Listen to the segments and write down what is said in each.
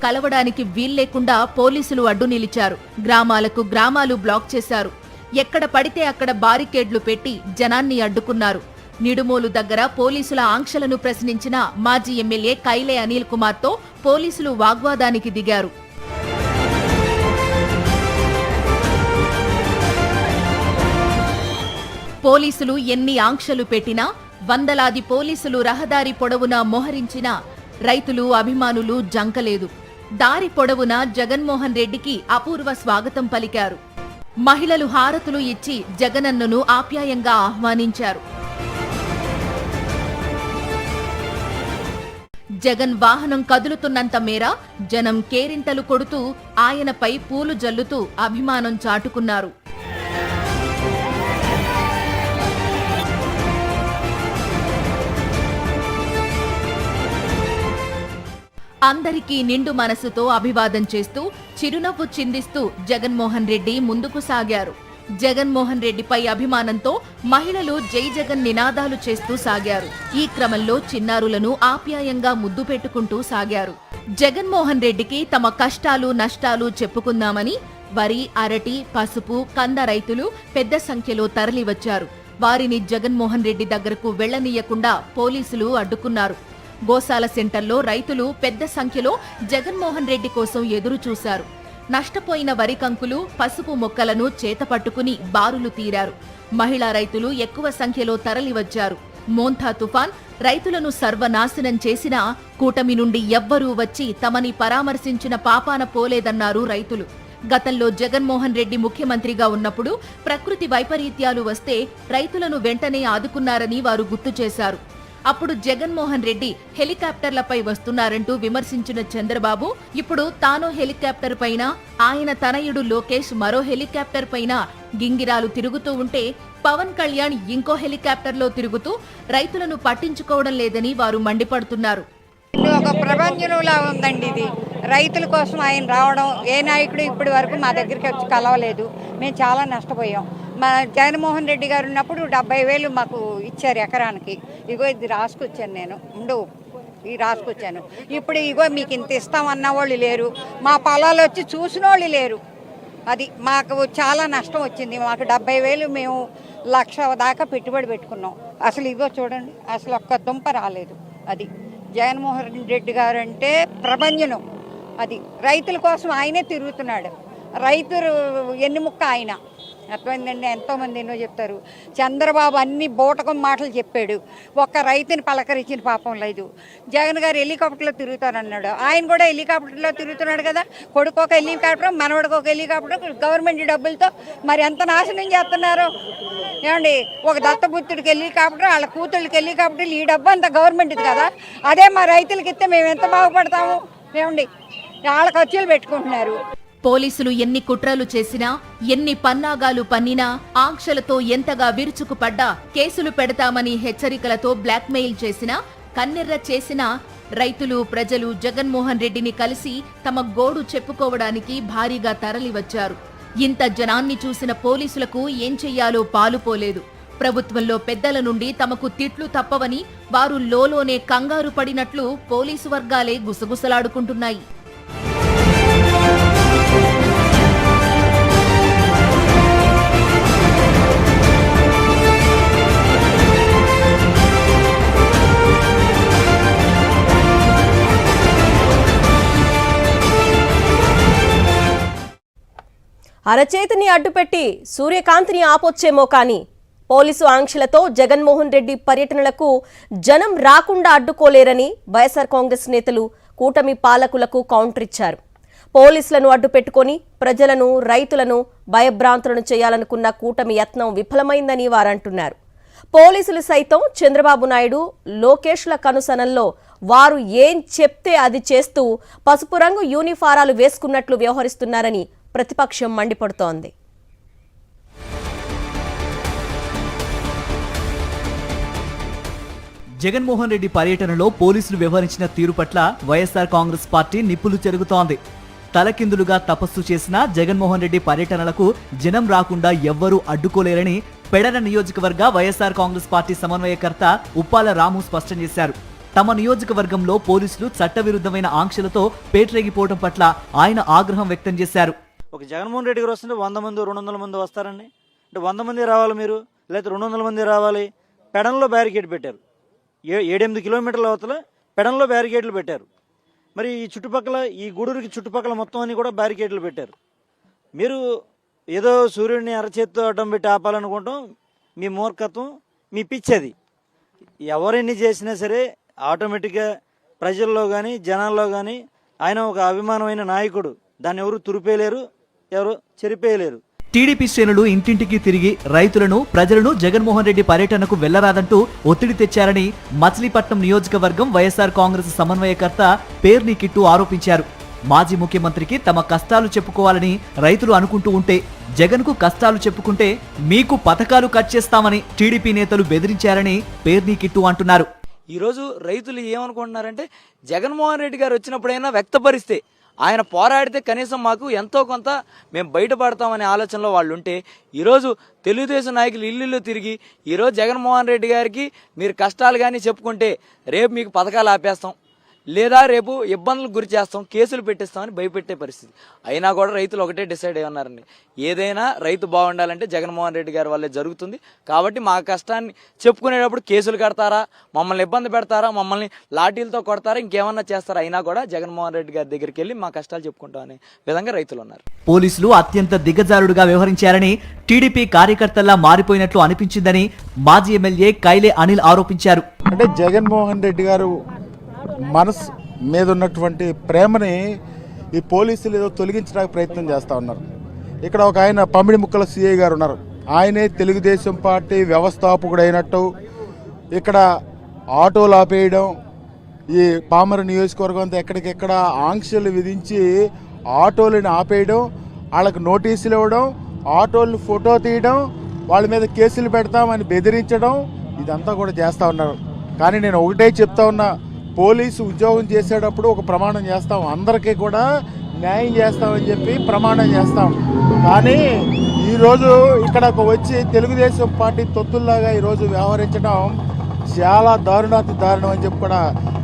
కలవడానికి వీల్లేకుండా పోలీసులు అడ్డు నిలిచారు. గ్రామాలకు గ్రామాలు బ్లాక్ చేశారు. ఎక్కడ పడితే అక్కడ బారికేడ్లు పెట్టి జనాన్ని అడ్డుకున్నారు. నిడుమోలు దగ్గర పోలీసుల ఆంక్షలను ప్రశ్నించిన మాజీ ఎమ్మెల్యే కైలే అనిల్ కుమార్తో పోలీసులు వాగ్వాదానికి దిగారు. పోలీసులు ఎన్ని ఆంక్షలు పెట్టినా, వందలాది పోలీసులు రహదారి పొడవునా మోహరించినా రైతులు, అభిమానులు జంకలేదు. దారి పొడవునా జగన్మోహన్ రెడ్డికి అపూర్వ స్వాగతం పలికారు. మహిళలు హారతులు ఇచ్చి జగనన్నను ఆప్యాయంగా ఆహ్వానించారు. జగన్ వాహనం కదులుతున్నంత మేర జనం కేరింతలు కొడుతూ ఆయనపై పూలు జల్లుతూ అభిమానం చాటుకున్నారు. అందరికీ నిండు మనసుతో అభివాదం చేస్తూ చిరునవ్వు చిందిస్తూ జగన్మోహన్ రెడ్డి ముందుకు సాగారు. జగన్మోహన్ రెడ్డిపై అభిమానంతో మహిళలు జై జగన్ నినాదాలు చేస్తూ సాగారు. ఈ క్రమంలో చిన్నారులను ఆప్యాయంగా ముద్దు పెట్టుకుంటూ సాగారు. జగన్మోహన్ రెడ్డికి తమ కష్టాలు నష్టాలు చెప్పుకుందామని వరి, అరటి, పసుపు, కంద రైతులు పెద్ద సంఖ్యలో తరలివచ్చారు. వారిని జగన్మోహన్ రెడ్డి దగ్గరకు వెళ్లనీయకుండా పోలీసులు అడ్డుకున్నారు. గోశాల సెంటర్లో రైతులు పెద్ద సంఖ్యలో జగన్మోహన్ రెడ్డి కోసం ఎదురు చూశారు. నష్టపోయిన వరి కంకులు, పసుపు మొక్కలను చేతపట్టుకుని బారులు తీరారు. మహిళా రైతులు ఎక్కువ సంఖ్యలో తరలివచ్చారు. మోంథా తుఫాన్ రైతులను సర్వనాశనం చేసినా కూటమి నుండి ఎవ్వరూ వచ్చి తమని పరామర్శించిన పాపాన పోలేదన్నారు రైతులు. గతంలో జగన్మోహన్ రెడ్డి ముఖ్యమంత్రిగా ఉన్నప్పుడు ప్రకృతి వైపరీత్యాలు వస్తే రైతులను వెంటనే ఆదుకున్నారని వారు గుర్తు చేశారు. అప్పుడు జగన్మోహన్ రెడ్డి హెలికాప్టర్లపై వస్తున్నారంటూ విమర్శించిన చంద్రబాబు ఇప్పుడు తాను హెలికాప్టర్ పైన, ఆయన తనయుడు లోకేష్ మరో హెలికాప్టర్ పైన గింగిరాలు తిరుగుతూ ఉంటే పవన్ కళ్యాణ్ ఇంకో హెలికాప్టర్లో తిరుగుతూ రైతులను పట్టించుకోవడం లేదని వారు మండిపడుతున్నారు. ఒక ప్రభంజనంలా ఉందండి ఇది. రైతుల కోసం ఆయన రావడం, ఏ నాయకుడు ఇప్పటి వరకు మా దగ్గరికి వచ్చి కలవలేదు. మేము చాలా నష్టపోయాం. మా జగన్మోహన్ రెడ్డి గారు ఉన్నప్పుడు 70,000 మాకు ఇచ్చారు ఎకరానికి. ఇగో ఇది రాసుకొచ్చాను నేను, రాసుకొచ్చాను. ఇప్పుడు ఇగో మీకు ఇంత ఇస్తామన్న వాళ్ళు లేరు, మా పొలాలు వచ్చి చూసిన వాళ్ళు లేరు. అది మాకు చాలా నష్టం వచ్చింది. మాకు 70,000 మేము 1,00,000 దాకా పెట్టుబడి పెట్టుకున్నాం. అసలు ఇగో చూడండి, అసలు ఒక్క దుంప రాలేదు. అది జగన్మోహన్ రెడ్డి గారు అంటే ప్రభంజనం. అది రైతుల కోసం ఆయనే తిరుగుతున్నాడు. రైతులు ఎన్నిముక్క ఆయన. అర్థమైందండి. ఎంతోమంది ఎన్నో చెప్తారు. చంద్రబాబు అన్ని బూటకం మాటలు చెప్పాడు, ఒక్క రైతుని పలకరించిన పాపం లేదు. జగన్ గారు హెలికాప్టర్లో తిరుగుతానన్నాడు, ఆయన కూడా హెలికాప్టర్లో తిరుగుతున్నాడు కదా. కొడుకు ఒక హెలికాప్టర్, మనవడికి ఒక హెలికాప్టర్, గవర్నమెంట్ డబ్బులతో మరి ఎంత నాశనం చేస్తున్నారు ఏమండి. ఒక దత్తపుత్రుడికి హెలికాప్టర్, వాళ్ళ కూతుళ్ళకి హెలికాప్టర్లు, ఈ డబ్బు అంతా గవర్నమెంట్ది కదా. అదే మా రైతులకి ఇస్తే మేము ఎంత బాగుపడతాము ఏమండి. వాళ్ళ ఖర్చులు పెట్టుకుంటున్నారు. పోలీసులు ఎన్ని కుట్రలు చేసినా, ఎన్ని పన్నాగాలు పన్నినా, ఆంక్షలతో ఎంతగా విరుచుకుపడ్డా, కేసులు పెడతామని హెచ్చరికలతో బ్లాక్మెయిల్ చేసినా, కన్నెర్ర చేసినా రైతులు, ప్రజలు జగన్మోహన్ రెడ్డిని కలిసి తమ గోడు చెప్పుకోవడానికి భారీగా తరలివచ్చారు. ఇంత జనాన్ని చూసిన పోలీసులకు ఏం చెయ్యాలో పాలుపోలేదు. ప్రభుత్వంలో పెద్దల నుండి తమకు తిట్లు తప్పవని వారు లోలోనే కంగారు పడినట్లు పోలీసు వర్గాలే గుసగుసలాడుకుంటున్నాయి. అరచేతిని అడ్డుపెట్టి సూర్యకాంతిని ఆపొచ్చేమో కానీ పోలీసు ఆంక్షలతో జగన్మోహన్ రెడ్డి పర్యటనలకు జనం రాకుండా అడ్డుకోలేరని వైఎస్ఆర్ కాంగ్రెస్ నేతలు కూటమి పాలకులకు కౌంటర్ ఇచ్చారు. పోలీసులను అడ్డుపెట్టుకొని ప్రజలను, రైతులను భయభ్రాంతులను చేయాలనుకున్న కూటమి యత్నం విఫలమైందని వారంటున్నారు. పోలీసులు సైతం చంద్రబాబు నాయుడు, లోకేష్ల కనుసనల్లో వారు ఏం చెప్తే అది చేస్తూ పసుపు రంగు యూనిఫారాలు వేసుకున్నట్లు వ్యవహరిస్తున్నారని ప్రతిపక్షం మండిపడుతోంది. జగన్మోహన్ రెడ్డి పర్యటనలో పోలీసులు వ్యవహరించిన తీరు పట్ల వైఎస్ఆర్ కాంగ్రెస్ పార్టీ నిప్పులు చెరుగుతోంది. తలకిందులుగా తపస్సు చేసిన జగన్మోహన్ రెడ్డి పర్యటనలకు జనం రాకుండా ఎవ్వరూ అడ్డుకోలేరని పెడన నియోజకవర్గ వైఎస్ఆర్ కాంగ్రెస్ పార్టీ సమన్వయకర్త ఉప్పాల రాము స్పష్టం చేశారు. తమ నియోజకవర్గంలో పోలీసులు చట్టవిరుద్ధమైన ఆంక్షలతో పేటరేగిపోవడం పట్ల ఆయన ఆగ్రహం వ్యక్తం చేశారు. ఒక జగన్మోహన్ రెడ్డి గారు వస్తుంటే 100 మంది 200 మంది వస్తారండి. అంటే 100 మంది రావాలి మీరు, లేకపోతే 200 మంది రావాలి. పెడన్లో బ్యారికేడ్ పెట్టారు. 7-8 కిలోమీటర్ల అవతల పెడన్లో బ్యారికేడ్లు పెట్టారు. మరి ఈ చుట్టుపక్కల ఈ గూడూరుకి చుట్టుపక్కల మొత్తం అన్ని కూడా బ్యారికేడ్లు పెట్టారు. మీరు ఏదో సూర్యుడిని అరచేత్తో అడ్డం పెట్టి ఆపాలనుకుంటాం. మీ మూర్ఖత్వం, మీ పిచ్చది. ఎవరెన్ని చేసినా సరే ఆటోమేటిక్గా ప్రజల్లో కానీ జనాల్లో కానీ ఆయన ఒక అభిమానమైన నాయకుడు. దాన్ని ఎవరు తురిపేయలేరు, ఎవరు చెరిపేయలేరు. టీడీపీ శ్రేణులు ఇంటింటికి తిరిగి రైతులను, ప్రజలను జగన్మోహన్ రెడ్డి పర్యటనకు వెళ్లరాదంటూ ఒత్తిడి తెచ్చారని మచిలీపట్నం నియోజకవర్గం వైఎస్ఆర్ కాంగ్రెస్ సమన్వయకర్త పేర్ని కిట్టు ఆరోపించారు. మాజీ ముఖ్యమంత్రికి తమ కష్టాలు చెప్పుకోవాలని రైతులు అనుకుంటూ ఉంటే జగన్కు కష్టాలు చెప్పుకుంటే మీకు పథకాలు కట్ చేస్తామని టీడీపీ నేతలు బెదిరించారని పేర్ని కిట్టు అంటున్నారు. ఈరోజు రైతులు ఏమనుకుంటున్నారంటే జగన్మోహన్ రెడ్డి గారు వచ్చినప్పుడైనా వ్యక్తపరిస్తే, ఆయన పోరాడితే కనీసం మాకు ఎంతో కొంత మేము బయటపడతామనే ఆలోచనలో వాళ్ళు ఉంటే, ఈరోజు తెలుగుదేశం నాయకులు ఇల్లు తిరిగి ఈరోజు జగన్మోహన్ రెడ్డి గారికి మీరు కష్టాలు కానీ చెప్పుకుంటే రేపు మీకు పథకాలు ఆపేస్తాం, లేదా రేపు ఇబ్బందులకు గురి చేస్తాం, కేసులు పెట్టిస్తామని భయపెట్టే పరిస్థితి. అయినా కూడా రైతులు ఒకటే డిసైడ్ అయి ఉన్నారండి, ఏదైనా రైతు బాగుండాలంటే జగన్మోహన్ రెడ్డి గారి వల్లే జరుగుతుంది. కాబట్టి మా కష్టాన్ని చెప్పుకునేటప్పుడు కేసులు కడతారా, మమ్మల్ని ఇబ్బంది పెడతారా, మమ్మల్ని లాఠీలతో కొడతారా, ఇంకేమన్నా చేస్తారా, అయినా కూడా జగన్మోహన్ రెడ్డి గారి దగ్గరికి వెళ్ళి మా కష్టాలు చెప్పుకుంటాం అనే విధంగా రైతులు ఉన్నారు. పోలీసులు అత్యంత దిగజారుడుగా వ్యవహరించారని, టీడీపీ కార్యకర్తల్లా మారిపోయినట్లు అనిపించిందని మాజీ ఎమ్మెల్యే కైలే అనిల్ ఆరోపించారు. అంటే జగన్మోహన్ రెడ్డి గారు మనసు మీద ఉన్నటువంటి ప్రేమని ఈ పోలీసులు ఏదో తొలగించడానికి ప్రయత్నం చేస్తూ ఉన్నారు. ఇక్కడ ఒక ఆయన పమిడి ముక్కల సిఐ గారు ఉన్నారు. ఆయనే తెలుగుదేశం పార్టీ వ్యవస్థాపకుడు అయినట్టు ఇక్కడ ఆటోలు ఆపేయడం, ఈ పామర నియోజకవర్గం అంతా ఎక్కడికెక్కడ ఆంక్షలు విధించి ఆటోలను ఆపేయడం, వాళ్ళకి నోటీసులు ఇవ్వడం, ఆటోలను ఫోటో తీయడం, వాళ్ళ మీద కేసులు పెడతామని బెదిరించడం, ఇదంతా కూడా చేస్తూ ఉన్నారు. కానీ నేను ఒకటే చెప్తా ఉన్నా, పోలీసు ఉద్యోగం చేసేటప్పుడు ఒక ప్రమాణం చేస్తాం, అందరికీ కూడా న్యాయం చేస్తామని చెప్పి ప్రమాణం చేస్తాం. కానీ ఈరోజు ఇక్కడకు వచ్చి తెలుగుదేశం పార్టీ తొత్తుల్లాగా ఈరోజు వ్యవహరించడం చాలా దారుణాతి దారుణం అని చెప్పి కూడా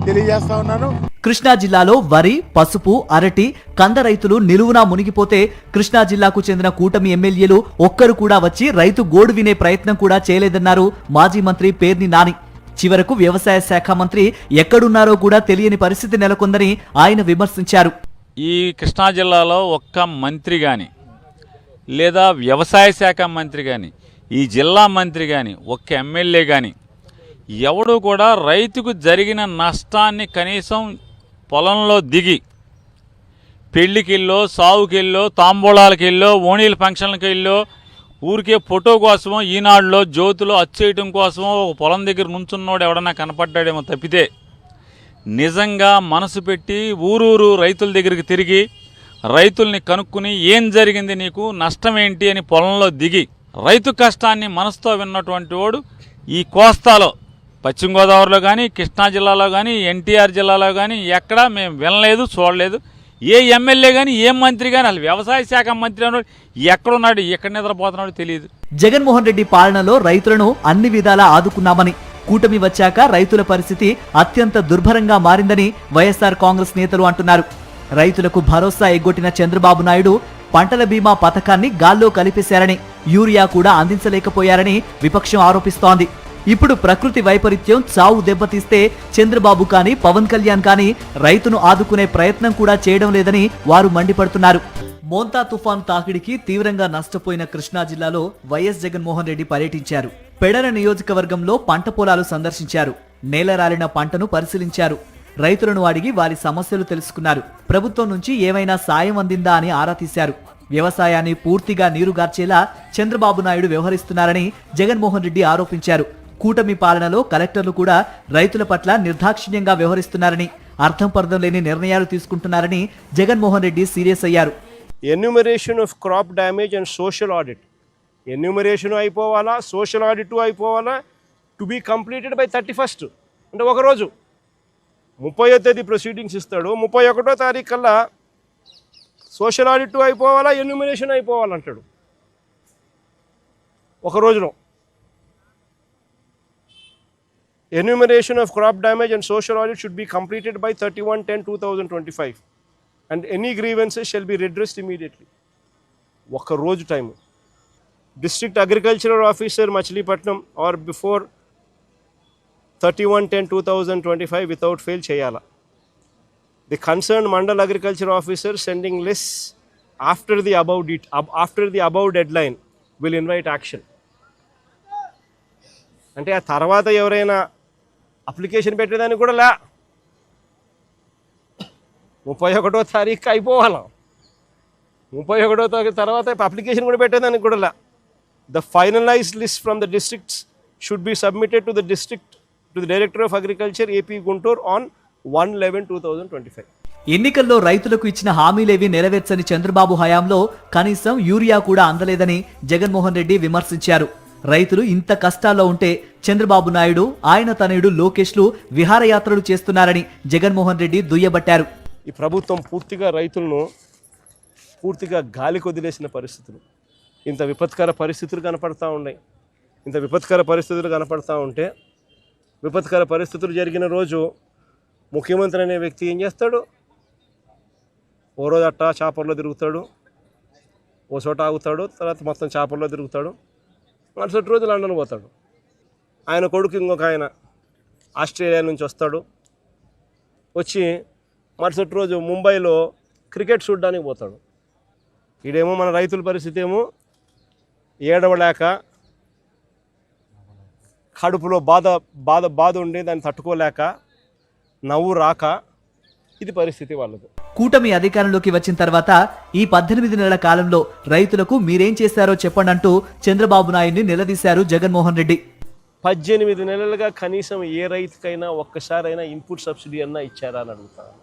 తెలియజేస్తా ఉన్నాను. కృష్ణా జిల్లాలో వరి, పసుపు, అరటి, కంద రైతులు నిలువునా మునిగిపోతే కృష్ణా జిల్లాకు చెందిన కూటమి ఎమ్మెల్యేలు ఒక్కరు కూడా వచ్చి రైతు గోడు వినే ప్రయత్నం కూడా చేయలేదన్నారు మాజీ మంత్రి పేర్ని నాని. చివరకు వ్యవసాయ శాఖ మంత్రి ఎక్కడున్నారో కూడా తెలియని పరిస్థితి నెలకొందని ఆయన విమర్శించారు. ఈ కృష్ణా జిల్లాలో ఒక్క మంత్రి కానీ, లేదా వ్యవసాయ శాఖ మంత్రి కానీ, ఈ జిల్లా మంత్రి కానీ, ఒక్క ఎమ్మెల్యే కానీ ఎవడు కూడా రైతుకు జరిగిన నష్టాన్ని కనీసం పొలంలో దిగి పెళ్లికెళ్ళో, సావుకెళ్ళో, తాంబూలాలకెళ్ళో, ఓణీల ఫంక్షన్లకెళ్ళో, ఊరికే ఫోటో కోసమో, ఈనాడులో జ్యోతిలో అచ్చేయటం కోసమో ఒక పొలం దగ్గర నుంచున్నోడు ఎవడన్నా కనపడ్డాడేమో తప్పితే, నిజంగా మనసు పెట్టి ఊరూరు రైతుల దగ్గరికి తిరిగి రైతుల్ని కనుక్కుని ఏం జరిగింది, నీకు నష్టం ఏంటి అని పొలంలో దిగి రైతు కష్టాన్ని మనసుతో విన్నటువంటి వాడు ఈ కోస్తాలో, పశ్చిమ గోదావరిలో కానీ, కృష్ణా జిల్లాలో కానీ, ఎన్టీఆర్ జిల్లాలో కానీ ఎక్కడా మేము వినలేదు, చూడలేదు. ఏ ఎమ్మెల్యే కానీ, ఏ మంత్రి కానీ, అసలు వ్యవసాయ శాఖ మంత్రి అన్నాడు ఎక్కడున్నాడు, ఎక్కడ నిద్రపోతున్నాడో తెలియదు. జగన్మోహన్ రెడ్డి పాలనలో రైతులను అన్ని విధాలా ఆదుకున్నామని, కూటమి వచ్చాక రైతుల పరిస్థితి అత్యంత దుర్భరంగా మారిందని వైఎస్ఆర్ కాంగ్రెస్ నేతలు అంటున్నారు. రైతులకు భరోసా ఎగ్గొట్టిన చంద్రబాబు నాయుడు పంటల బీమా పథకాన్ని గాల్లో కలిపేశారని, యూరియా కూడా అందించలేకపోయారని విపక్షం ఆరోపిస్తోంది. ఇప్పుడు ప్రకృతి వైపరీత్యం చావు దెబ్బతీస్తే చంద్రబాబు కానీ, పవన్ కళ్యాణ్ కానీ రైతును ఆదుకునే ప్రయత్నం కూడా చేయడం లేదని వారు మండిపడుతున్నారు. మోంతా తుఫాను తాకిడికి తీవ్రంగా నష్టపోయిన కృష్ణా జిల్లాలో వైఎస్ జగన్మోహన్ రెడ్డి పర్యటించారు. పెడన నియోజకవర్గంలో పంట పొలాలు సందర్శించారు. నేలరాలిన పంటను పరిశీలించారు. రైతులను అడిగి వారి సమస్యలు తెలుసుకున్నారు. ప్రభుత్వం నుంచి ఏమైనా సాయం అందిందా అని ఆరా తీశారు. వ్యవసాయాన్ని పూర్తిగా నీరుగార్చేలా చంద్రబాబు నాయుడు వ్యవహరిస్తున్నారని జగన్మోహన్ రెడ్డి ఆరోపించారు. కూటమి పాలనలో కలెక్టర్లు కూడా రైతుల పట్ల నిర్దాక్షిణ్యంగా వ్యవహరిస్తున్నారని, అర్థం పర్థం లేని నిర్ణయాలు తీసుకుంటున్నారని జగన్మోహన్ రెడ్డి సీరియస్ అయ్యారు. Enumeration of crop damage and social audit, enumeration అయిపోవాలా, సోషల్ ఆడిట్ అయిపోవాలా, to be completed by 31st, అంటే ఒకరోజు 30వ తేదీ ప్రొసీడింగ్స్ ఇస్తాడు, 31వ తారీఖు కల్లా సోషల్ ఆడిట్ అయిపోవాలా, ఎన్యూమరేషన్ అయిపోవాలంటాడు ఒక రోజులో. Enumeration of crop damage and social audit should be completed by 31/10/2025 and any grievances shall be redressed immediately. ఒక్క రోజు time. District Agricultural Officer Machilipatnam or before 31/10/2025 without fail చేయాలా. The concerned Mandal Agriculture Officer sending lists after the above deadline will invite action. అంటే ఆ తర్వాత ఎవరైనా application పెట్టేదానికి కూడా 31వ తారీఖు అయిపోవాలా. 31వ తారీఖు తర్వాత అప్లికేషన్ కూడా పెట్టేదానికి కూడా The finalized list from the districts should be submitted to the Director of Agriculture AP Guntur on 1/11/2025. ఎన్నికల్లో రైతులకు ఇచ్చిన హామీలేవి నెరవేర్చని చంద్రబాబు హయాంలో కనీసం యూరియా కూడా అందలేదని జగన్మోహన్ రెడ్డి విమర్శించారు. రైతులు ఇంత కష్టాల్లో ఉంటే చంద్రబాబు నాయుడు, ఆయన తనయుడు లోకేష్లు విహారయాత్రలు చేస్తున్నారని జగన్మోహన్ రెడ్డి దుయ్యబట్టారు. ఈ ప్రభుత్వం పూర్తిగా రైతులను పూర్తిగా గాలి కొదిలేసిన పరిస్థితులు, ఇంత విపత్కర పరిస్థితులు కనపడతా ఉన్నాయి. ఇంత విపత్కర పరిస్థితులు కనపడతా ఉంటే, విపత్కర పరిస్థితులు జరిగిన రోజు ముఖ్యమంత్రి అనే వ్యక్తి ఏం చేస్తాడు? ఓ రోజు అట్టా చాపర్లో తిరుగుతాడు, ఓ చోట ఆగుతాడు, తర్వాత మొత్తం చాపర్లో తిరుగుతాడు, మరుసటి రోజు లండన్ పోతాడు. ఆయన కొడుకు ఇంకొక ఆయన ఆస్ట్రేలియా నుంచి వస్తాడు, వచ్చి మరుసటి రోజు ముంబైలో క్రికెట్ చూడడానికి పోతాడు. ఈడేమో మన రైతుల పరిస్థితి ఏమో ఏడవలేక, కడుపులో బాధ ఉండి దాన్ని తట్టుకోలేక, నవ్వు రాక, ఇది పరిస్థితి వాళ్ళది. కూటమి అధికారంలోకి వచ్చిన తర్వాత ఈ 18 నెలల కాలంలో రైతులకు మీరేం చేశారో చెప్పండి అంటూ చంద్రబాబు నాయుడిని నిలదీశారు జగన్మోహన్ రెడ్డి. 18 నెలలుగా కనీసం ఏ రైతుకైనా ఒక్కసారైనా ఇన్పుట్ సబ్సిడీ అన్నా ఇచ్చారా అని అడుగుతాను.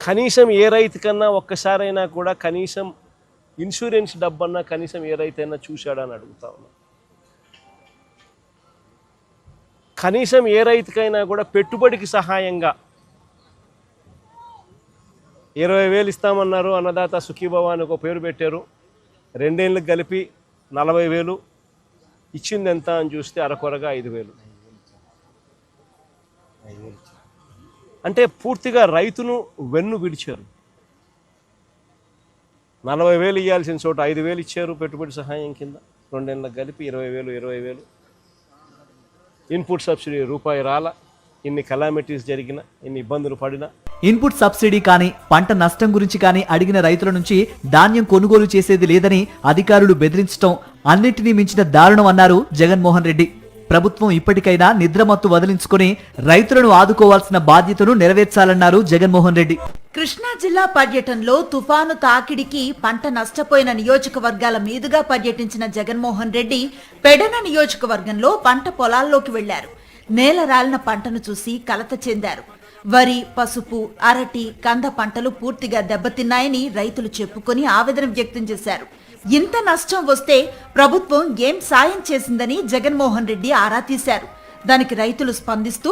కనీసం ఏ రైతుకన్నా ఒక్కసారైనా కూడా కనీసం ఇన్సూరెన్స్ డబ్బన్నా కనీసం ఏ రైతైనా చూశాడా అని అడుగుతా ఉన్నా. కనీసం ఏ రైతుకైనా కూడా పెట్టుబడికి సహాయంగా 20,000 ఇస్తామన్నారు, అన్నదాత సుఖీభవ అని ఒక పేరు పెట్టారు. 2 ఏళ్ళకి కలిపి 40,000 ఇచ్చింది ఎంత అని చూస్తే అరకొరగా 5,000. అంటే పూర్తిగా రైతును వెన్ను విడిచారు. 40,000 ఇవ్వాల్సిన చోట 5,000 ఇచ్చారు పెట్టుబడి సహాయం కింద. 2 ఏళ్ళకి కలిపి 20,000. ఇన్పుట్ సబ్సిడీ రూపాయి రాల. ఇన్ని కలామిటీస్ జరిగిన, ఇన్ని ఇబ్బందులు పడినా, ఇన్పుట్ సబ్సిడీ కానీ పంట నష్టం గురించి కానీ అడిగిన రైతుల నుంచి ధాన్యం కొనుగోలు చేసేది లేదని అధికారులు బెదిరించడం అన్నింటినీ మించిన దారుణం అన్నారు జగన్మోహన్ రెడ్డి. ప్రభుత్వం ఇప్పటికైనా నిద్రమత్తు వదిలించుకుని రైతులను ఆదుకోవాల్సిన బాధ్యతను నెరవేర్చాలన్నారు జగన్మోహన్ రెడ్డి. కృష్ణా జిల్లా పర్యటనలో తుఫాను తాకిడికి పంట నష్టపోయిన నియోజకవర్గాల మీదుగా పర్యటించిన జగన్మోహన్ రెడ్డి పెడన నియోజకవర్గంలో పంట పొలాల్లోకి వెళ్లారు. నేల రాలిన పంటను చూసి కలత చెందారు. వరి, పసుపు, అరటి, కంద పంటలు పూర్తిగా దెబ్బతిన్నాయని రైతులు చెప్పుకొని ఆవేదన వ్యక్తం చేశారు. ఇంత నష్టం వస్తే ప్రభుత్వం ఏం సాయం చేసిందని జగన్మోహన్ రెడ్డి ఆరా తీశారు. దానికి రైతులు స్పందిస్తూ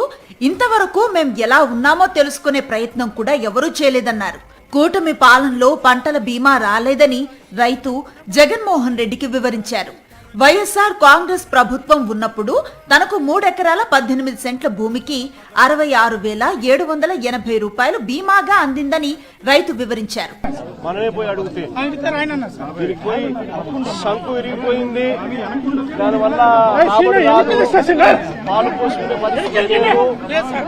ఇంతవరకు మేం ఎలా ఉన్నామో తెలుసుకునే ప్రయత్నం కూడా ఎవరూ చేయలేదన్నారు. కూటమి పాలనలో పంటల బీమా రాలేదని రైతు జగన్మోహన్ రెడ్డికి వివరించారు. వైఎస్ఆర్ కాంగ్రెస్ ప్రభుత్వం ఉన్నప్పుడు తనకు 3 ఎకరాల 18 సెంట్ల భూమికి 66,780 రూపాయలు బీమాగా అందిందని రైతు వివరించారు. మనమే పోయి అడిగితే సంకు విరిగిపోయింది, దానివల్ల పాలు పోసుకునే పరిస్థితి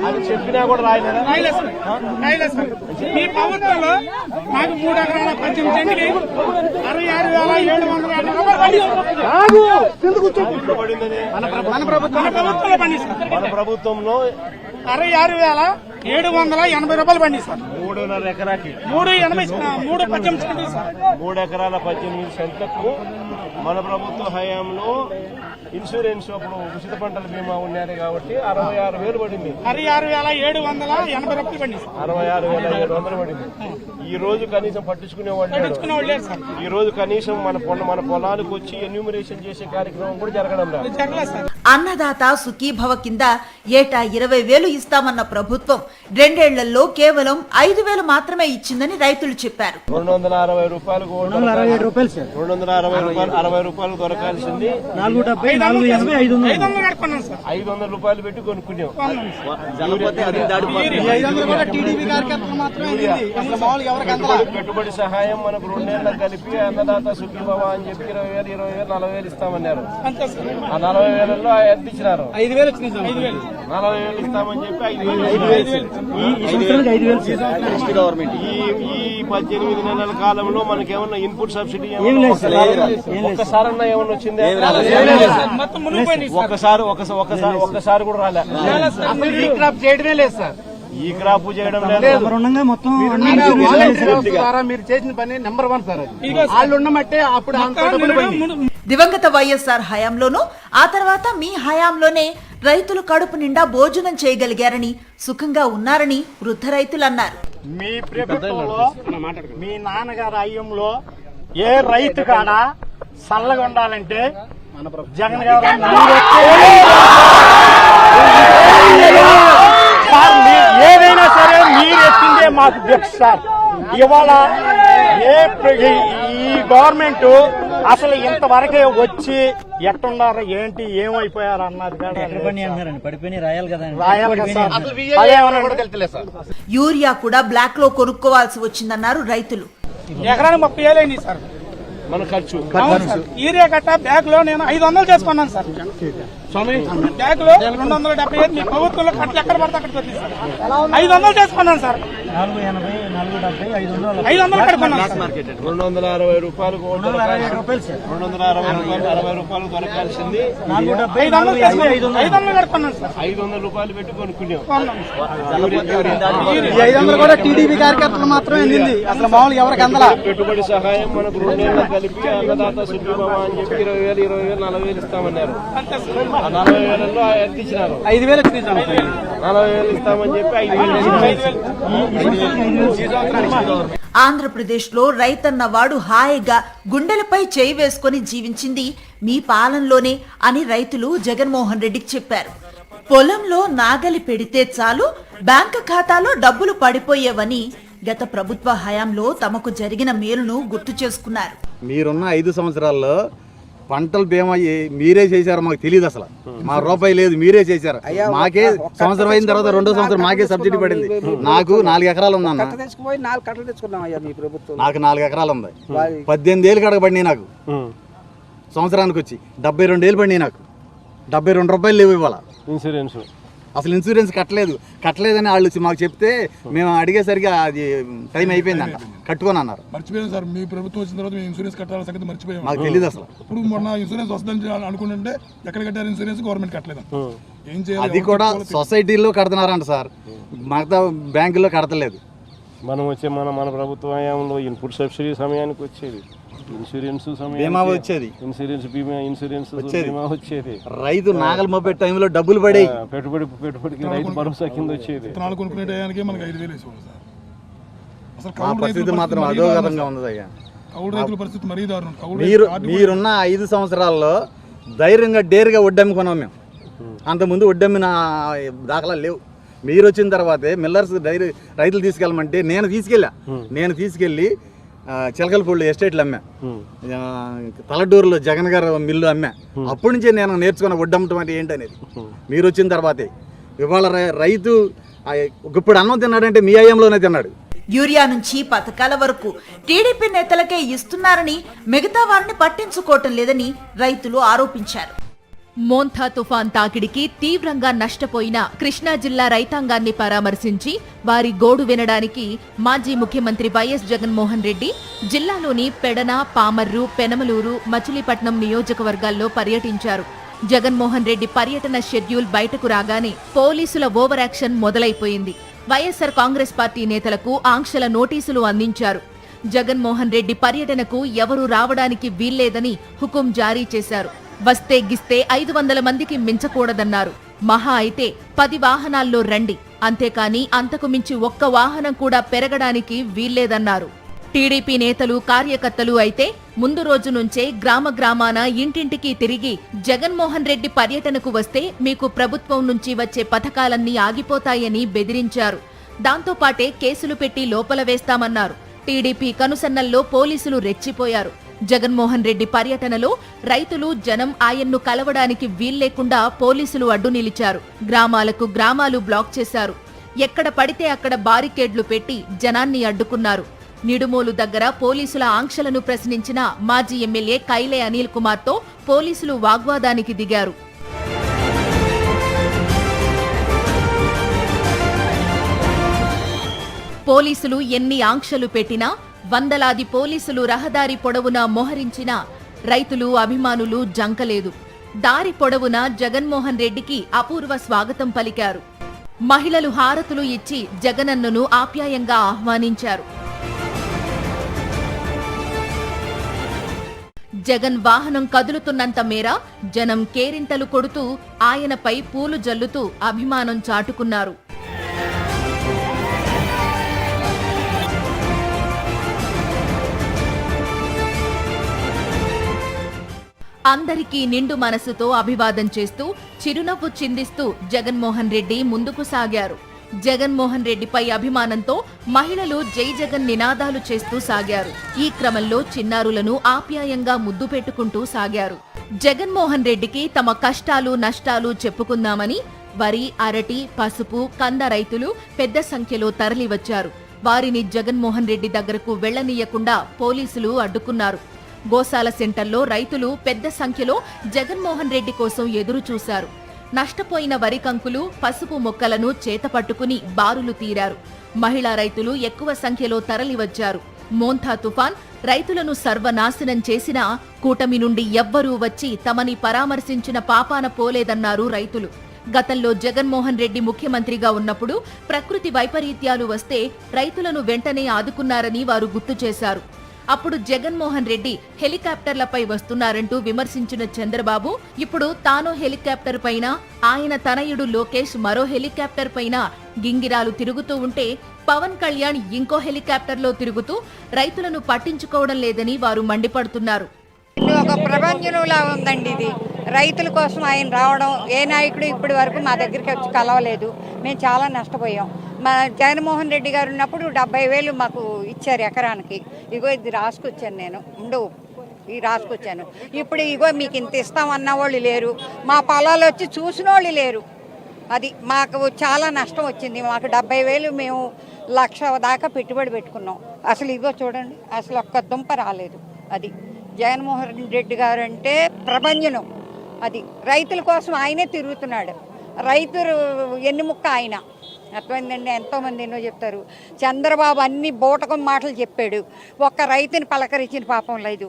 అది చెప్పినా కూడా రాయలేదా? ఈ ప్రభుత్వంలో మాకు 3 ఎకరాల 18 సెంట్కి 66,780 మన ప్రభుత్వంలో 66,780 రూపాయలు పండిస్తారు. 3.5 ఎకరాకి 3 ఎకరాల 18 సెంట్లకు మన ప్రభుత్వ హయాంలో ఇన్సూరెన్స్ అప్పుడు ఉచిత పంటల బీమా ఉన్నది కాబట్టి 66,000 పడింది. 66,780 రూపాయలు పండిస్తారు. 66,700 పడింది. ఈ రోజు కనీసం పట్టించుకునేవాళ్ళు లేరు. ఈ రోజు కనీసం మన పొలానికి వచ్చి ఎన్యూమరేషన్ చేసే కార్యక్రమం కూడా జరగడం లేదు. అన్నదాత సుఖీభవ కింద ఏటా 20,000 ఇస్తామన్న ప్రభుత్వం 2 ఏళ్లలో కేవలం 5,000 మాత్రమే ఇచ్చిందని రైతులు చెప్పారు. 260 రూపాయలు 267 రూపాయలు సార్ 260 రూపాయలు 60 రూపాయలు దొరకాల్సింది 500 రూపాయలు పెట్టి కొనుక్కున్నాం. పెట్టుబడి సహాయం మనకు 2 నెలలకు కలిపి అన్నదాత సుఖీభవ అని చెప్పి 20,000 40,000 ఇస్తామన్నారు. ఆ 40,000లో ఎంత ఇచ్చినారు? 5,000 ఇస్తామని చెప్పి 5,000 ఈ 18 నెలల కాలంలో మనకేమన్నా ఇన్పుట్ సబ్సిడీ ఒక్కసారన్నా ఏమన్నా వచ్చిందా? ఒక్కసారి కూడా రాలే. ఈ క్రాప్ చేయడమే లేదు సార్. ఈ క్రాప్ చేయడం లేదు. మీరు చేసిన పని నెంబర్ 1 సార్. వాళ్ళు ఉన్నమట్టే అప్పుడు దివంగత వైఎస్ఆర్ హయాంలోనూ ఆ తర్వాత మీ హయాంలోనే రైతులు కడుపు నిండా భోజనం చేయగలిగారని, సుఖంగా ఉన్నారని వృద్ధ రైతులు అన్నారు. మీ ప్రభుత్వంలో మీ నాన్నగారి హయాంలో ఏ రైతు కాడ చల్లగా ఉండాలంటే జగన్ గారు ఏదైనా సరే మీరు ఎత్తిందే మాకు భిక్ష సార్. ఇవాళ ఈ గవర్నమెంట్ అసలు ఇంతవరకే వచ్చి ఎట్టున్నారు ఏంటి ఏమైపోయారు అన్నది యూరియా కూడా బ్లాక్ లో కొనుక్కోవాల్సి వచ్చిందన్నారు రైతులు. ఎకరానికి 30,000 అయింది సార్ మన ఖర్చు. యూరియా కట్ట బ్యాగ్ లో నేను 500 చేసుకున్నాను సార్. బ్యాగ్ లో 275 మీ ప్రభుత్వంలో కట్టలు ఎక్కడ పడితే అక్కడికి వచ్చింది సార్. 500 చేసుకున్నాను సార్. 500 కట్టుకున్నాను సార్. 260 రూపాయలు 260 రూపాయలు దొరకాల్సింది 500 కట్టుకున్నాను సార్. 500 రూపాయలు పెట్టి కొనుక్కున్నాం. 500 కూడా టీడీపీ కార్యకర్తలు మాత్రమే అందింది. అసలు మామూలు ఎవరికి అందలా. పెట్టుబడి సహాయం మనకు 2 నెలలకు కలిపి అన్నదాత సుఖీభవ అని చెప్పి 20,000 40,000 ఇస్తామన్నారు. ఆ 40,000లో ఎంత ఇచ్చినారు? 5,000 40,000 ఇస్తామని చెప్పి 5,000. ఆంధ్రప్రదేశ్ లో రైతన్న వాడు హాయిగా గుండెలపై చేయి వేసుకుని జీవించింది మీ పాలనలోనే అని రైతులు జగన్మోహన్ రెడ్డికి చెప్పారు. పొలంలో నాగలి పెడితే చాలు బ్యాంకు ఖాతాలో డబ్బులు పడిపోయేవని గత ప్రభుత్వ హయాంలో తమకు జరిగిన మేలును గుర్తు చేసుకున్నారు. మీరున్న 5 సంవత్సరాల్లో పంటలు బీమా మీరే చేశారు, మాకు తెలియదు. అసలు మా రూపాయి లేదు, మీరే చేశారు. మాకే సంవత్సరం అయిన తర్వాత 2వ సంవత్సరం మాకే సబ్సిడీ పడింది. నాకు 4 ఎకరాలు ఉందన్న. నాకు 4 ఎకరాలు ఉంది. 18 ఏళ్ళు కడగబడినాయి నాకు. సంవత్సరానికి వచ్చి 72 ఏళ్ళు పడినాయి నాకు. 72 రూపాయలు లేవు ఇవాళ. ఇన్సూరెన్స్ అసలు ఇన్సూరెన్స్ కట్టలేదని వాళ్ళు మాకు చెప్తే మేము అడిగేసరికి అది టైం అయిపోయిందంట, కట్టుకొని అన్నారు. మర్చిపోయాం సార్, మీ ప్రభుత్వం వచ్చిన తర్వాత మేము ఇన్సూరెన్స్ కట్టాలని సంగతి మర్చిపోయాం. మాకు తెలియదు అసలు. ఇప్పుడు మొన్న ఇన్సూరెన్స్ వస్తుందని అనుకుంటుంటే ఎక్కడ కట్టారు ఇన్సూరెన్స్? గవర్నమెంట్ కట్టలేదు. ఏం చేయాలి? అది కూడా సొసైటీలో కడుతున్నారంట సార్, మిగతా బ్యాంకుల్లో కడతలేదు. మనం వచ్చే మన ప్రభుత్వ హయాంలో ఇన్పుట్ సబ్సిడీ సమయానికి వచ్చేది, ఇన్సూరెన్స్ బీమా వచ్చేది, ఇన్సూరెన్స్ బీమా వచ్చేది. రైతు నాగల్ మోపే టైంలో డబ్బులు పడే పెట్టుబడికి రైతు భరోసా కింద వచ్చేది. కొనుక్కునే టయానికి మనకి 5,000 వేసేవాళ్ళు సార్. అసలు పరిస్థితి మాత్రం అధోగతంగా ఉంది అయ్యా. కౌలు రైతుల పరిస్థితి మరీ దారుణం. మీరున్న 5 సంవత్సరాల్లో ధైర్యంగా డేరుగా వడ్డమ్ముకున్నాం మేము. అంతకుముందు వడ్డమ్మిన దాఖలాలు లేవు. మీరు వచ్చిన తర్వాతే మిల్లర్స్ రైతులు తీసుకెళ్ళమంటే నేను తీసుకెళ్ళి చిలకలపూడి ఎస్టేట్లు అమ్మా, తలడూరులో జగన్ గారు మిల్లు అమ్మా. అప్పటి నుంచే నేను నేర్చుకున్న వడ్డమ్మటం అంటే ఏంటనేది మీరు వచ్చిన తర్వాతే. ఇవాళ రైతు ఇప్పుడు అన్నం తిన్నాడంటే మీ హయాంలోనే తిన్నాడు. యూరియా నుంచి పథకాల వరకు టీడీపీ నేతలకే ఇస్తున్నారని, మిగతా వారిని పట్టించుకోవటం లేదని రైతులు ఆరోపించారు. మోంథా తుఫాన్ తాకిడికి తీవ్రంగా నష్టపోయిన కృష్ణా జిల్లా రైతాంగాన్ని పరామర్శించి వారి గోడు వినడానికి మాజీ ముఖ్యమంత్రి వైఎస్ జగన్మోహన్ రెడ్డి జిల్లాలోని పెడన, పామర్రు, పెనమలూరు, మచిలీపట్నం నియోజకవర్గాల్లో పర్యటించారు. జగన్మోహన్ రెడ్డి పర్యటన షెడ్యూల్ బయటకు రాగానే పోలీసుల ఓవర్ యాక్షన్ మొదలైపోయింది. వైఎస్సార్ కాంగ్రెస్ పార్టీ నేతలకు ఆంక్షల నోటీసులు అందించారు. జగన్మోహన్ రెడ్డి పర్యటనకు ఎవరూ రావడానికి వీల్లేదని హుకుం జారీ చేశారు. వస్తే గిస్తే 500 మందికి మించకూడదన్నారు. మహా అయితే 10 వాహనాల్లో రండి, అంతేకాని అంతకు మించి ఒక్క వాహనం కూడా పెరగడానికి వీల్లేదన్నారు. టీడీపీ నేతలు, కార్యకర్తలు అయితే ముందు రోజు నుంచే గ్రామాన ఇంటింటికి తిరిగి జగన్మోహన్ రెడ్డి పర్యటనకు వస్తే మీకు ప్రభుత్వం నుంచి వచ్చే పథకాలన్నీ ఆగిపోతాయని బెదిరించారు. దాంతోపాటే కేసులు పెట్టి లోపల వేస్తామన్నారు. టీడీపీ కనుసన్నల్లో పోలీసులు రెచ్చిపోయారు. జగన్మోహన్ రెడ్డి పర్యటనలో రైతులు, జనం ఆయన్ను కలవడానికి వీల్లేకుండా పోలీసులు అడ్డు నిలిచారు. గ్రామాలకు గ్రామాలు బ్లాక్ చేశారు. ఎక్కడ పడితే అక్కడ బారికేడ్లు పెట్టి జనాన్ని అడ్డుకున్నారు. నిడుమోలు దగ్గర పోలీసుల ఆంక్షలను ప్రశ్నించిన మాజీ ఎమ్మెల్యే కైలే అనిల్ కుమార్తో పోలీసులు వాగ్వాదానికి దిగారు. పోలీసులు ఎన్ని ఆంక్షలు పెట్టినా, వందలాది పోలీసులు రహదారి పొడవునా మోహరించినా రైతులు, అభిమానులు జంకలేదు. దారి పొడవునా జగన్మోహన్ రెడ్డికి అపూర్వ స్వాగతం పలికారు. మహిళలు హారతులు ఇచ్చి జగనన్నను ఆప్యాయంగా ఆహ్వానించారు. జగన్ వాహనం కదులుతున్నంత మేర జనం కేరింతలు కొడుతూ ఆయనపై పూలు జల్లుతూ అభిమానం చాటుకున్నారు. అందరికీ నిండు మనసుతో అభివాదం చేస్తూ, చిరునవ్వు చిందిస్తూ జగన్మోహన్ రెడ్డి ముందుకు సాగారు. జగన్మోహన్ రెడ్డిపై అభిమానంతో మహిళలు జై జగన్ నినాదాలు చేస్తూ సాగారు. ఈ క్రమంలో చిన్నారులను ఆప్యాయంగా ముద్దు పెట్టుకుంటూ సాగారు. జగన్మోహన్ రెడ్డికి తమ కష్టాలు, నష్టాలు చెప్పుకుందామని వరి, అరటి, పసుపు, కంద రైతులు పెద్ద సంఖ్యలో తరలివచ్చారు. వారిని జగన్మోహన్ రెడ్డి దగ్గరకు వెళ్లనీయకుండా పోలీసులు అడ్డుకున్నారు. గోశాల సెంటర్లో రైతులు పెద్ద సంఖ్యలో జగన్మోహన్ రెడ్డి కోసం ఎదురు చూశారు. నష్టపోయిన వరి కంకులు, పసుపు మొక్కలను చేతపట్టుకుని బారులు తీరారు. మహిళా రైతులు ఎక్కువ సంఖ్యలో తరలివచ్చారు. మోంథా తుఫాన్ రైతులను సర్వనాశనం చేసినా కూటమి నుండి ఎవ్వరూ వచ్చి తమని పరామర్శించిన పాపాన పోలేదన్నారు రైతులు. గతంలో జగన్మోహన్ రెడ్డి ముఖ్యమంత్రిగా ఉన్నప్పుడు ప్రకృతి వైపరీత్యాలు వస్తే రైతులను వెంటనే ఆదుకున్నారని వారు గుర్తు చేశారు. అప్పుడు జగన్మోహన్ రెడ్డి హెలికాప్టర్లపై వస్తున్నారంటూ విమర్శించిన చంద్రబాబు ఇప్పుడు తాను హెలికాప్టర్ పైన, ఆయన తనయుడు లోకేష్ మరో హెలికాప్టర్ పైన గింగిరాలు తిరుగుతూ ఉంటే పవన్ కళ్యాణ్ ఇంకో హెలికాప్టర్లో తిరుగుతూ రైతులను పట్టించుకోవడం లేదని వారు మండిపడుతున్నారు. ఒక ప్రభంజనంలా ఉందండి ఇది. రైతుల కోసం ఆయన రావడం, ఏ నాయకుడు ఇప్పటి వరకు మా దగ్గరికి వచ్చి కలవలేదు. మేము చాలా నష్టపోయాం. మా జగన్మోహన్ రెడ్డి గారు ఉన్నప్పుడు 70,000 మాకు ఇచ్చారు ఎకరానికి. ఇగో ఇది రాసుకొచ్చాను నేను, ఈ రాసుకొచ్చాను. ఇప్పుడు ఇగో మీకు ఇంత ఇస్తామన్న వాళ్ళు లేరు, మా పొలాలు వచ్చి చూసిన వాళ్ళు లేరు. అది మాకు చాలా నష్టం వచ్చింది. మాకు 70,000 మేము 1,00,000 దాకా పెట్టుబడి పెట్టుకున్నాం. అసలు ఇగో చూడండి, అసలు ఒక్క దుంప రాలేదు. అది జగన్మోహన్ రెడ్డి గారు అంటే ప్రభంజనం. అది రైతుల కోసం ఆయనే తిరుగుతున్నాడు. రైతులు ఎన్నుముక్క ఆయన. అర్థమైందండి. ఎంతోమంది ఎన్నో చెప్తారు. చంద్రబాబు అన్ని బూటకం మాటలు చెప్పాడు, ఒక్క రైతుని పలకరించిన పాపం లేదు.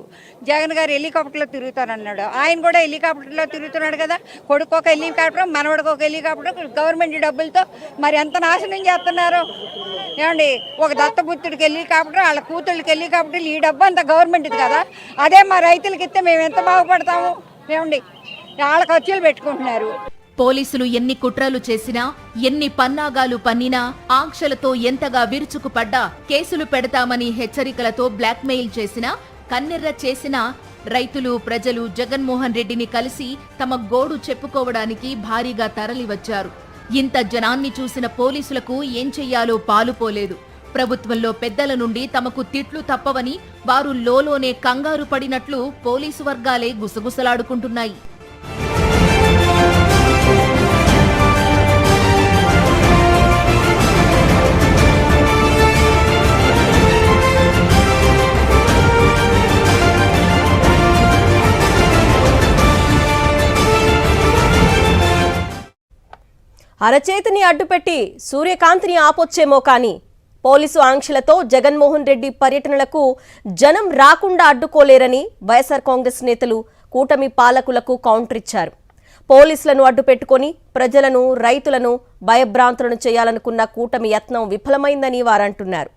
జగన్ గారు హెలికాప్టర్లో తిరుగుతానన్నాడు. ఆయన కూడా హెలికాప్టర్లో తిరుగుతున్నాడు కదా. కొడుకు ఒక హెలికాప్టర్, మనవడికి ఒక హెలికాప్టర్, గవర్నమెంట్ డబ్బులతో మరి ఎంత నాశనం చేస్తున్నారు ఏమండి. ఒక దత్తపుత్రుడికి హెలికాప్టర్, వాళ్ళ కూతుళ్ళకి హెలికాప్టర్లు, ఈ డబ్బు అంతా గవర్నమెంట్ది కదా. అదే మా రైతులకి ఇస్తే మేము ఎంత బాగుపడతాము ఏమండి. వాళ్ళ ఖర్చులు పెట్టుకుంటున్నారు. పోలీసులు ఎన్ని కుట్రలు చేసినా, ఎన్ని పన్నాగాలు పన్నినా, ఆంక్షలతో ఎంతగా విరుచుకుపడ్డా, కేసులు పెడతామని హెచ్చరికలతో బ్లాక్మెయిల్ చేసినా, కన్నెర్ర చేసినా రైతులు, ప్రజలు జగన్మోహన్ రెడ్డిని కలిసి తమ గోడు చెప్పుకోవడానికి భారీగా తరలివచ్చారు. ఇంత జనాన్ని చూసిన పోలీసులకు ఏం చెయ్యాలో పాలుపోలేదు. ప్రభుత్వంలో పెద్దల నుండి తమకు తిట్లు తప్పవని వారు లోలోనే కంగారు పడినట్లు పోలీసు వర్గాలే గుసగుసలాడుకుంటున్నాయి. అరచేతిని అడ్డుపెట్టి సూర్యకాంతిని ఆపొచ్చేమో కానీ పోలీసు ఆంక్షలతో జగన్మోహన్ రెడ్డి పర్యటనలకు జనం రాకుండా అడ్డుకోలేరని వైఎస్ఆర్ కాంగ్రెస్ నేతలు కూటమి పాలకులకు కౌంటర్ ఇచ్చారు. పోలీసులను అడ్డుపెట్టుకుని ప్రజలను, రైతులను భయభ్రాంతులను చేయాలనుకున్న కూటమి యత్నం విఫలమైందని వారంటున్నారు.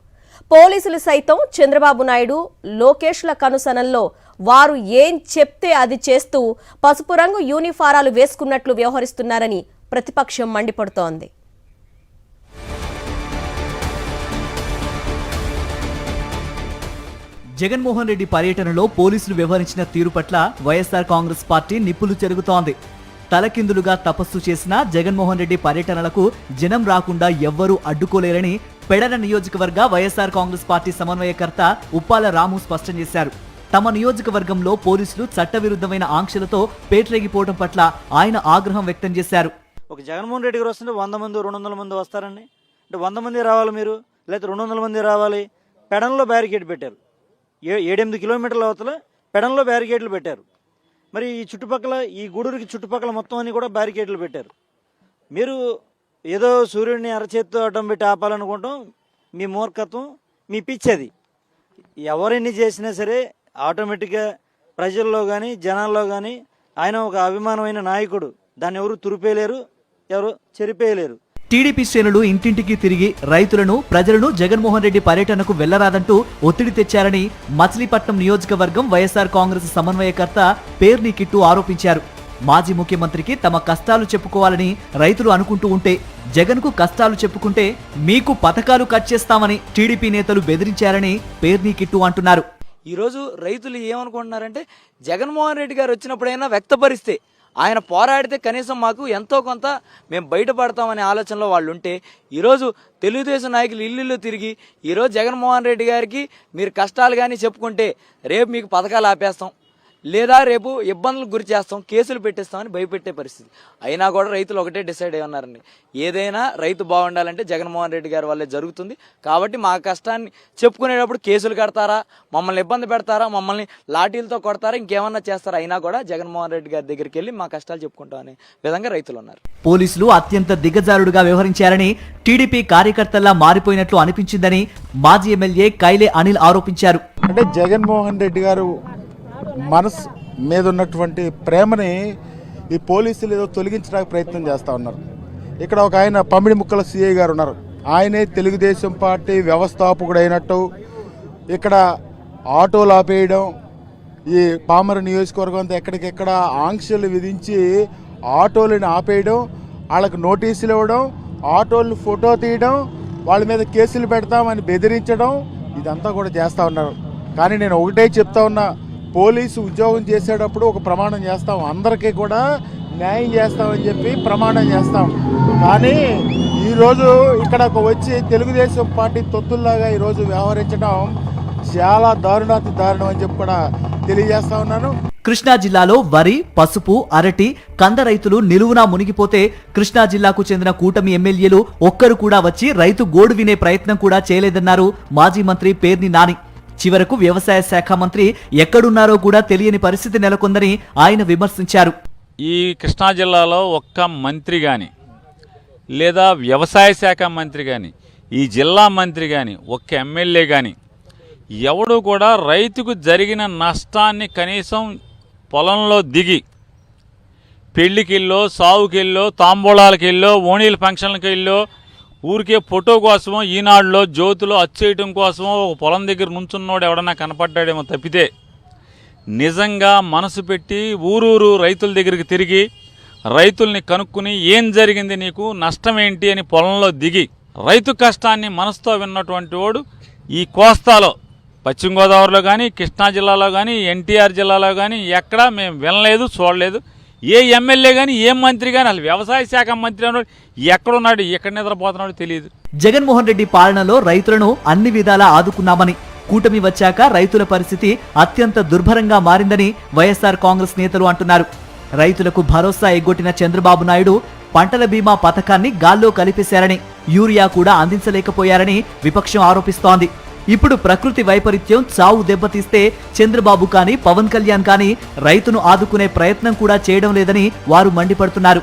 పోలీసులు సైతం చంద్రబాబు నాయుడు, లోకేష్ల కనుసనల్లో వారు ఏం చెప్తే అది చేస్తూ పసుపు రంగు యూనిఫారాలు వేసుకున్నట్లు వ్యవహరిస్తున్నారని ప్రతిపక్షం మండిపడుతోంది. జగన్మోహన్ రెడ్డి పర్యటనలో పోలీసులు వ్యవహరించిన తీరు పట్ల వైఎస్ఆర్ కాంగ్రెస్ పార్టీ నిప్పులు చెరుగుతోంది. తలకిందులుగా తపస్సు చేసిన జగన్మోహన్ రెడ్డి పర్యటనలకు జనం రాకుండా ఎవ్వరూ అడ్డుకోలేరని పెడన నియోజకవర్గ వైఎస్ఆర్ కాంగ్రెస్ పార్టీ సమన్వయకర్త ఉప్పాల రాము స్పష్టం చేశారు. తమ నియోజకవర్గంలో పోలీసులు చట్టవిరుద్ధమైన ఆంక్షలతో పేటరేగిపోవడం పట్ల ఆయన ఆగ్రహం వ్యక్తం చేశారు. ఒక జగన్మోహన్ రెడ్డి గారు వస్తుంటే 100 మంది 200 మంది వస్తారండి. అంటే 100 మంది రావాలి మీరు, లేకపోతే 200 మంది రావాలి. పెడన్లో బ్యారికేడ్ పెట్టారు. 7-8 కిలోమీటర్ల అవతల పెడన్లో బ్యారికేడ్లు పెట్టారు. మరి ఈ చుట్టుపక్కల ఈ గూడూరుకి చుట్టుపక్కల మొత్తం అన్ని కూడా బ్యారికేడ్లు పెట్టారు. మీరు ఏదో సూర్యుడిని అరచేత్తో అడ్డం పెట్టి ఆపాలనుకుంటాం. మీ మూర్ఖత్వం, మీ పిచ్చేది. ఎవరిని చేసినా సరే ఆటోమేటిక్గా ప్రజల్లో కానీ జనాల్లో కానీ ఆయన ఒక అభిమానమైన నాయకుడు. దాన్ని ఎవరు తురిపేయలేరు, ఎవరు చెరిపేయలేరు. టీడీపీ శ్రేణులు ఇంటింటికి తిరిగి రైతులను, ప్రజలను జగన్మోహన్ రెడ్డి పర్యటనకు వెళ్లరాదంటూ ఒత్తిడి తెచ్చారని మచిలీపట్నం నియోజకవర్గం వైఎస్ఆర్ కాంగ్రెస్ సమన్వయకర్త పేర్ని కిట్టు ఆరోపించారు. మాజీ ముఖ్యమంత్రికి తమ కష్టాలు చెప్పుకోవాలని రైతులు అనుకుంటూ ఉంటే జగన్కు కష్టాలు చెప్పుకుంటే మీకు పథకాలు కట్ చేస్తామని టీడీపీ నేతలు బెదిరించారని పేర్ని కిట్టు అంటున్నారు. ఈరోజు రైతులు ఏమనుకుంటున్నారంటే జగన్మోహన్ రెడ్డి గారు వచ్చినప్పుడైనా వ్యక్తపరిస్తే, ఆయన పోరాడితే కనీసం మాకు ఎంతో కొంత మేము బయటపడతామనే ఆలోచనలో వాళ్ళు ఉంటే, ఈరోజు తెలుగుదేశం నాయకులు ఇల్లు తిరిగి ఈరోజు జగన్మోహన్ రెడ్డి గారికి మీరు కష్టాలు కానీ చెప్పుకుంటే రేపు మీకు పథకాలు ఆపేస్తాం, లేదా రేపు ఇబ్బందులకు గురి చేస్తాం, కేసులు పెట్టేస్తామని భయపెట్టే పరిస్థితి. అయినా కూడా రైతులు ఒకటే డిసైడ్ అయి ఉన్నారండి, ఏదైనా రైతు బాగుండాలంటే జగన్మోహన్ రెడ్డి గారి వల్లే జరుగుతుంది. కాబట్టి మా కష్టాన్ని చెప్పుకునేటప్పుడు కేసులు కడతారా, మమ్మల్ని ఇబ్బంది పెడతారా, మమ్మల్ని లాఠీలతో కొడతారా, ఇంకేమన్నా చేస్తారా, అయినా కూడా జగన్మోహన్ రెడ్డి గారి దగ్గరికి వెళ్ళి మా కష్టాలు చెప్పుకుంటాం అనే విధంగా రైతులు ఉన్నారు. పోలీసులు అత్యంత దిగజారుడుగా వ్యవహరించారని, టీడీపీ కార్యకర్తల్లా మారిపోయినట్లు అనిపించిందని మాజీ ఎమ్మెల్యే కైలే అనిల్ ఆరోపించారు. అంటే జగన్మోహన్ రెడ్డి గారు మనసు మీద ఉన్నటువంటి ప్రేమని ఈ పోలీసులు ఏదో తొలగించడానికి ప్రయత్నం చేస్తూ ఉన్నారు. ఇక్కడ ఒక ఆయన పమిడి ముక్కల సిఐ గారు ఉన్నారు. ఆయనే తెలుగుదేశం పార్టీ వ్యవస్థాపకుడు అయినట్టు ఇక్కడ ఆటోలు ఆపేయడం, ఈ పామర నియోజకవర్గం అంతా ఎక్కడికెక్కడ ఆంక్షలు విధించి ఆటోలను ఆపేయడం, వాళ్ళకి నోటీసులు ఇవ్వడం, ఆటోలను ఫోటో తీయడం, వాళ్ళ మీద కేసులు పెడతామని బెదిరించడం, ఇదంతా కూడా చేస్తూ ఉన్నారు. కానీ నేను ఒకటే చెప్తా ఉన్నా, పోలీసు ఉద్యోగం చేసేటప్పుడు ఒక ప్రమాణం చేస్తాం, అందరికీ కూడా న్యాయం చేస్తామని చెప్పి ప్రమాణం చేస్తాం. కానీ ఈరోజు ఇక్కడ వచ్చి తెలుగుదేశం పార్టీ తొత్తుల్లాగా ఈరోజు వ్యవహరించడం చాలా దారుణాతి దారుణం అని చెప్పి కూడా తెలియజేస్తా ఉన్నాను. కృష్ణా జిల్లాలో వరి, పసుపు, అరటి, కంద రైతులు నిలువునా మునిగిపోతే కృష్ణా జిల్లాకు చెందిన కూటమి ఎమ్మెల్యేలు ఒక్కరు కూడా వచ్చి రైతు గోడు వినే ప్రయత్నం కూడా చేయలేదన్నారు మాజీ మంత్రి పేర్ని నాని. చివరకు వ్యవసాయ శాఖ మంత్రి ఎక్కడున్నారో కూడా తెలియని పరిస్థితి నెలకొందని ఆయన విమర్శించారు. ఈ కృష్ణా జిల్లాలో ఒక్క మంత్రి కానీ, లేదా వ్యవసాయ శాఖ మంత్రి కానీ, ఈ జిల్లా మంత్రి కానీ, ఒక్క ఎమ్మెల్యే కానీ ఎవడు కూడా రైతుకు జరిగిన నష్టాన్ని కనీసం పొలంలో దిగి పెళ్లికెళ్ళో, సావుకెళ్ళో, తాంబూలాలకెళ్ళో, ఓణీల ఫంక్షన్లకి వెళ్ళో, ఊరికే ఫోటో కోసమో, ఈనాడులో జ్యోతిలో అచ్చేయటం కోసమో ఒక పొలం దగ్గర నుంచున్నోడు ఎవడన్నా కనపడ్డాడేమో తప్పితే, నిజంగా మనసు పెట్టి ఊరూరు రైతుల దగ్గరికి తిరిగి రైతుల్ని కనుక్కుని ఏం జరిగింది, నీకు నష్టం ఏంటి అని పొలంలో దిగి రైతు కష్టాన్ని మనసుతో విన్నటువంటి వాడు ఈ కోస్తాలో, పశ్చిమ గోదావరిలో కానీ, కృష్ణా జిల్లాలో కానీ, ఎన్టీఆర్ జిల్లాలో కానీ ఎక్కడా మేము వినలేదు, చూడలేదు. ఏ ఎమ్మెల్యే కానీ, ఏ మంత్రి కానీ, అసలు వ్యవసాయ శాఖ మంత్రి అన్నాడు ఎక్కడున్నాడు, ఎక్కడ నిద్రపోతున్నాడో తెలియదు. జగన్మోహన్ రెడ్డి పాలనలో రైతులను అన్ని విధాలా ఆదుకున్నామని, కూటమి వచ్చాక రైతుల పరిస్థితి అత్యంత దుర్భరంగా మారిందని వైఎస్ఆర్ కాంగ్రెస్ నేతలు అంటున్నారు. రైతులకు భరోసా ఎగ్గొట్టిన చంద్రబాబు నాయుడు పంటల బీమా పథకాన్ని గాల్లో కలిపేశారని, యూరియా కూడా అందించలేకపోయారని విపక్షం ఆరోపిస్తోంది. ఇప్పుడు ప్రకృతి వైపరీత్యం చావు దెబ్బతీస్తే చంద్రబాబు కానీ, పవన్ కళ్యాణ్ కానీ రైతును ఆదుకునే ప్రయత్నం కూడా చేయడం లేదని వారు మండిపడుతున్నారు.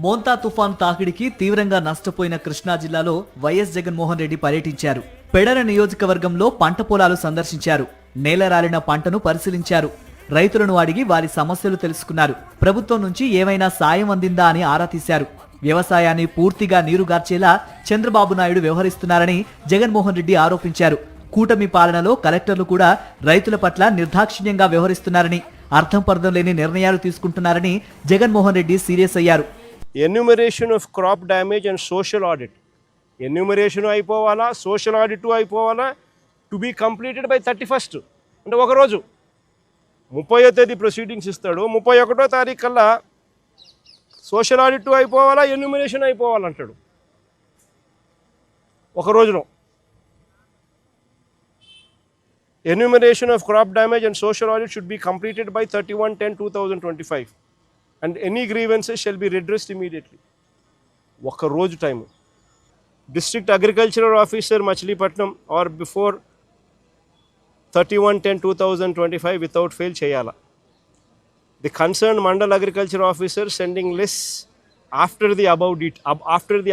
మోంతా తుఫాన్ తాకిడికి తీవ్రంగా నష్టపోయిన కృష్ణా జిల్లాలో వైఎస్ జగన్మోహన్ రెడ్డి పర్యటించారు. పెడర నియోజకవర్గంలో పంట పొలాలు సందర్శించారు. నేలరాలిన పంటను పరిశీలించారు. రైతులను అడిగి వారి సమస్యలు తెలుసుకున్నారు. ప్రభుత్వం నుంచి ఏమైనా సాయం అందిందా అని ఆరా తీశారు. వ్యవసాయాన్ని పూర్తిగా నీరుగార్చేలా చంద్రబాబు నాయుడు వ్యవహరిస్తున్నారని జగన్మోహన్ రెడ్డి ఆరోపించారు. కూటమి పాలనలో కలెక్టర్లు కూడా రైతుల పట్ల నిర్దాక్షిణ్యంగా వ్యవహరిస్తున్నారని, అర్థం పర్థం లేని నిర్ణయాలు తీసుకుంటున్నారని జగన్మోహన్ రెడ్డి సీరియస్ అయ్యారు. Enumeration of crop damage and social audit, enumeration అయిపోవాలా, సోషల్ ఆడిట్ అయిపోవాలా, to be completed by 31st. అంటే ఒకరోజు 30వ తేదీ ప్రొసీడింగ్స్ ఇస్తాడు, 31వ తారీఖు కల్లా సోషల్ ఆడిట్ అయిపోవాలా, ఎన్యూమరేషన్ అయిపోవాలంటాడు ఒక రోజులో. Enumeration of crop damage and social audit should be completed by 31/10/2025 and any grievances shall be redressed immediately. ఒక రోజు time. District Agricultural Officer Machilipatnam or before 31/10/2025 without fail చేయాలా. The concerned Mandal Agriculture Officer sending lists after the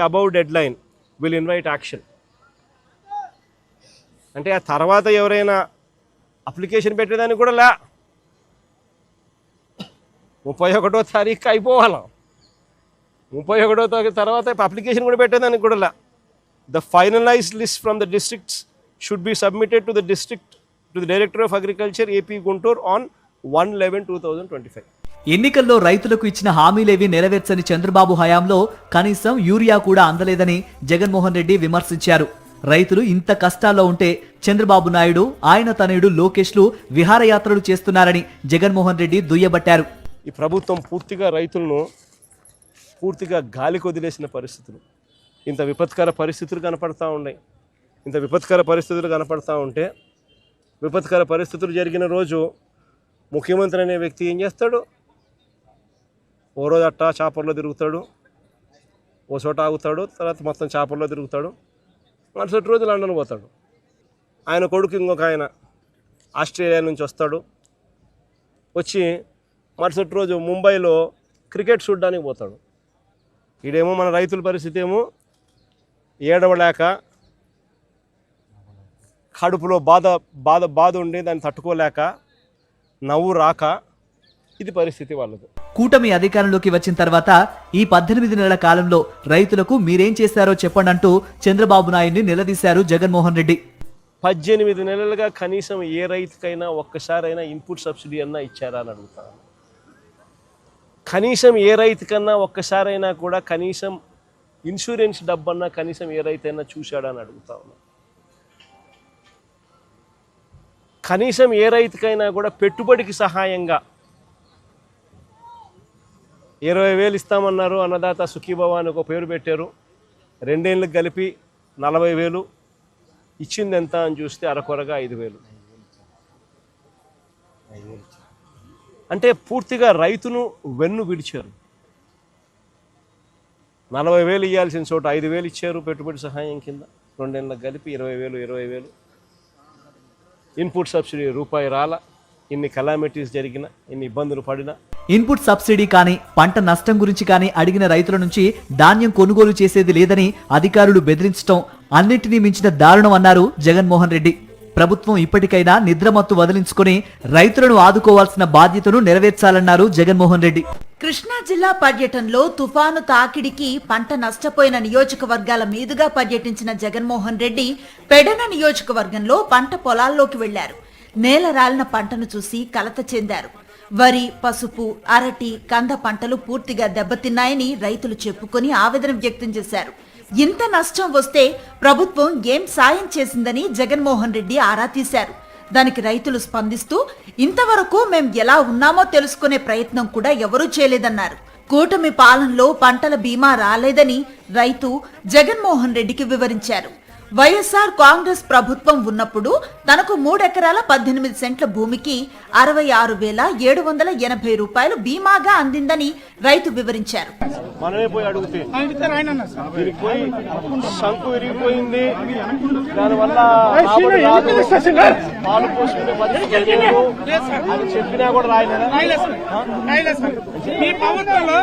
above deadline will invite action. అంటే ఆ తర్వాత ఎవరైనా application పెట్టేదానికి కూడా 31వ తారీఖు అయిపోవాలా. 31వ తారీఖు తర్వాత అప్లికేషన్ కూడా పెట్టేదానికి కూడా The finalized list from the districts should be submitted to the Director of Agriculture AP Guntur on 1/11/2025. ఎన్నికల్లో రైతులకు ఇచ్చిన హామీలేవి నెరవేర్చని చంద్రబాబు హయాంలో కనీసం యూరియా కూడా అందలేదని జగన్మోహన్ రెడ్డి విమర్శించారు. రైతులు ఇంత కష్టాల్లో ఉంటే చంద్రబాబు నాయుడు, ఆయన తనయుడు లోకేష్లు విహారయాత్రలు చేస్తున్నారని జగన్మోహన్ రెడ్డి దుయ్యబట్టారు. ఈ ప్రభుత్వం పూర్తిగా రైతులను పూర్తిగా గాలికి వదిలేసిన పరిస్థితులు, ఇంత విపత్కర పరిస్థితులు కనపడతా ఉన్నాయి. ఇంత విపత్కర పరిస్థితులు కనపడతా ఉంటే, విపత్కర పరిస్థితులు జరిగిన రోజు ముఖ్యమంత్రి అనే వ్యక్తి ఏం చేస్తాడు? ఓ రోజు అట్టా చాపర్లో తిరుగుతాడు, ఓ చోట ఆగుతాడు, తర్వాత మొత్తం చాపర్లో తిరుగుతాడు, మరుసటి రోజు లండన్ పోతాడు. ఆయన కొడుకు ఇంకొక ఆయన ఆస్ట్రేలియా నుంచి వస్తాడు, వచ్చి మరుసటి రోజు ముంబైలో క్రికెట్ చూడడానికి పోతాడు. ఈడేమో మన రైతుల పరిస్థితి ఏమో ఏడవలేక, కడుపులో బాధ ఉండి దాన్ని తట్టుకోలేక, నవ్వు రాక, ఇది పరిస్థితి వాళ్ళది. కూటమి అధికారంలోకి వచ్చిన తర్వాత ఈ 18 నెలల కాలంలో రైతులకు మీరేం చేశారో చెప్పండంటూ చంద్రబాబు నాయుడిని నిలదీశారు జగన్మోహన్ రెడ్డి. 18 నెలలుగా కనీసం ఏ రైతుకైనా ఒక్కసారైనా ఇన్పుట్ సబ్సిడీ అన్నా ఇచ్చారా అని అడుగుతాను. కనీసం ఏ రైతుకన్నా ఒక్కసారైనా కూడా కనీసం ఇన్సూరెన్స్ డబ్బన్నా కనీసం ఏ రైతైనా చూశాడా అని అడుగుతా ఉన్నా. కనీసం ఏ రైతుకైనా కూడా పెట్టుబడికి సహాయంగా 20,000 ఇస్తామన్నారు, అన్నదాత సుఖీభవ అని ఒక పేరు పెట్టారు. 2 ఏళ్ళకి కలిపి 40,000 ఇచ్చింది ఎంత అని చూస్తే అరకొరగా 5,000. అంటే పూర్తిగా రైతును వెన్ను విడిచారు. 40,000 ఇవ్వాల్సిన చోట 5,000 ఇచ్చారు పెట్టుబడి సహాయం కింద. 2 ఏళ్ళకి కలిపి 20,000 ఇన్పుట్ సబ్సిడీ రూపాయి రాల. ఇన్ని కలామిటీస్ జరిగిన, ఇన్ని ఇబ్బందులు పడినా, ఇన్పుట్ సబ్సిడీ కానీ పంట నష్టం గురించి కానీ అడిగిన రైతుల నుంచి ధాన్యం కొనుగోలు చేసేది లేదని అధికారులు బెదిరించడం అన్నింటినీ మించిన దారుణం అన్నారు జగన్మోహన్ రెడ్డి. ప్రభుత్వం ఇప్పటికైనా నిద్రమత్తు వదిలించుకొని రైతులను ఆదుకోవాల్సిన బాధ్యతను నెరవేర్చాలన్నారు జగన్మోహన్ రెడ్డి. కృష్ణా జిల్లా పర్యటనలో తుఫాను తాకిడికి పంట నష్టపోయిన నియోజకవర్గాల మీదుగా పర్యటించిన జగన్మోహన్ రెడ్డి పెడన నియోజకవర్గంలో పంట పొలాల్లోకి వెళ్లారు. నేల రాలిన పంటను చూసి కలత చెందారు. వరి, పసుపు, అరటి, కంద పంటలు పూర్తిగా దెబ్బతిన్నాయని రైతులు చెప్పుకొని ఆవేదన వ్యక్తం చేశారు. ఇంత నష్టం వస్తే ప్రభుత్వం ఏం సాయం చేసిందని జగన్మోహన్ రెడ్డి ఆరా తీశారు. దానికి రైతులు స్పందిస్తూ ఇంతవరకు మేం ఎలా ఉన్నామో తెలుసుకునే ప్రయత్నం కూడా ఎవరూ చేయలేదన్నారు. కూటమి పాలనలో పంటల బీమా రాలేదని రైతు జగన్మోహన్ రెడ్డికి వివరించారు. వైఎస్ఆర్ కాంగ్రెస్ ప్రభుత్వం ఉన్నప్పుడు తనకు 3 ఎకరాల 18 సెంట్ల భూమికి 66,780 రూపాయలు బీమాగా అందిందని రైతు వివరించారు. మనమే పోయి అడిగితే దీనికి పోయి సంకు విరిగిపోయింది, దానివల్ల పాలు పోసుకునే పరిస్థితి అని చెప్పినా కూడా రాయలేదు. ఈ ప్రభుత్వంలో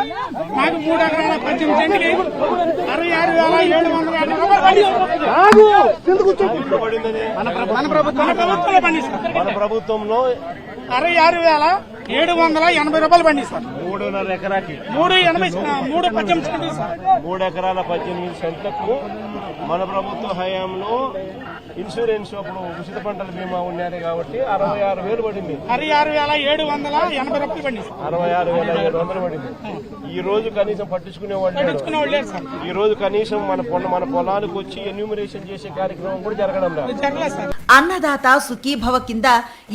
మాకు 3 ఎకరాల 18 సెంట్లకి 66,780 రూపాయలు మన ప్రభుత్వంలో 66,780 రూపాయలు పండిస్తారు. 3.5 ఎకరాకి 3 ఎకరాల 18 సెంట్లకు మన ప్రభుత్వ హయాంలో ఇన్సూరెన్స్ అప్పుడు ఉచిత పంటల బీమా ఉన్నది కాబట్టి 66,000 పడింది. 66,780 రూపాయలు పండిస్తారు. 66,700 పడింది. ఈ రోజు కనీసం పట్టించుకునేవాళ్ళు, ఈ రోజు కనీసం మన పొలానికి వచ్చి ఎన్యూమరేషన్ చేసే కార్యక్రమం కూడా జరగడం లేదు. అన్నదాత సుఖీభవ కింద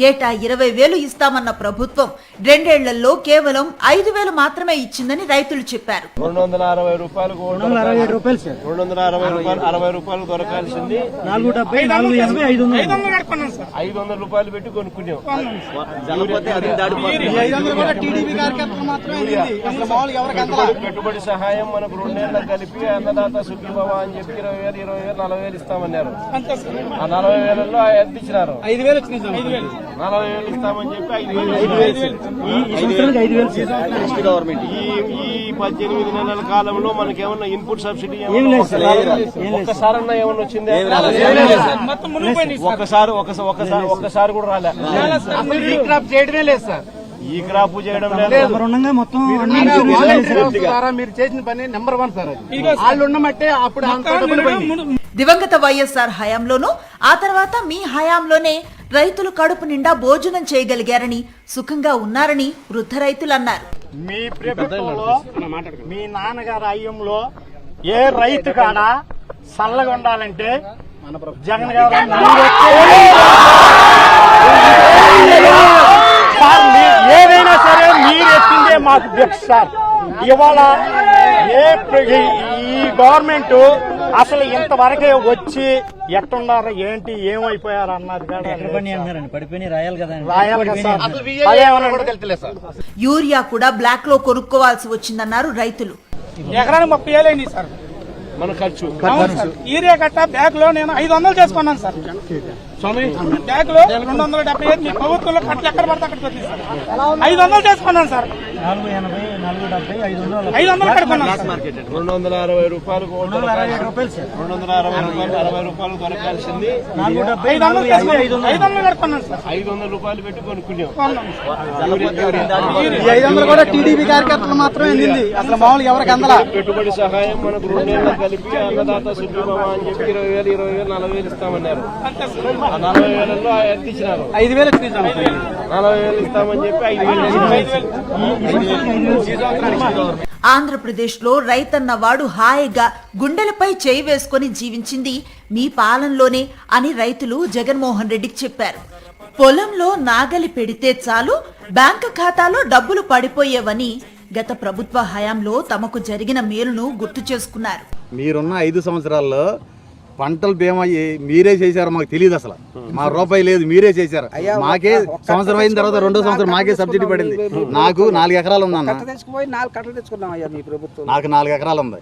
ఏటా 20,000 ఇస్తామన్న ప్రభుత్వం 2 ఏళ్లలో కేవలం 5 5,000 మాత్రమే ఇచ్చిందని రైతులు చెప్పారు. 260 రూపాయలు 267 రూపాయలు సార్. 260 రూపాయలు దొరకాల్సింది 500 రూపాయలు పెట్టి కొనుక్కున్నాం. పెట్టుబడి సహాయం మనకు 2 నెలలకు కలిపి అన్నదాత సుఖీభవ అని చెప్పి 20,000, 40,000 ఇస్తామన్నారు. ఆ 40,000లో ఎంత ఇచ్చినారు? 5,000 40,000 ఇస్తామని చెప్పి 5,000 ఈ 18 నెలల కాలంలో మనకేమన్నా ఇన్పుట్ సబ్సిడీ ఒక్కసారన్నా ఏమన్నా వచ్చింది? ఒక్కసారి కూడా రాలే. ఈ క్రాప్ చేయడమే లేదు సార్. ఈ క్రాప్ చేయడం లేదు. మీరు చేసిన పని నెంబర్ 1 సార్. వాళ్ళు ఉండమంటే అప్పుడు దివంగత వైఎస్ఆర్ హయాంలోనూ ఆ తర్వాత మీ హయాంలోనే రైతులు కడుపు నిండా భోజనం చేయగలిగారని, సుఖంగా ఉన్నారని వృద్ధ రైతులు అన్నారు. మీ ప్రభుత్వంలో మీ నాన్నగారి హయాంలో ఏ రైతు కాడ చల్లగా ఉండాలంటే జగన్ గారు ఏదైనా సరే మీరు ఎత్తిందే మాకు భిక్ష సార్. ఇవాళ ఈ గవర్నమెంట్ అసలు ఇంతవరకే వచ్చి ఎట్టున్నారు, ఏంటి, ఏమైపోయారు అన్నది యూరియా కూడా బ్లాక్ లో కొనుక్కోవాల్సి వచ్చిందన్నారు రైతులు. ఎకరానికి 30,000 అయింది సార్ మన ఖర్చు. యూరియా కట్ట బ్యాగ్ లో నేను 500 చేసుకున్నాను సార్. బ్యాగ్ లో 275 మీ ప్రభుత్వంలో కట్టలు ఎక్కడ పడితే అక్కడికి వచ్చింది సార్. 500 చేసుకున్నాను సార్. 500 కట్టుకున్నాను. 260 రూపాయలు 260 రూపాయలు దొరకాల్సింది 500 కట్టుకున్నాను సార్. 500 రూపాయలు పెట్టి కొనుక్కున్నాం. 500 కూడా టీడీపీ కార్యకర్తలు మాత్రమే అందింది. అసలు మామూలుగా ఎవరికి అందలా. పెట్టుబడి సహాయం మనకు 2 నెలలకు కలిపి అన్నదాత సుఖీభవ అని చెప్పి 20,000, 40,000 ఇస్తామన్నారు. ఆ 40,000లో ఎంత ఇచ్చినారు? 5,000 40,000 ఇస్తామని చెప్పి 5,000. ఆంధ్రప్రదేశ్ లో రైతన్న వాడు హాయిగా గుండెలపై చేయి వేసుకుని జీవించింది మీ పాలనలోనే అని రైతులు జగన్మోహన్ రెడ్డికి చెప్పారు. పొలంలో నాగలి పెడితే చాలు బ్యాంకు ఖాతాలో డబ్బులు పడిపోయేవని గత ప్రభుత్వ హయాంలో తమకు జరిగిన మేలును గుర్తు చేసుకున్నారు. మీరున్న 5 సంవత్సరాల్లో పంటల బీమా మీరే చేశారు, మాకు తెలియదు. అసలు మా రూపాయి లేదు, మీరే చేశారు. మాకే సంవత్సరం అయిన తర్వాత 2వ సంవత్సరం మాకే సబ్సిడీ పడింది. నాకు 4 ఎకరాలు ఉందన్న. నాకు 4 ఎకరాలు ఉంది.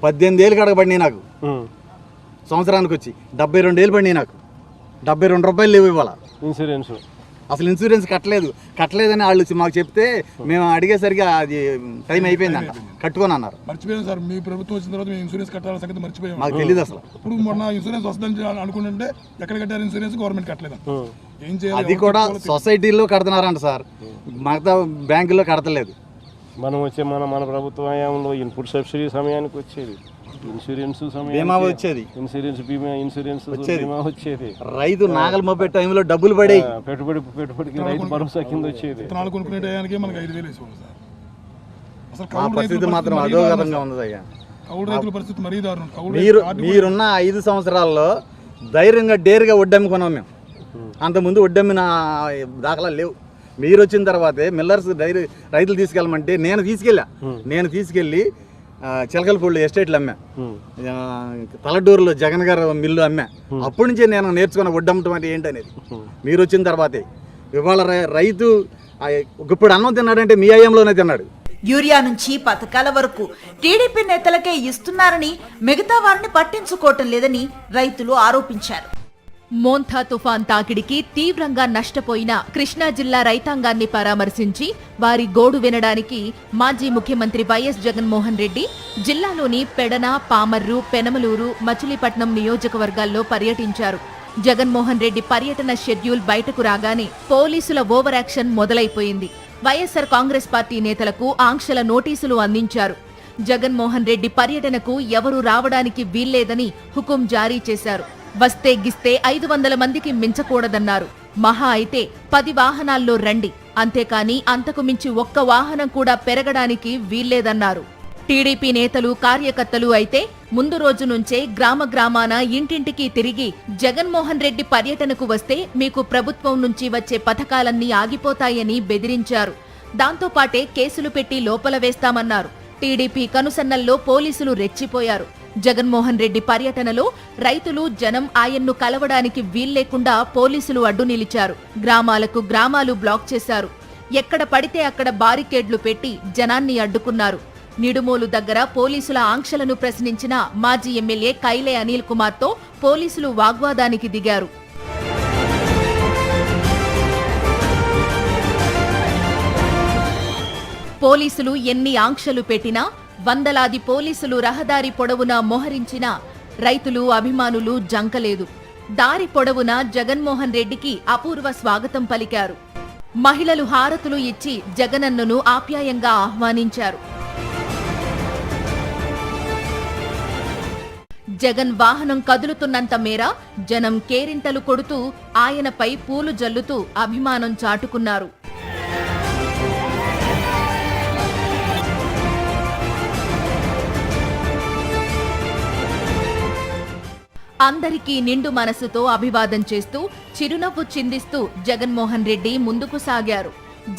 18 ఏళ్ళు కడగబడినాయి నాకు. సంవత్సరానికి వచ్చి 72 ఏళ్ళు పడినాయి నాకు. 72 రూపాయలు లేవు ఇవాళ. అసలు ఇన్సూరెన్స్ కట్టలేదని వాళ్ళు మాకు చెప్తే మేము అడిగేసరికి అది టైం అయిపోయిందంట, కట్టుకొని అన్నారు. మర్చిపోయాం సార్, మీ ప్రభుత్వం వచ్చిన తర్వాత మేము ఇన్సూరెన్స్ కట్టాలని సంగతి మర్చిపోయాం. మాకు తెలియదు అసలు. ఇప్పుడు మొన్న ఇన్సూరెన్స్ వస్తుందని అనుకుంటుంటే ఎక్కడ కట్టారు ఇన్సూరెన్స్? గవర్నమెంట్ కట్టలేదు. ఏం చేయాలి? అది కూడా సొసైటీలో కడుతున్నారంట సార్, మిగతా బ్యాంకుల్లో కడతలేదు. మన ప్రభుత్వ హయాంలో ఇన్పుట్ సబ్సిడీ సమయానికి వచ్చేది, ఇన్సూరెన్స్ బీమా వచ్చేది, ఇన్సూరెన్స్ బీమా వచ్చేది. రైతు నాగలి మోపే టైంలో డబ్బులు పడే పెట్టుబడికి రైతు భరోసా కింద వచ్చేది. విత్తనాలు కొనుక్కునే టయానికి మనకి 5,000 వేసేవాళ్ళు సార్. అసలు మా పరిస్థితి మాత్రం అధోగతంగా ఉంది అయ్యా. కౌలు రైతుల పరిస్థితి మరీ దారుణం. మీరున్న 5 సంవత్సరాల్లో ధైర్యంగా డేరుగా వడ్డమ్ముకున్నాం మేము. అంతకుముందు వడ్డమ్మిన దాఖలాలు లేవు. మీరు వచ్చిన తర్వాతే మిల్లర్స్ రైతులు తీసుకెళ్ళమంటే నేను తీసుకెళ్ళి చిలకలపూడి ఎస్టేట్లు అమ్మా, తలడూరులో జగన్ గారు మిల్లు అమ్మా. అప్పటి నుంచే నేను నేర్చుకున్న వడ్డమ్మటం అంటే ఏంటనేది మీరు వచ్చిన తర్వాతే. ఇవాళ రైతు ఇప్పుడు అన్నం తిన్నాడంటే మీ అయ్యంలోనే తిన్నాడు. యూరియా నుంచి పథకాల వరకు టీడీపీ నేతలకే ఇస్తున్నారని, మిగతా వారిని పట్టించుకోవటం లేదని రైతులు ఆరోపించారు. మోంథా తుఫాన్ తాకిడికి తీవ్రంగా నష్టపోయిన కృష్ణా జిల్లా రైతాంగాన్ని పరామర్శించి వారి గోడు వినడానికి మాజీ ముఖ్యమంత్రి వైఎస్ జగన్మోహన్ రెడ్డి జిల్లాలోని పెడన, పామర్రు, పెనమలూరు, మచిలీపట్నం నియోజకవర్గాల్లో పర్యటించారు. జగన్మోహన్ రెడ్డి పర్యటన షెడ్యూల్ బయటకు రాగానే పోలీసుల ఓవర్ యాక్షన్ మొదలైపోయింది. వైఎస్సార్ కాంగ్రెస్ పార్టీ నేతలకు ఆంక్షల నోటీసులు అందించారు. జగన్మోహన్ రెడ్డి పర్యటనకు ఎవరూ రావడానికి వీల్లేదని హుకుం జారీ చేశారు. వస్తే గిస్తే 500 మందికి మించకూడదన్నారు. మహా అయితే 10 వాహనాల్లో రండి, అంతేకాని అంతకు మించి ఒక్క వాహనం కూడా పెరగడానికి వీల్లేదన్నారు. టీడీపీ నేతలు, కార్యకర్తలు అయితే ముందు రోజు నుంచే గ్రామాన ఇంటింటికి తిరిగి జగన్మోహన్ రెడ్డి పర్యటనకు వస్తే మీకు ప్రభుత్వం నుంచి వచ్చే పథకాలన్నీ ఆగిపోతాయని బెదిరించారు. దాంతో పాటే కేసులు పెట్టి లోపల వేస్తామన్నారు. టీడీపీ కనుసన్నల్లో పోలీసులు రెచ్చిపోయారు. జగన్మోహన్ రెడ్డి పర్యటనలో రైతులు, జనం ఆయన్ను కలవడానికి వీల్లేకుండా పోలీసులు అడ్డు నిలిచారు. గ్రామాలకు గ్రామాలు బ్లాక్ చేశారు. ఎక్కడ పడితే అక్కడ బారికేడ్లు పెట్టి జనాన్ని అడ్డుకున్నారు. నిడుమోలు దగ్గర పోలీసుల ఆంక్షలను ప్రశ్నించిన మాజీ ఎమ్మెల్యే కైలే అనిల్ కుమార్తో పోలీసులు వాగ్వాదానికి దిగారు. పోలీసులు ఎన్ని ఆంక్షలు పెట్టినా, వందలాది పోలీసులు రహదారి పొడవునా మోహరించినా రైతులు, అభిమానులు జంకలేదు. దారి పొడవునా జగన్మోహన్ రెడ్డికి అపూర్వ స్వాగతం పలికారు. మహిళలు హారతులు ఇచ్చి జగనన్నను ఆప్యాయంగా ఆహ్వానించారు. జగన్ వాహనం కదులుతున్నంత మేర జనం కేరింతలు కొడుతూ ఆయనపై పూలు జల్లుతూ అభిమానం చాటుకున్నారు. అందరికీ నిండు మనసుతో అభివాదం చేస్తూ, చిరునవ్వు చిందిస్తూ జగన్మోహన్ రెడ్డి ముందుకు సాగారు.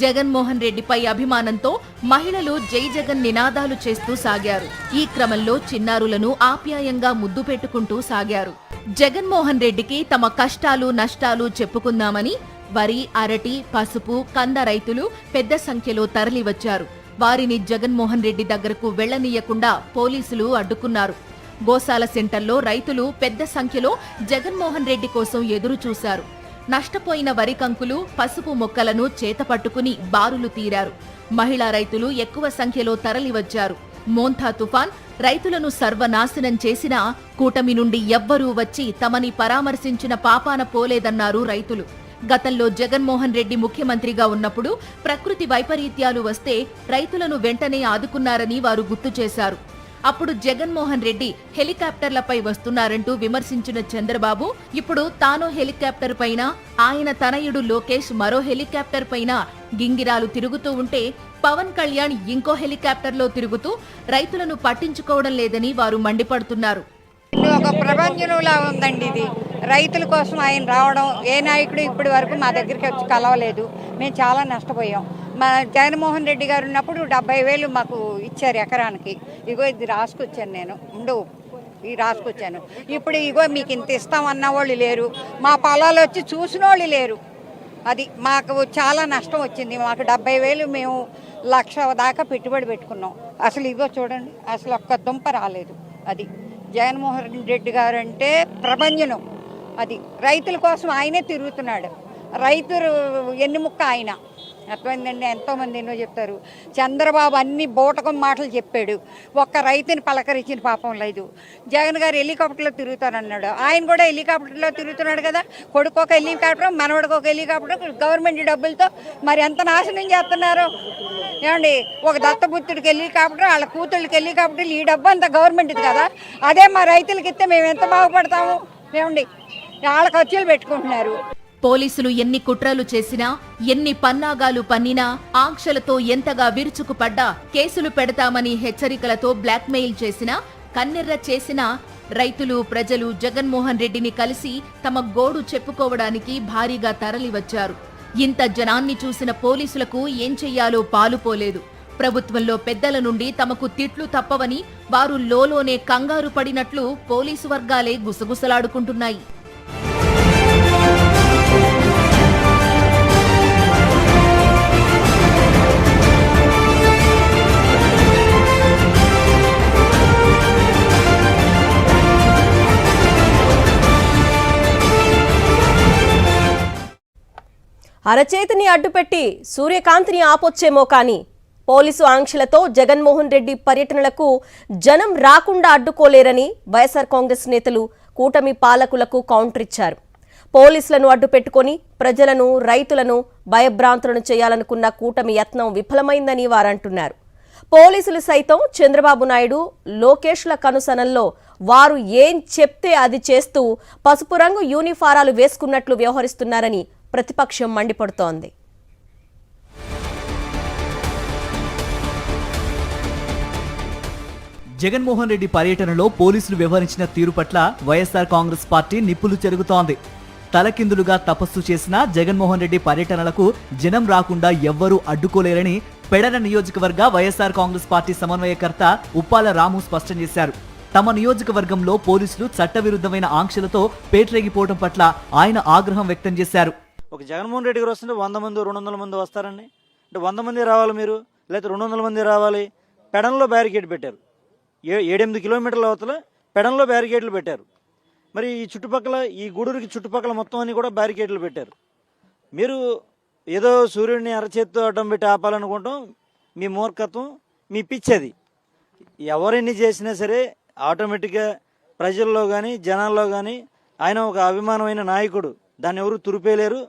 జగన్మోహన్ రెడ్డిపై అభిమానంతో మహిళలు జై జగన్ నినాదాలు చేస్తూ సాగారు. ఈ క్రమంలో చిన్నారులను ఆప్యాయంగా ముద్దు పెట్టుకుంటూ సాగారు. జగన్మోహన్ రెడ్డికి తమ కష్టాలు, నష్టాలు చెప్పుకుందామని వరి, అరటి, పసుపు, కంద రైతులు పెద్ద సంఖ్యలో తరలివచ్చారు. వారిని జగన్మోహన్ రెడ్డి దగ్గరకు వెళ్లనీయకుండా పోలీసులు అడ్డుకున్నారు. గోశాల సెంటర్లో రైతులు పెద్ద సంఖ్యలో జగన్మోహన్ రెడ్డి కోసం ఎదురు చూశారు. నష్టపోయిన వరి కంకులు, పసుపు మొక్కలను చేతపట్టుకుని బారులు తీరారు. మహిళా రైతులు ఎక్కువ సంఖ్యలో తరలివచ్చారు. మోంథా తుఫాన్ రైతులను సర్వనాశనం చేసినా కూటమి నుండి ఎవ్వరూ వచ్చి తమని పరామర్శించిన పాపాన పోలేదన్నారు రైతులు. గతంలో జగన్మోహన్ రెడ్డి ముఖ్యమంత్రిగా ఉన్నప్పుడు ప్రకృతి వైపరీత్యాలు వస్తే రైతులను వెంటనే ఆదుకున్నారని వారు గుర్తు చేశారు. అప్పుడు జగన్మోహన్ రెడ్డి హెలికాప్టర్లపై వస్తున్నారంటూ విమర్శించిన చంద్రబాబు ఇప్పుడు తాను హెలికాప్టర్ పైన, ఆయన తనయుడు లోకేష్ మరో హెలికాప్టర్ పైన గింగిరాలు తిరుగుతూ ఉంటే పవన్ కళ్యాణ్ ఇంకో హెలికాప్టర్లో తిరుగుతూ రైతులను పట్టించుకోవడం లేదని వారు మండిపడుతున్నారు. ఒక ప్రభంజనంలా ఉందండి ఇది. రైతుల కోసం ఆయన రావడం, ఏ నాయకుడు ఇప్పటి వరకు మా దగ్గరికి వచ్చి కలవలేదు. మేము చాలా నష్టపోయాం. మా జగన్మోహన్ రెడ్డి గారు ఉన్నప్పుడు 70,000 మాకు ఇచ్చారు ఎకరానికి. ఇగో ఇది రాసుకొచ్చాను నేను, రాసుకొచ్చాను. ఇప్పుడు ఇగో మీకు ఇంత ఇస్తామన్న వాళ్ళు లేరు, మా పొలాలు వచ్చి చూసిన వాళ్ళు లేరు. అది మాకు చాలా నష్టం వచ్చింది. మాకు 70,000 మేము 1,00,000 దాకా పెట్టుబడి పెట్టుకున్నాం. అసలు ఇగో చూడండి, అసలు ఒక్క దుంప రాలేదు. అది జగన్మోహన్ రెడ్డి గారు అంటే ప్రభంజనం. అది రైతుల కోసం ఆయనే తిరుగుతున్నాడు. రైతులు ఎన్నిముక్క ఆయన, అర్థమైందండి. ఎంతోమంది ఎన్నో చెప్తారు. చంద్రబాబు అన్ని బూటకం మాటలు చెప్పాడు, ఒక్క రైతుని పలకరించిన పాపం లేదు. జగన్ గారు హెలికాప్టర్లో తిరుగుతానన్నాడు, ఆయన కూడా హెలికాప్టర్లో తిరుగుతున్నాడు కదా. కొడుకు ఒక హెలికాప్టర్, మనవడికి ఒక హెలికాప్టర్, గవర్నమెంట్ డబ్బులతో మరి ఎంత నాశనం చేస్తున్నారు ఏమండి. ఒక దత్తపుత్రుడికి హెలికాప్టర్, వాళ్ళ కూతుళ్ళకి హెలికాప్టర్లు, ఈ డబ్బు అంతా గవర్నమెంట్ది కదా. అదే మా రైతులకి ఇస్తే మేము ఎంత బాగుపడతాము ఏమండి. వాళ్ళ ఖర్చులు పెట్టుకుంటున్నారు. పోలీసులు ఎన్ని కుట్రలు చేసినా, ఎన్ని పన్నాగాలు పన్నినా, ఆంక్షలతో ఎంతగా విరుచుకుపడ్డా, కేసులు పెడతామని హెచ్చరికలతో బ్లాక్మెయిల్ చేసినా, కన్నెర్ర చేసినా రైతులు, ప్రజలు జగన్మోహన్ రెడ్డిని కలిసి తమ గోడు చెప్పుకోవడానికి భారీగా తరలివచ్చారు. ఇంత జనాన్ని చూసిన పోలీసులకు ఏం చెయ్యాలో పాలుపోలేదు. ప్రభుత్వంలో పెద్దల నుండి తమకు తిట్లు తప్పవని వారు లోలోనే కంగారు పడినట్లు పోలీసు వర్గాలే గుసగుసలాడుకుంటున్నాయి. అరచేతిని అడ్డుపెట్టి సూర్యకాంతిని ఆపొచ్చేమో కానీ పోలీసు ఆంక్షలతో జగన్మోహన్ రెడ్డి పర్యటనలకు జనం రాకుండా అడ్డుకోలేరని వైఎస్ఆర్ కాంగ్రెస్ నేతలు కూటమి పాలకులకు కౌంటర్ ఇచ్చారు. పోలీసులను అడ్డుపెట్టుకొని ప్రజలను, రైతులను భయభ్రాంతులను చేయాలనుకున్న కూటమి యత్నం విఫలమైందని వారంటున్నారు. పోలీసులు సైతం చంద్రబాబు నాయుడు, లోకేష్ల కనుసనల్లో వారు ఏం చెప్తే అది చేస్తూ పసుపు రంగు యూనిఫారాలు వేసుకున్నట్లు వ్యవహరిస్తున్నారని ప్రతిపక్షం మండిపడుతోంది. జగన్మోహన్ రెడ్డి పర్యటనలో పోలీసులు వ్యవహరించిన తీరు పట్ల వైఎస్ఆర్ కాంగ్రెస్ పార్టీ నిప్పులు చెరుగుతోంది. తలకిందులుగా తపస్సు చేసిన జగన్మోహన్ రెడ్డి పర్యటనలకు జనం రాకుండా ఎవ్వరూ అడ్డుకోలేరని పెడన నియోజకవర్గ వైఎస్ఆర్ కాంగ్రెస్ పార్టీ సమన్వయకర్త ఉప్పాల రాము స్పష్టం చేశారు. తమ నియోజకవర్గంలో పోలీసులు చట్టవిరుద్ధమైన ఆంక్షలతో పేట్రేగిపోవడం పట్ల ఆయన ఆగ్రహం వ్యక్తం చేశారు. ఒక జగన్మోహన్ రెడ్డి గారు వస్తుంటే 100 మంది 200 మంది వస్తారండి. అంటే 100 మంది రావాలి మీరు, లేకపోతే 200 మంది రావాలి. పెడన్లో బ్యారికేడ్ పెట్టారు. 7-8 కిలోమీటర్ల అవతల పెడన్లో బ్యారికేడ్లు పెట్టారు. మరి ఈ చుట్టుపక్కల ఈ గూడూరుకి చుట్టుపక్కల మొత్తం అన్ని కూడా బ్యారికేడ్లు పెట్టారు. మీరు ఏదో సూర్యుడిని అరచేత్తో అడ్డం పెట్టి ఆపాలనుకుంటాం. మీ మూర్ఖత్వం, మీ పిచ్చి. ఎవరెన్ని చేసినా సరే ఆటోమేటిక్గా ప్రజల్లో కానీ జనాల్లో కానీ ఆయన ఒక అభిమానమైన నాయకుడు. దాన్ని ఎవరు తురిపేయలేరు,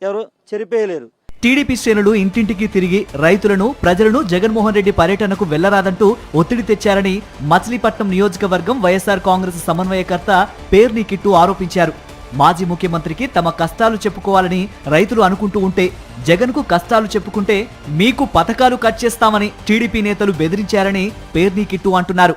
ఎవరు చెరిపేయలేరు. టీడీపీ శ్రేణులు ఇంటింటికి తిరిగి రైతులను, ప్రజలను జగన్మోహన్ రెడ్డి పర్యటనకు వెళ్లరాదంటూ ఒత్తిడి తెచ్చారని మచిలీపట్నం నియోజకవర్గం వైఎస్ఆర్ కాంగ్రెస్ సమన్వయకర్త పేర్ని కిట్టు ఆరోపించారు. మాజీ ముఖ్యమంత్రికి తమ కష్టాలు చెప్పుకోవాలని రైతులు అనుకుంటూ ఉంటే జగన్కు కష్టాలు చెప్పుకుంటే మీకు పథకాలు కట్ చేస్తామని టీడీపీ నేతలు బెదిరించారని పేర్ని కిట్టు అంటున్నారు.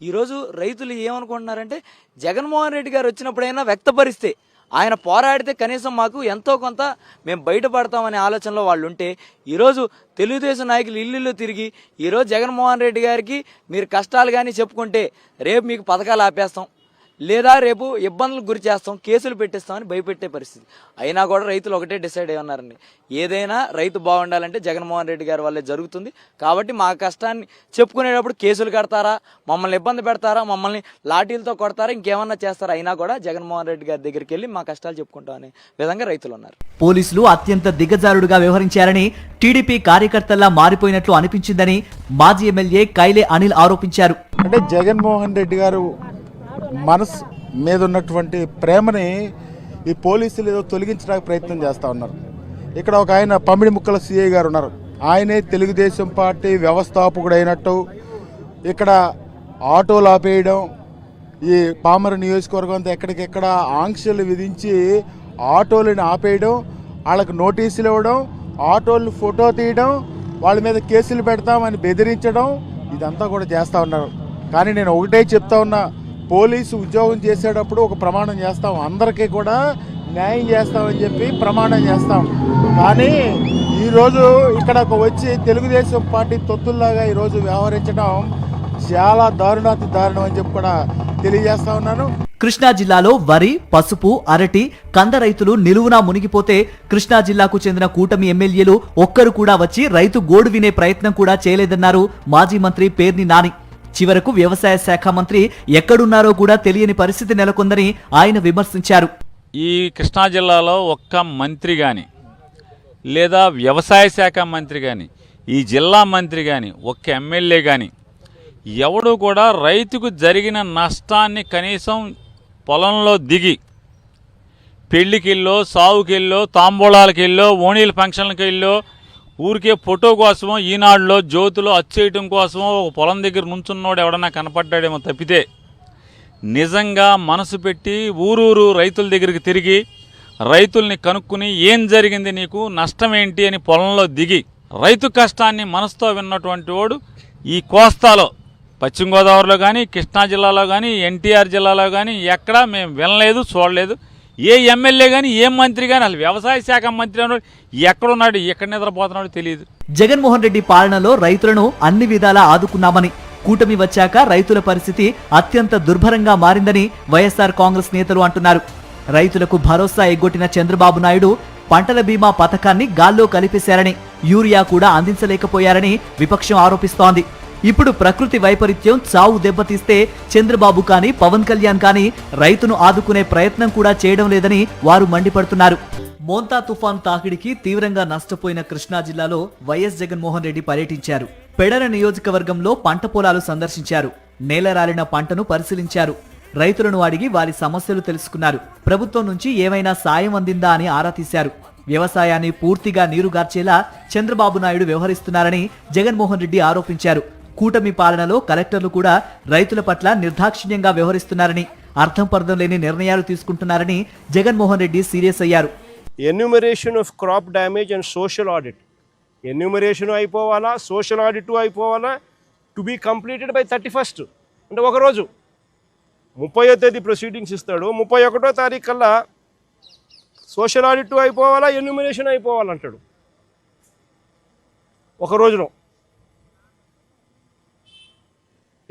ఈరోజు రైతులు ఏమనుకుంటున్నారంటే జగన్మోహన్ రెడ్డి గారు వచ్చినప్పుడైనా వ్యక్తపరిస్తే, ఆయన పోరాడితే కనీసం మాకు ఎంతో కొంత మేము బయటపడతామనే ఆలోచనలో వాళ్ళు ఉంటే, ఈరోజు తెలుగుదేశం నాయకులు ఇల్లు తిరిగి ఈరోజు జగన్మోహన్ రెడ్డి గారికి మీరు కష్టాలు కానీ చెప్పుకుంటే రేపు మీకు పథకాలు ఆపేస్తాం, లేదా రేపు ఇబ్బందులకు గురి చేస్తాం, కేసులు పెట్టిస్తామని భయపెట్టే పరిస్థితి. అయినా కూడా రైతులు ఒకటే డిసైడ్ అయి ఉన్నారండి, ఏదైనా రైతు బాగుండాలంటే జగన్మోహన్ రెడ్డి గారి వల్లే జరుగుతుంది. కాబట్టి మా కష్టాన్ని చెప్పుకునేటప్పుడు కేసులు కడతారా, మమ్మల్ని ఇబ్బంది పెడతారా, మమ్మల్ని లాఠీలతో కొడతారా, ఇంకేమన్నా చేస్తారా, అయినా కూడా జగన్మోహన్ రెడ్డి గారి దగ్గరికి వెళ్ళి మా కష్టాలు చెప్పుకుంటాం అనే విధంగా రైతులు ఉన్నారు. పోలీసులు అత్యంత దిగజారుడుగా వ్యవహరించారని, టీడీపీ కార్యకర్తల్లా మారిపోయినట్లు అనిపించిందని మాజీ ఎమ్మెల్యే కైలే అనిల్ ఆరోపించారు. అంటే జగన్మోహన్ రెడ్డి గారు మనసు మీద ఉన్నటువంటి ప్రేమని ఈ పోలీసులు ఏదో తొలగించడానికి ప్రయత్నం చేస్తూ ఉన్నారు. ఇక్కడ ఒక ఆయన పమిడి ముక్కల సిఐ గారు ఉన్నారు. ఆయనే తెలుగుదేశం పార్టీ వ్యవస్థాపకుడు అయినట్టు ఇక్కడ ఆటోలు ఆపేయడం, ఈ పామర నియోజకవర్గం అంతా ఎక్కడికెక్కడ ఆంక్షలు విధించి ఆటోలను ఆపేయడం, వాళ్ళకి నోటీసులు ఇవ్వడం, ఆటోలను ఫోటో తీయడం, వాళ్ళ మీద కేసులు పెడతామని బెదిరించడం, ఇదంతా కూడా చేస్తూ ఉన్నారు. కానీ నేను ఒకటే చెప్తా ఉన్నా, పోలీసు ఉద్యోగం చేసేటప్పుడు ఒక ప్రమాణం చేస్తాం, అందరికీ కూడా న్యాయం చేస్తామని చెప్పి ప్రమాణం చేస్తాం. కానీ ఈరోజు ఇక్కడ వచ్చి తెలుగుదేశం పార్టీ తొత్తుల్లాగా ఈరోజు వ్యవహరించడం చాలా దారుణాతి దారుణం అని చెప్పి కూడా తెలియజేస్తా ఉన్నాను. కృష్ణా జిల్లాలో వరి, పసుపు, అరటి, కంద రైతులు నిలువునా మునిగిపోతే కృష్ణా జిల్లాకు చెందిన కూటమి ఎమ్మెల్యేలు ఒక్కరు కూడా వచ్చి రైతు గోడు వినే ప్రయత్నం కూడా చేయలేదన్నారు మాజీ మంత్రి పేర్ని నాని. చివరకు వ్యవసాయ శాఖ మంత్రి ఎక్కడున్నారో కూడా తెలియని పరిస్థితి నెలకొందని ఆయన విమర్శించారు. ఈ కృష్ణా జిల్లాలో ఒక్క మంత్రి కానీ, లేదా వ్యవసాయ శాఖ మంత్రి కానీ, ఈ జిల్లా మంత్రి కానీ, ఒక్క ఎమ్మెల్యే కానీ ఎవడు కూడా రైతుకు జరిగిన నష్టాన్ని కనీసం పొలంలో దిగి పెళ్లికెళ్ళో, సావుకెళ్ళో, తాంబూలాలకెళ్ళో, ఓణీల ఫంక్షన్లకెళ్ళో, ఊరికే ఫోటో కోసమో, ఈనాడులో జ్యోతిలో అచ్చేయటం కోసమో ఒక పొలం దగ్గర నుంచున్నోడు ఎవడన్నా కనపడ్డాడేమో తప్పితే నిజంగా మనసు పెట్టి ఊరూరు రైతుల దగ్గరికి తిరిగి రైతుల్ని కనుక్కుని ఏం జరిగింది, నీకు నష్టం ఏంటి అని పొలంలో దిగి రైతు కష్టాన్ని మనసుతో విన్నటువంటి వాడు ఈ కోస్తాలో, పశ్చిమ గోదావరిలో కానీ, కృష్ణా జిల్లాలో కానీ, ఎన్టీఆర్ జిల్లాలో కానీ ఎక్కడా మేము వినలేదు, చూడలేదు. ఏ ఎమ్మెల్యే కానీ, ఏ మంత్రి కానీ, అసలు వ్యవసాయ శాఖ మంత్రి అన్నాడు ఎక్కడున్నాడు, ఎక్కడ నిద్రపోతున్నాడో తెలియదు. జగన్మోహన్ రెడ్డి పాలనలో రైతులను అన్ని విధాలా ఆదుకున్నామని, కూటమి వచ్చాక రైతుల పరిస్థితి అత్యంత దుర్భరంగా మారిందని వైఎస్ఆర్ కాంగ్రెస్ నేతలు అంటున్నారు. రైతులకు భరోసా ఎగ్గొట్టిన చంద్రబాబు నాయుడు పంటల బీమా పథకాన్ని గాల్లో కలిపేశారని, యూరియా కూడా అందించలేకపోయారని విపక్షం ఆరోపిస్తోంది. ఇప్పుడు ప్రకృతి వైపరీత్యం చావు దెబ్బతీస్తే చంద్రబాబు కానీ, పవన్ కళ్యాణ్ కానీ రైతును ఆదుకునే ప్రయత్నం కూడా చేయడం లేదని వారు మండిపడుతున్నారు. మోంతా తుఫాన్ తాకిడికి తీవ్రంగా నష్టపోయిన కృష్ణా జిల్లాలో వైఎస్ జగన్మోహన్ రెడ్డి పర్యటించారు. పెడర నియోజకవర్గంలో పంట పొలాలు సందర్శించారు. నేలరాలిన పంటను పరిశీలించారు. రైతులను అడిగి వారి సమస్యలు తెలుసుకున్నారు. ప్రభుత్వం నుంచి ఏమైనా సాయం అందిందా అని ఆరా తీశారు. వ్యవసాయాన్ని పూర్తిగా నీరుగార్చేలా చంద్రబాబు నాయుడు వ్యవహరిస్తున్నారని జగన్మోహన్ రెడ్డి ఆరోపించారు. కూటమి పాలనలో కలెక్టర్లు కూడా రైతుల పట్ల నిర్దాక్షిణ్యంగా వ్యవహరిస్తున్నారని, అర్థం పర్థం లేని నిర్ణయాలు తీసుకుంటున్నారని జగన్మోహన్ రెడ్డి సీరియస్ అయ్యారు. Enumeration of crop damage and social audit, enumeration అయిపోవాలా, సోషల్ ఆడిట్ అయిపోవాలా, to be completed by 31st. అంటే ఒకరోజు 30వ తేదీ ప్రొసీడింగ్స్ ఇస్తాడు, 31వ తారీఖు కల్లా సోషల్ ఆడిట్ అయిపోవాలా, ఎన్యూమరేషన్ అయిపోవాలంటాడు ఒక రోజులో.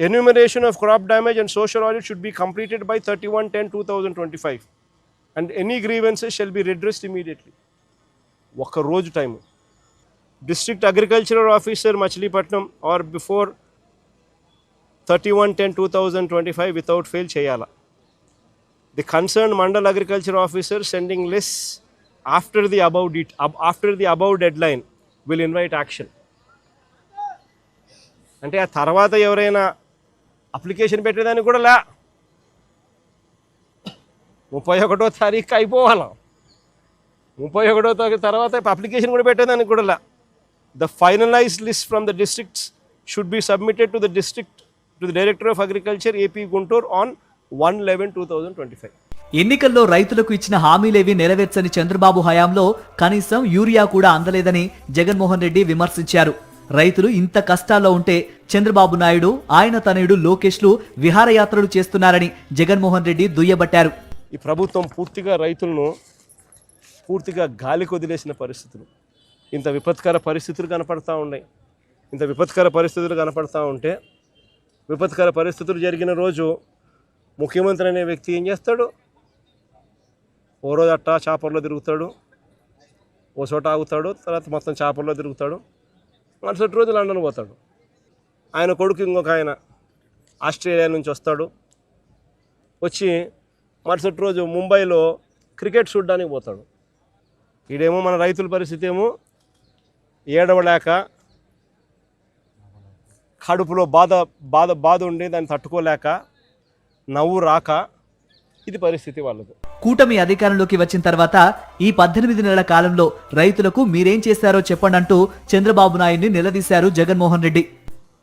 Enumeration of crop damage and social audit should be completed by 31/10/2025 and any grievances shall be redressed immediately. ఒక రోజు time. District agricultural officer Machilipatnam or before 31/10/2025 without fail చేయాలా. The concern mandal agriculture officer sending list after the above deadline will invite action. అంటే ఆ తర్వాత ఎవరైనా application పెట్టేదానికి కూడా లే, 31వ తారీఖు అయిపోవాలా, 31వ తారీఖు తర్వాత అప్లికేషన్ కూడా పెట్టేదానికి కూడా లే. The finalized list from the districts should be submitted to the director of agriculture AP Guntur on 1/11/2025. ఎన్నికల్లో రైతులకు ఇచ్చిన హామీలేవి నెరవేర్చని చంద్రబాబు హయాంలో కనీసం యూరియా కూడా అందలేదని జగన్మోహన్ రెడ్డి విమర్శించారు. రైతులు ఇంత కష్టాల్లో ఉంటే చంద్రబాబు నాయుడు, ఆయన తనయుడు లోకేష్లు విహారయాత్రలు చేస్తున్నారని జగన్మోహన్ రెడ్డి దుయ్యబట్టారు. ఈ ప్రభుత్వం పూర్తిగా రైతులను పూర్తిగా గాలికి వదిలేసిన పరిస్థితులు, ఇంత విపత్కర పరిస్థితులు కనపడతా ఉన్నాయి. ఇంత విపత్కర పరిస్థితులు కనపడతా ఉంటే, విపత్కర పరిస్థితులు జరిగిన రోజు ముఖ్యమంత్రి అనే వ్యక్తి ఏం చేస్తాడు? ఓ రోజు అట్టా చేపల్లో తిరుగుతాడు, ఓ చోట ఆగుతాడు, తర్వాత మొత్తం చేపల్లో తిరుగుతాడు, మరుసటి రోజు లండన్ పోతాడు. ఆయన కొడుకు ఇంకొక ఆయన ఆస్ట్రేలియా నుంచి వస్తాడు, వచ్చి మరుసటి రోజు ముంబైలో క్రికెట్ చూడడానికి పోతాడు. ఈడేమో మన రైతుల పరిస్థితి ఏమో ఏడవలేక, కడుపులో బాధ ఉండి దాన్ని తట్టుకోలేక, నవ్వు రాక, ఇది పరిస్థితి వాళ్ళది. కూటమి అధికారంలోకి వచ్చిన తర్వాత ఈ 18 నెలల కాలంలో రైతులకు మీరేం చేశారో చెప్పండి అంటూ చంద్రబాబు నాయుడిని నిలదీశారు జగన్మోహన్ రెడ్డి.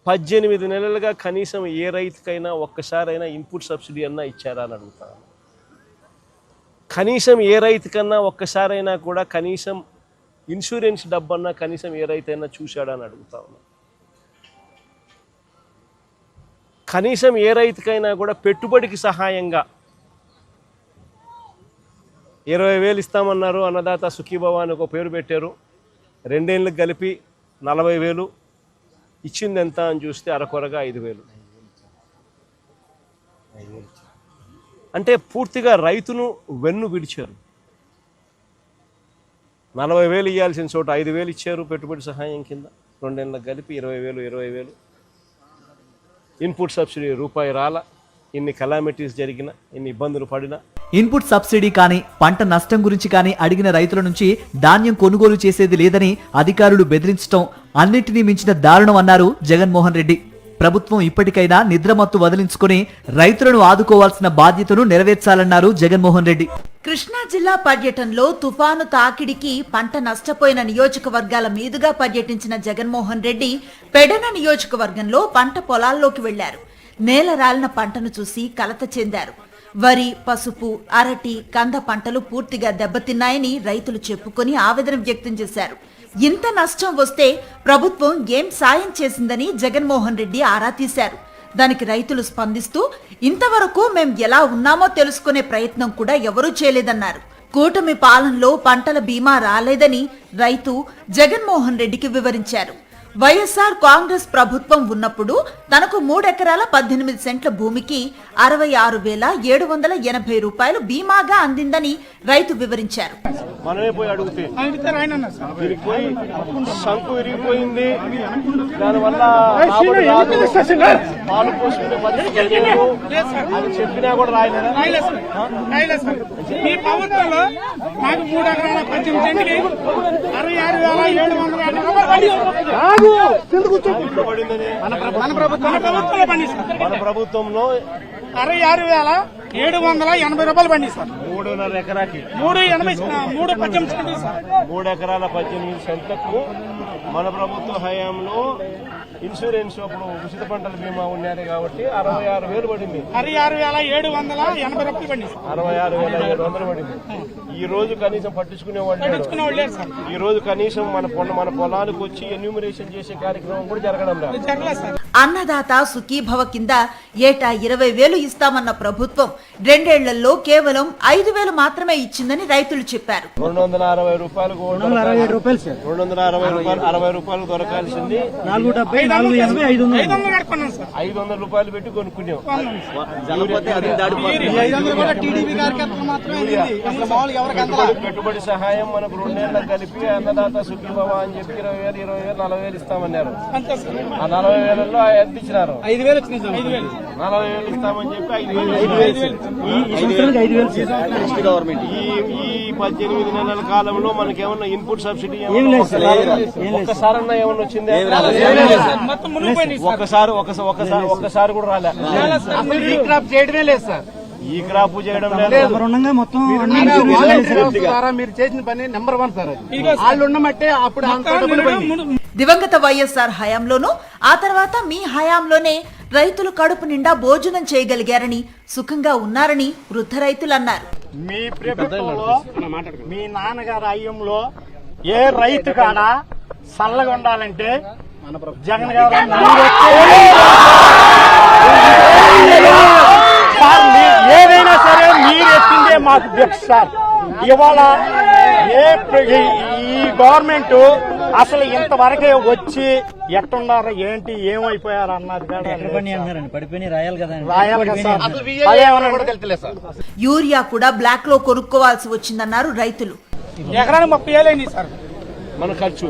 18 నెలలుగా కనీసం ఏ రైతుకైనా ఒక్కసారైనా ఇన్పుట్ సబ్సిడీ అన్నా ఇచ్చారా అని అడుగుతాను. కనీసం ఏ రైతుకన్నా ఒక్కసారైనా కూడా కనీసం ఇన్సూరెన్స్ డబ్బన్నా కనీసం ఏ రైతైనా చూశాడా అని అడుగుతా ఉన్నా. కనీసం ఏ రైతుకైనా కూడా పెట్టుబడికి సహాయంగా 20,000 ఇస్తామన్నారు, అన్నదాత సుఖీభవ అని ఒక పేరు పెట్టారు. 2 ఏళ్ళకి కలిపి 40,000 ఇచ్చింది ఎంత అని చూస్తే అరకొరగా 5,000. అంటే పూర్తిగా రైతును వెన్ను విడిచారు. 40,000 ఇవ్వాల్సిన చోట 5,000 ఇచ్చారు పెట్టుబడి సహాయం కింద. 2 ఏళ్ళకి కలిపి 20,000 ఇన్పుట్ సబ్సిడీ రూపాయి రాల. ఇన్ని కలామిటీస్ జరిగిన, ఇన్ని ఇబ్బందులు పడినా, ఇన్పుట్ సబ్సిడీ కానీ పంట నష్టం గురించి కానీ అడిగిన రైతుల నుంచి ధాన్యం కొనుగోలు చేసేది లేదని అధికారులు బెదిరించడం అన్నింటినీ మించిన దారుణం అన్నారు జగన్మోహన్ రెడ్డి. ప్రభుత్వం ఇప్పటికైనా నిద్రమత్తు వదిలించుకుని రైతులను ఆదుకోవాల్సిన బాధ్యతను నెరవేర్చాలన్నారు జగన్మోహన్ రెడ్డి. కృష్ణా జిల్లా పర్యటనలో తుఫాను తాకిడికి పంట నష్టపోయిన నియోజకవర్గాల మీదుగా పర్యటించిన జగన్మోహన్ రెడ్డి పెడన నియోజకవర్గంలో పంట పొలాల్లోకి వెళ్లారు. నేల రాలిన పంటను చూసి కలత చెందారు. వరి, పసుపు, అరటి, కంద పంటలు పూర్తిగా దెబ్బతిన్నాయని రైతులు చెప్పుకొని ఆవేదన వ్యక్తం చేశారు. ఇంత నష్టం వస్తే ప్రభుత్వం ఏం సాయం చేసిందని జగన్మోహన్ రెడ్డి ఆరా తీశారు. దానికి రైతులు స్పందిస్తూ ఇంతవరకు మేం ఎలా ఉన్నామో తెలుసుకునే ప్రయత్నం కూడా ఎవరూ చేయలేదన్నారు. కూటమి పాలనలో పంటల బీమా రాలేదని రైతు జగన్మోహన్ రెడ్డికి వివరించారు. వైఎస్ఆర్ కాంగ్రెస్ ప్రభుత్వం ఉన్నప్పుడు తనకు 3 ఎకరాల 18 సెంట్ల భూమికి 66,780 రూపాయలు బీమాగా అందిందని రైతు వివరించారు. మనమే పోయి అడిగితే సంకు విరిగిపోయింది, దానివల్ల పాలు పోసుకునే పరిస్థితి అని చెప్పినా కూడా రాయలేదు. ఈ ప్రభుత్వంలో మాకు 3 ఎకరాల 18 సెంట్కి 66,780 మన ప్రభుత్వంలో 66,780 రూపాయలు పండిస్తారు. 3.5 ఎకరాకి 3 ఎకరాల 18 సెంట్లకు మన ప్రభుత్వ హయాంలో ఇన్సూరెన్స్ అప్పుడు ఉచిత పంటల బీమా ఉన్నది కాబట్టి 66,000 పడింది. 66,780 రూపాయలు పండిస్తారు. 66,700 పడింది. ఈ రోజు కనీసం పట్టించుకునే వాళ్ళు, ఈ రోజు కనీసం మన పొలానికి వచ్చి ఎన్యూమరేషన్ చేసే కార్యక్రమం కూడా జరగడం లేదు. అన్నదాత సుఖీభవ కింద ఏటా 20,000 ఇస్తామన్న ప్రభుత్వం 2 ఏళ్లలో కేవలం 5,000 మాత్రమే ఇచ్చిందని రైతులు చెప్పారు. 260 రూపాయలకు 267 రూపాయలు సార్. 260 రూపాయలు దొరకాల్సింది 500 రూపాయలు పెట్టి కొనుక్కున్నాం. పెట్టుబడి సహాయం మనకు 2 నెలలకు కలిపి అన్నదాత సుఖీభవ అని చెప్పి 20,000, 20,000, 40,000 ఇస్తామన్నారు. ఆ 40,000లో ఎంత ఇచ్చినారు? 5,000 40,000 ఇస్తామని చెప్పి 5,000 గవర్నమెంట్. ఈ 18 నెలల కాలంలో మనకేమన్నా ఇన్పుట్ సబ్సిడీ ఒక్కసారన్నా ఏమన్నా వచ్చిందా? ఒక్కసారి కూడా రాలే. ఈ క్రాప్ చేయడమే లేదు సార్. ఈ క్రాప్ చేయడం లేదు. మీరు చేసిన పని నెంబర్ 1 సార్. వాళ్ళు ఉండమంటే అప్పుడు దివంగత వైఎస్ఆర్ హయాంలోనూ ఆ తర్వాత మీ హయాంలోనే రైతులు కడుపు నిండా భోజనం చేయగలిగారని, సుఖంగా ఉన్నారని వృద్ధ రైతులు అన్నారు. మీ ప్రభుత్వంలో మీ నాన్నగారి హయాంలో ఏ రైతు కాడ చల్లగా ఉండాలంటే జగన్ గారు ఏదైనా సరే మీరు ఎత్తిందే మాకు భిక్ష సార్. ఇవాళ ఈ గవర్నమెంట్ అసలు ఇంతవరకే వచ్చి ఎట్టున్నారో ఏంటి ఏమైపోయారు అన్నది యూరియా కూడా బ్లాక్ లో కొనుక్కోవాల్సి వచ్చిందన్నారు రైతులు. ఎకరానికి 30,000 అయింది సార్ మన ఖర్చు.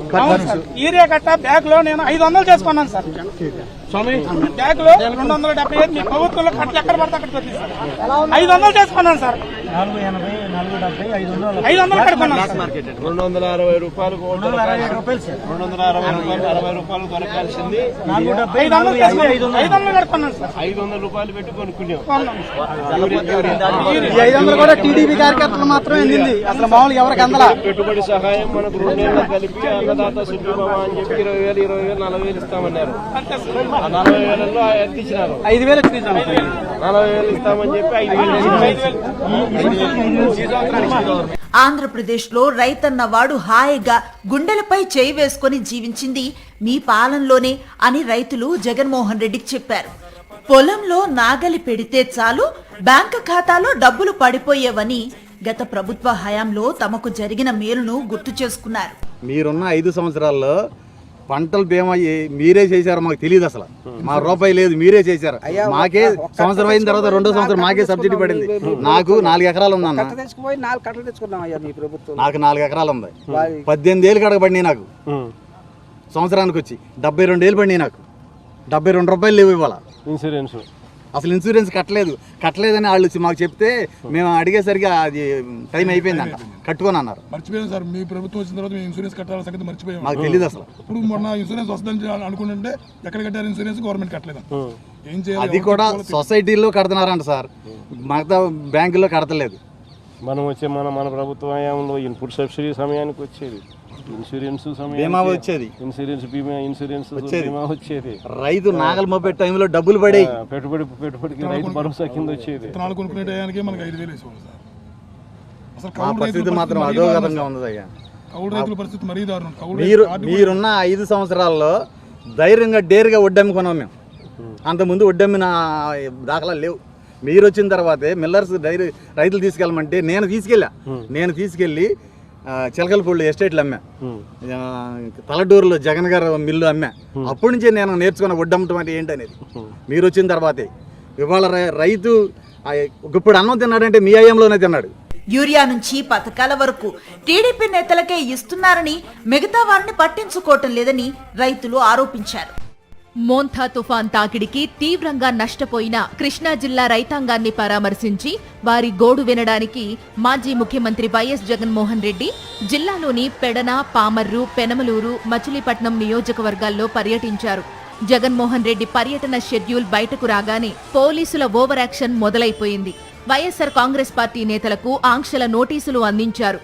యూరియా కట్ట బ్యాగ్ లో నేను 500 చేసుకున్నాను సార్. బ్యాగ్ లో 275 మీ ప్రభుత్వంలో కట్టలు ఎక్కడ పడితే అక్కడ 500 చేసుకున్నాను సార్. 500 కట్టుకున్నాను. 260 రూపాయలకు 260 రూపాయలు దొరకాల్సింది 500 కట్టుకున్నాను సార్. 500 రూపాయలు పెట్టి కొనుక్కున్నాం. 500 కూడా టీడీపీ కార్యకర్తలు మాత్రమే అందింది. అసలు మామూలు ఎవరికి అందలా. పెట్టుబడి సహాయం మనకు 2 నెలలకు కలిపి అన్నదాత సుఖీభవ అని చెప్పి 20,000, 20,000, 40,000 ఇస్తామన్నారు. ఆ 40,000లో ఎంత ఇచ్చినారు? 5,000 40,000 ఇస్తామని చెప్పి 5,000. ఆంధ్రప్రదేశ్ లో రైతన్న వాడు హాయిగా గుండెలపై చేయి వేసుకుని జీవించింది మీ పాలనలోనే అని రైతులు జగన్మోహన్ రెడ్డికి చెప్పారు. పొలంలో నాగలి పెడితే చాలు బ్యాంకు ఖాతాలో డబ్బులు పడిపోయేవని గత ప్రభుత్వ హయాంలో తమకు జరిగిన మేలును గుర్తు చేసుకున్నారు. మీరున్న 5 సంవత్సరాల్లో పంటలు బీమా మీరే చేశారు, మాకు తెలియదు అసలు. మా రూపాయి లేదు, మీరే చేశారు. మాకే సంవత్సరం అయిన తర్వాత 2వ సంవత్సరం మాకే సబ్సిడీ పడింది. నాకు 4 ఎకరాలు ఉందన్న. నాకు 4 ఎకరాలు ఉంది. 18 ఏళ్ళు కడగబడినాయి నాకు. సంవత్సరానికి వచ్చి 72 ఏళ్ళు పడినాయి నాకు. 72 రూపాయలు లేవు ఇవాళ. ఇన్సూరెన్స్ అసలు ఇన్సూరెన్స్ కట్టలేదని వాళ్ళు మాకు చెప్తే మేము అడిగేసరికి అది టైం అయిపోయిందంట, కట్టుకొని అన్నారు. మర్చిపోయాం సార్. మీ ప్రభుత్వం వచ్చిన తర్వాత మేము ఇన్సూరెన్స్ కట్టాల సంగతి మర్చిపోయాం. మాకు తెలియదు అసలు. ఇప్పుడు మొన్న ఇన్సూరెన్స్ వస్తుందని అనుకుంటుంటే ఎక్కడ కట్టారు ఇన్సూరెన్స్? గవర్నమెంట్ కట్టలేదు. ఏం చేయాలి? అది కూడా సొసైటీలో కడుతున్నారంట సార్, మిగతా బ్యాంకుల్లో కడతలేదు. మనం వచ్చే మన ప్రభుత్వ హయాంలో ఇన్పుట్ సబ్సిడీ సమయానికి వచ్చేది, ఇన్సూరెన్స్ బీమా వచ్చేది, ఇన్సూరెన్స్ బీమా వచ్చేది. రైతు నాగలు మోపే టైంలో డబ్బులు పడేవి. పెట్టుబడికి రైతు భరోసా కింద వచ్చేది. కొనుక్కునే టయానికి మనకి 5,000 వేసేవాళ్ళు సార్. అసలు మా పరిస్థితి మాత్రం అధోగతంగా ఉంది అయ్యా. కౌలు రైతుల పరిస్థితి మరీ దారుణం. మీరున్న 5 సంవత్సరాల్లో ధైర్యంగా డేరుగా వడ్డమ్ముకున్నాం మేము. అంతకుముందు వడ్డమ్మిన దాఖలా లేవు. మీరు వచ్చిన తర్వాతే మిల్లర్స్ రైతులు తీసుకెళ్ళమంటే నేను తీసుకెళ్ళి చిలకలపూడి ఎస్టేట్లు అమ్మా, తలడూరులో జగన్ గారు మిల్లు అమ్మా. అప్పటి నుంచే నేను నేర్చుకున్న వడ్డమ్మటం అంటే ఏంటనేది మీరు వచ్చిన తర్వాతే. ఇవాళ రైతు ఇప్పుడు అన్నం తిన్నాడంటే మీ హయాంలోనే తిన్నాడు. యూరియా నుంచి పథకాల వరకు టీడీపీ నేతలకే ఇస్తున్నారని, మిగతా వారిని పట్టించుకోవటం లేదని రైతులు ఆరోపించారు. మోంథా తుఫాన్ తాకిడికి తీవ్రంగా నష్టపోయిన కృష్ణా జిల్లా రైతాంగాన్ని పరామర్శించి వారి గోడు వినడానికి మాజీ ముఖ్యమంత్రి వైఎస్ జగన్మోహన్ రెడ్డి జిల్లాలోని పెడన, పామర్రు, పెనమలూరు, మచిలీపట్నం నియోజకవర్గాల్లో పర్యటించారు. జగన్మోహన్ రెడ్డి పర్యటన షెడ్యూల్ బయటకు రాగానే పోలీసుల ఓవర్ యాక్షన్ మొదలైపోయింది. వైఎస్సార్ కాంగ్రెస్ పార్టీ నేతలకు ఆంక్షల నోటీసులు అందించారు.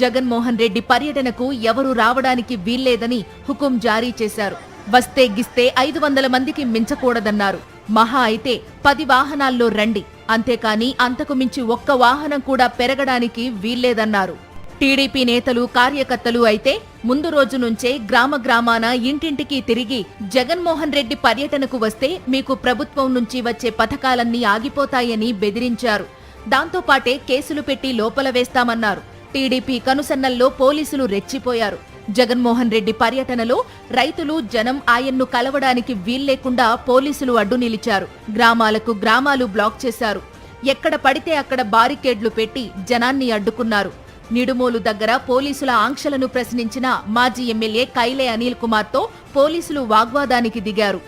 జగన్మోహన్ రెడ్డి పర్యటనకు ఎవరూ రావడానికి వీల్లేదని హుకుం జారీ చేశారు. వస్తే గిస్తే 500 మందికి మించకూడదన్నారు. మహా అయితే 10 వాహనాల్లో రండి, అంతేకాని అంతకు మించి ఒక్క వాహనం కూడా పెరగడానికి వీల్లేదన్నారు. టీడీపీ నేతలు, కార్యకర్తలు అయితే ముందు రోజు నుంచే గ్రామాన ఇంటింటికి తిరిగి జగన్మోహన్ రెడ్డి పర్యటనకు వస్తే మీకు ప్రభుత్వం నుంచి వచ్చే పథకాలన్నీ ఆగిపోతాయని బెదిరించారు. దాంతో పాటే కేసులు పెట్టి లోపల వేస్తామన్నారు. టీడీపీ కనుసన్నల్లో పోలీసులు రెచ్చిపోయారు. జగన్మోహన్ రెడ్డి పర్యటనలో రైతులు, జనం ఆయన్ను కలవడానికి వీల్లేకుండా పోలీసులు అడ్డు నిలిచారు. గ్రామాలు బ్లాక్ చేశారు. ఎక్కడ పడితే అక్కడ బారికేడ్లు పెట్టి జనాన్ని అడ్డుకున్నారు. నిడుమోలు దగ్గర పోలీసుల ఆంక్షలను ప్రశ్నించిన మాజీ ఎమ్మెల్యే కైలే అనిల్ కుమార్తో పోలీసులు వాగ్వాదానికి దిగారు.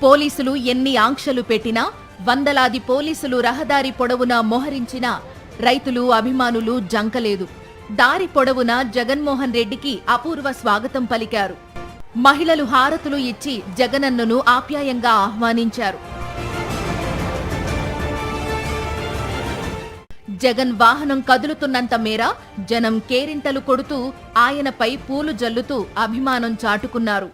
పోలీసులు ఎన్ని ఆంక్షలు పెట్టినా, వందలాది పోలీసులు రహదారి పొడవునా మోహరించినా రైతులు, అభిమానులు జంకలేదు. దారి పొడవునా జగన్మోహన్ రెడ్డికి అపూర్వ స్వాగతం పలికారు. మహిళలు హారతులు ఇచ్చి జగనన్నను ఆప్యాయంగా ఆహ్వానించారు. జగన్ వాహనం కదులుతున్నంత మేర జనం కేరింతలు కొడుతూ ఆయనపై పూలు జల్లుతూ అభిమానం చాటుకున్నారు.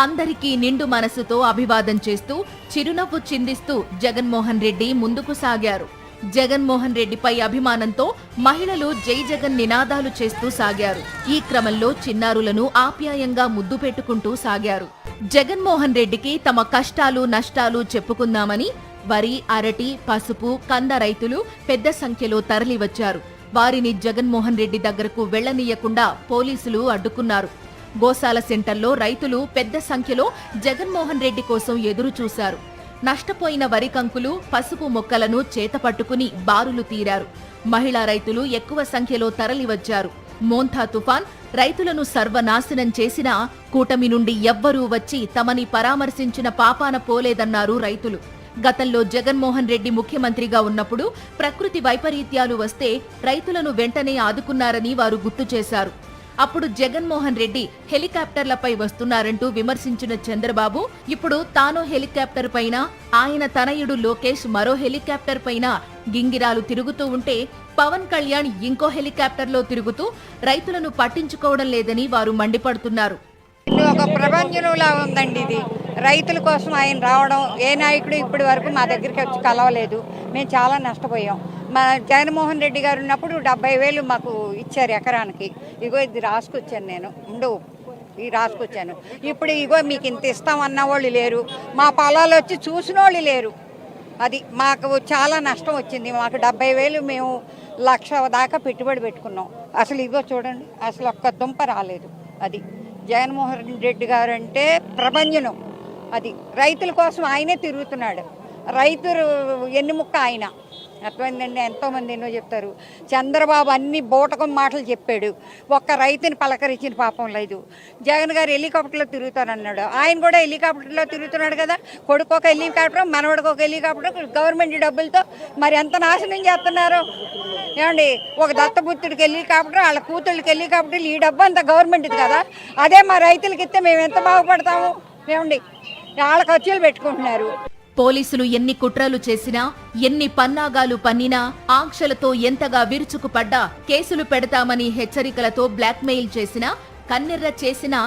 అందరికీ నిండు మనసుతో అభివాదం చేస్తూ, చిరునవ్వు చిందిస్తూ జగన్మోహన్ రెడ్డి ముందుకు సాగారు. జగన్మోహన్ రెడ్డిపై అభిమానంతో మహిళలు జై జగన్ నినాదాలు చేస్తూ సాగారు. ఈ క్రమంలో చిన్నారులను ఆప్యాయంగా ముద్దు పెట్టుకుంటూ సాగారు. జగన్మోహన్ రెడ్డికి తమ కష్టాలు, నష్టాలు చెప్పుకుందామని వరి, అరటి, పసుపు, కంద రైతులు పెద్ద సంఖ్యలో తరలివచ్చారు. వారిని జగన్మోహన్ రెడ్డి దగ్గరకు వెళ్లనీయకుండా పోలీసులు అడ్డుకున్నారు. గోశాల సెంటర్లో రైతులు పెద్ద సంఖ్యలో జగన్మోహన్ రెడ్డి కోసం ఎదురు చూశారు. నష్టపోయిన వరి కంకులు, పసుపు మొక్కలను చేతపట్టుకుని బారులు తీరారు. మహిళా రైతులు ఎక్కువ సంఖ్యలో తరలివచ్చారు. మోంథా తుఫాన్ రైతులను సర్వనాశనం చేసినా కూటమి నుండి ఎవ్వరూ వచ్చి తమని పరామర్శించిన పాపాన పోలేదన్నారు రైతులు. గతంలో జగన్మోహన్ రెడ్డి ముఖ్యమంత్రిగా ఉన్నప్పుడు ప్రకృతి వైపరీత్యాలు వస్తే రైతులను వెంటనే ఆదుకున్నారని వారు గుర్తు చేశారు. అప్పుడు జగన్మోహన్ రెడ్డి హెలికాప్టర్లపై వస్తున్నారంటూ విమర్శించిన చంద్రబాబు ఇప్పుడు తాను హెలికాప్టర్ పైన, ఆయన తనయుడు లోకేష్ మరో హెలికాప్టర్ పైన గింగిరాలు తిరుగుతూ ఉంటే పవన్ కళ్యాణ్ ఇంకో హెలికాప్టర్లో తిరుగుతూ రైతులను పట్టించుకోవడం లేదని వారు మండిపడుతున్నారు. ఇది ఒక ప్రభంజనంలా ఉందండి. ఇది రైతుల కోసం ఆయన రావడం, ఏ నాయకుడు ఇప్పటి వరకు మా దగ్గరికి వచ్చి కలవలేదు. మేము చాలా నష్టపోయాం. మా జగన్మోహన్ రెడ్డి గారు ఉన్నప్పుడు 70,000 మాకు ఇచ్చారు ఎకరానికి. ఇగో ఇది రాసుకొచ్చాను నేను, రాసుకొచ్చాను. ఇప్పుడు ఇగో మీకు ఇంత ఇస్తామన్న వాళ్ళు లేరు, మా పొలాలు వచ్చి చూసిన వాళ్ళు లేరు. అది మాకు చాలా నష్టం వచ్చింది. మాకు 70,000 మేము 1,00,000 దాకా పెట్టుబడి పెట్టుకున్నాం. అసలు ఇగో చూడండి, అసలు ఒక్క దుంప రాలేదు. అది జగన్మోహన్ రెడ్డి గారు అంటే ప్రభంజనం. అది రైతుల కోసం ఆయనే తిరుగుతున్నాడు. రైతులు ఎన్నిముక్క ఆయన. అర్థమైందండి. ఎంతోమంది ఎన్నో చెప్తారు. చంద్రబాబు అన్ని బూటకం మాటలు చెప్పాడు, ఒక్క రైతుని పలకరించిన పాపం లేదు. జగన్ గారు హెలికాప్టర్లో తిరుగుతానన్నాడు, ఆయన కూడా హెలికాప్టర్లో తిరుగుతున్నాడు కదా. కొడుకు ఒక హెలికాప్టర్, మనవడికి ఒక హెలికాప్టర్, గవర్నమెంట్ డబ్బులతో మరి ఎంత నాశనం చేస్తున్నారు ఏమండి. ఒక దత్తపుత్రుడికి హెలికాప్టర్, వాళ్ళ కూతుళ్ళకి హెలికాప్టర్లు, ఈ డబ్బు అంతా గవర్నమెంట్ది కదా. అదే మా రైతులకి ఇస్తే మేము ఎంత బాగుపడతాము ఏమండి. వాళ్ళ ఖర్చులు పెట్టుకుంటున్నారు. పోలీసులు ఎన్ని కుట్రలు చేసినా, ఎన్ని పన్నాగాలు పన్నినా, ఆంక్షలతో ఎంతగా విరుచుకుపడ్డా, కేసులు పెడతామని హెచ్చరికలతో బ్లాక్మెయిల్ చేసినా, కన్నెర్ర చేసినా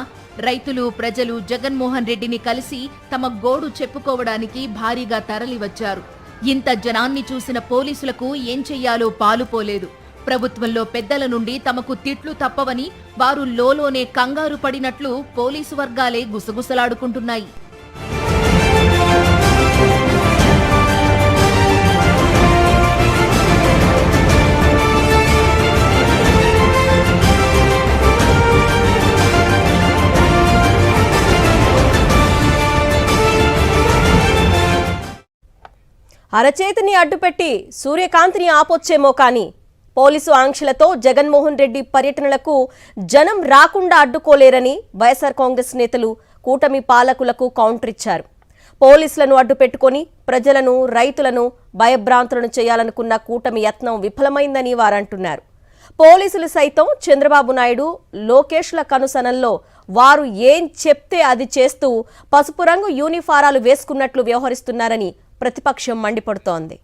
రైతులు, ప్రజలు జగన్మోహన్ రెడ్డిని కలిసి తమ గోడు చెప్పుకోవడానికి భారీగా తరలివచ్చారు. ఇంత జనాన్ని చూసిన పోలీసులకు ఏం చెయ్యాలో పాలుపోలేదు. ప్రభుత్వంలో పెద్దల నుండి తమకు తిట్లు తప్పవని వారు లోలోనే కంగారు పడినట్లు పోలీసు వర్గాలే గుసగుసలాడుకుంటున్నాయి. అరచేతిని అడ్డుపెట్టి సూర్యకాంతిని ఆపొచ్చేమో కానీ పోలీసు ఆంక్షలతో జగన్మోహన్ రెడ్డి పర్యటనలకు జనం రాకుండా అడ్డుకోలేరని వైఎస్ఆర్ కాంగ్రెస్ నేతలు కూటమి పాలకులకు కౌంటర్ ఇచ్చారు. పోలీసులను అడ్డుపెట్టుకుని ప్రజలను, రైతులను భయభ్రాంతులను చేయాలనుకున్న కూటమి యత్నం విఫలమైందని వారంటున్నారు. పోలీసులు సైతం చంద్రబాబు నాయుడు, లోకేష్ల కనుసనల్లో వారు ఏం చెప్తే అది చేస్తూ పసుపు రంగు యూనిఫారాలు వేసుకున్నట్లు వ్యవహరిస్తున్నారని ప్రతిపక్షం మండిపడుతోంది.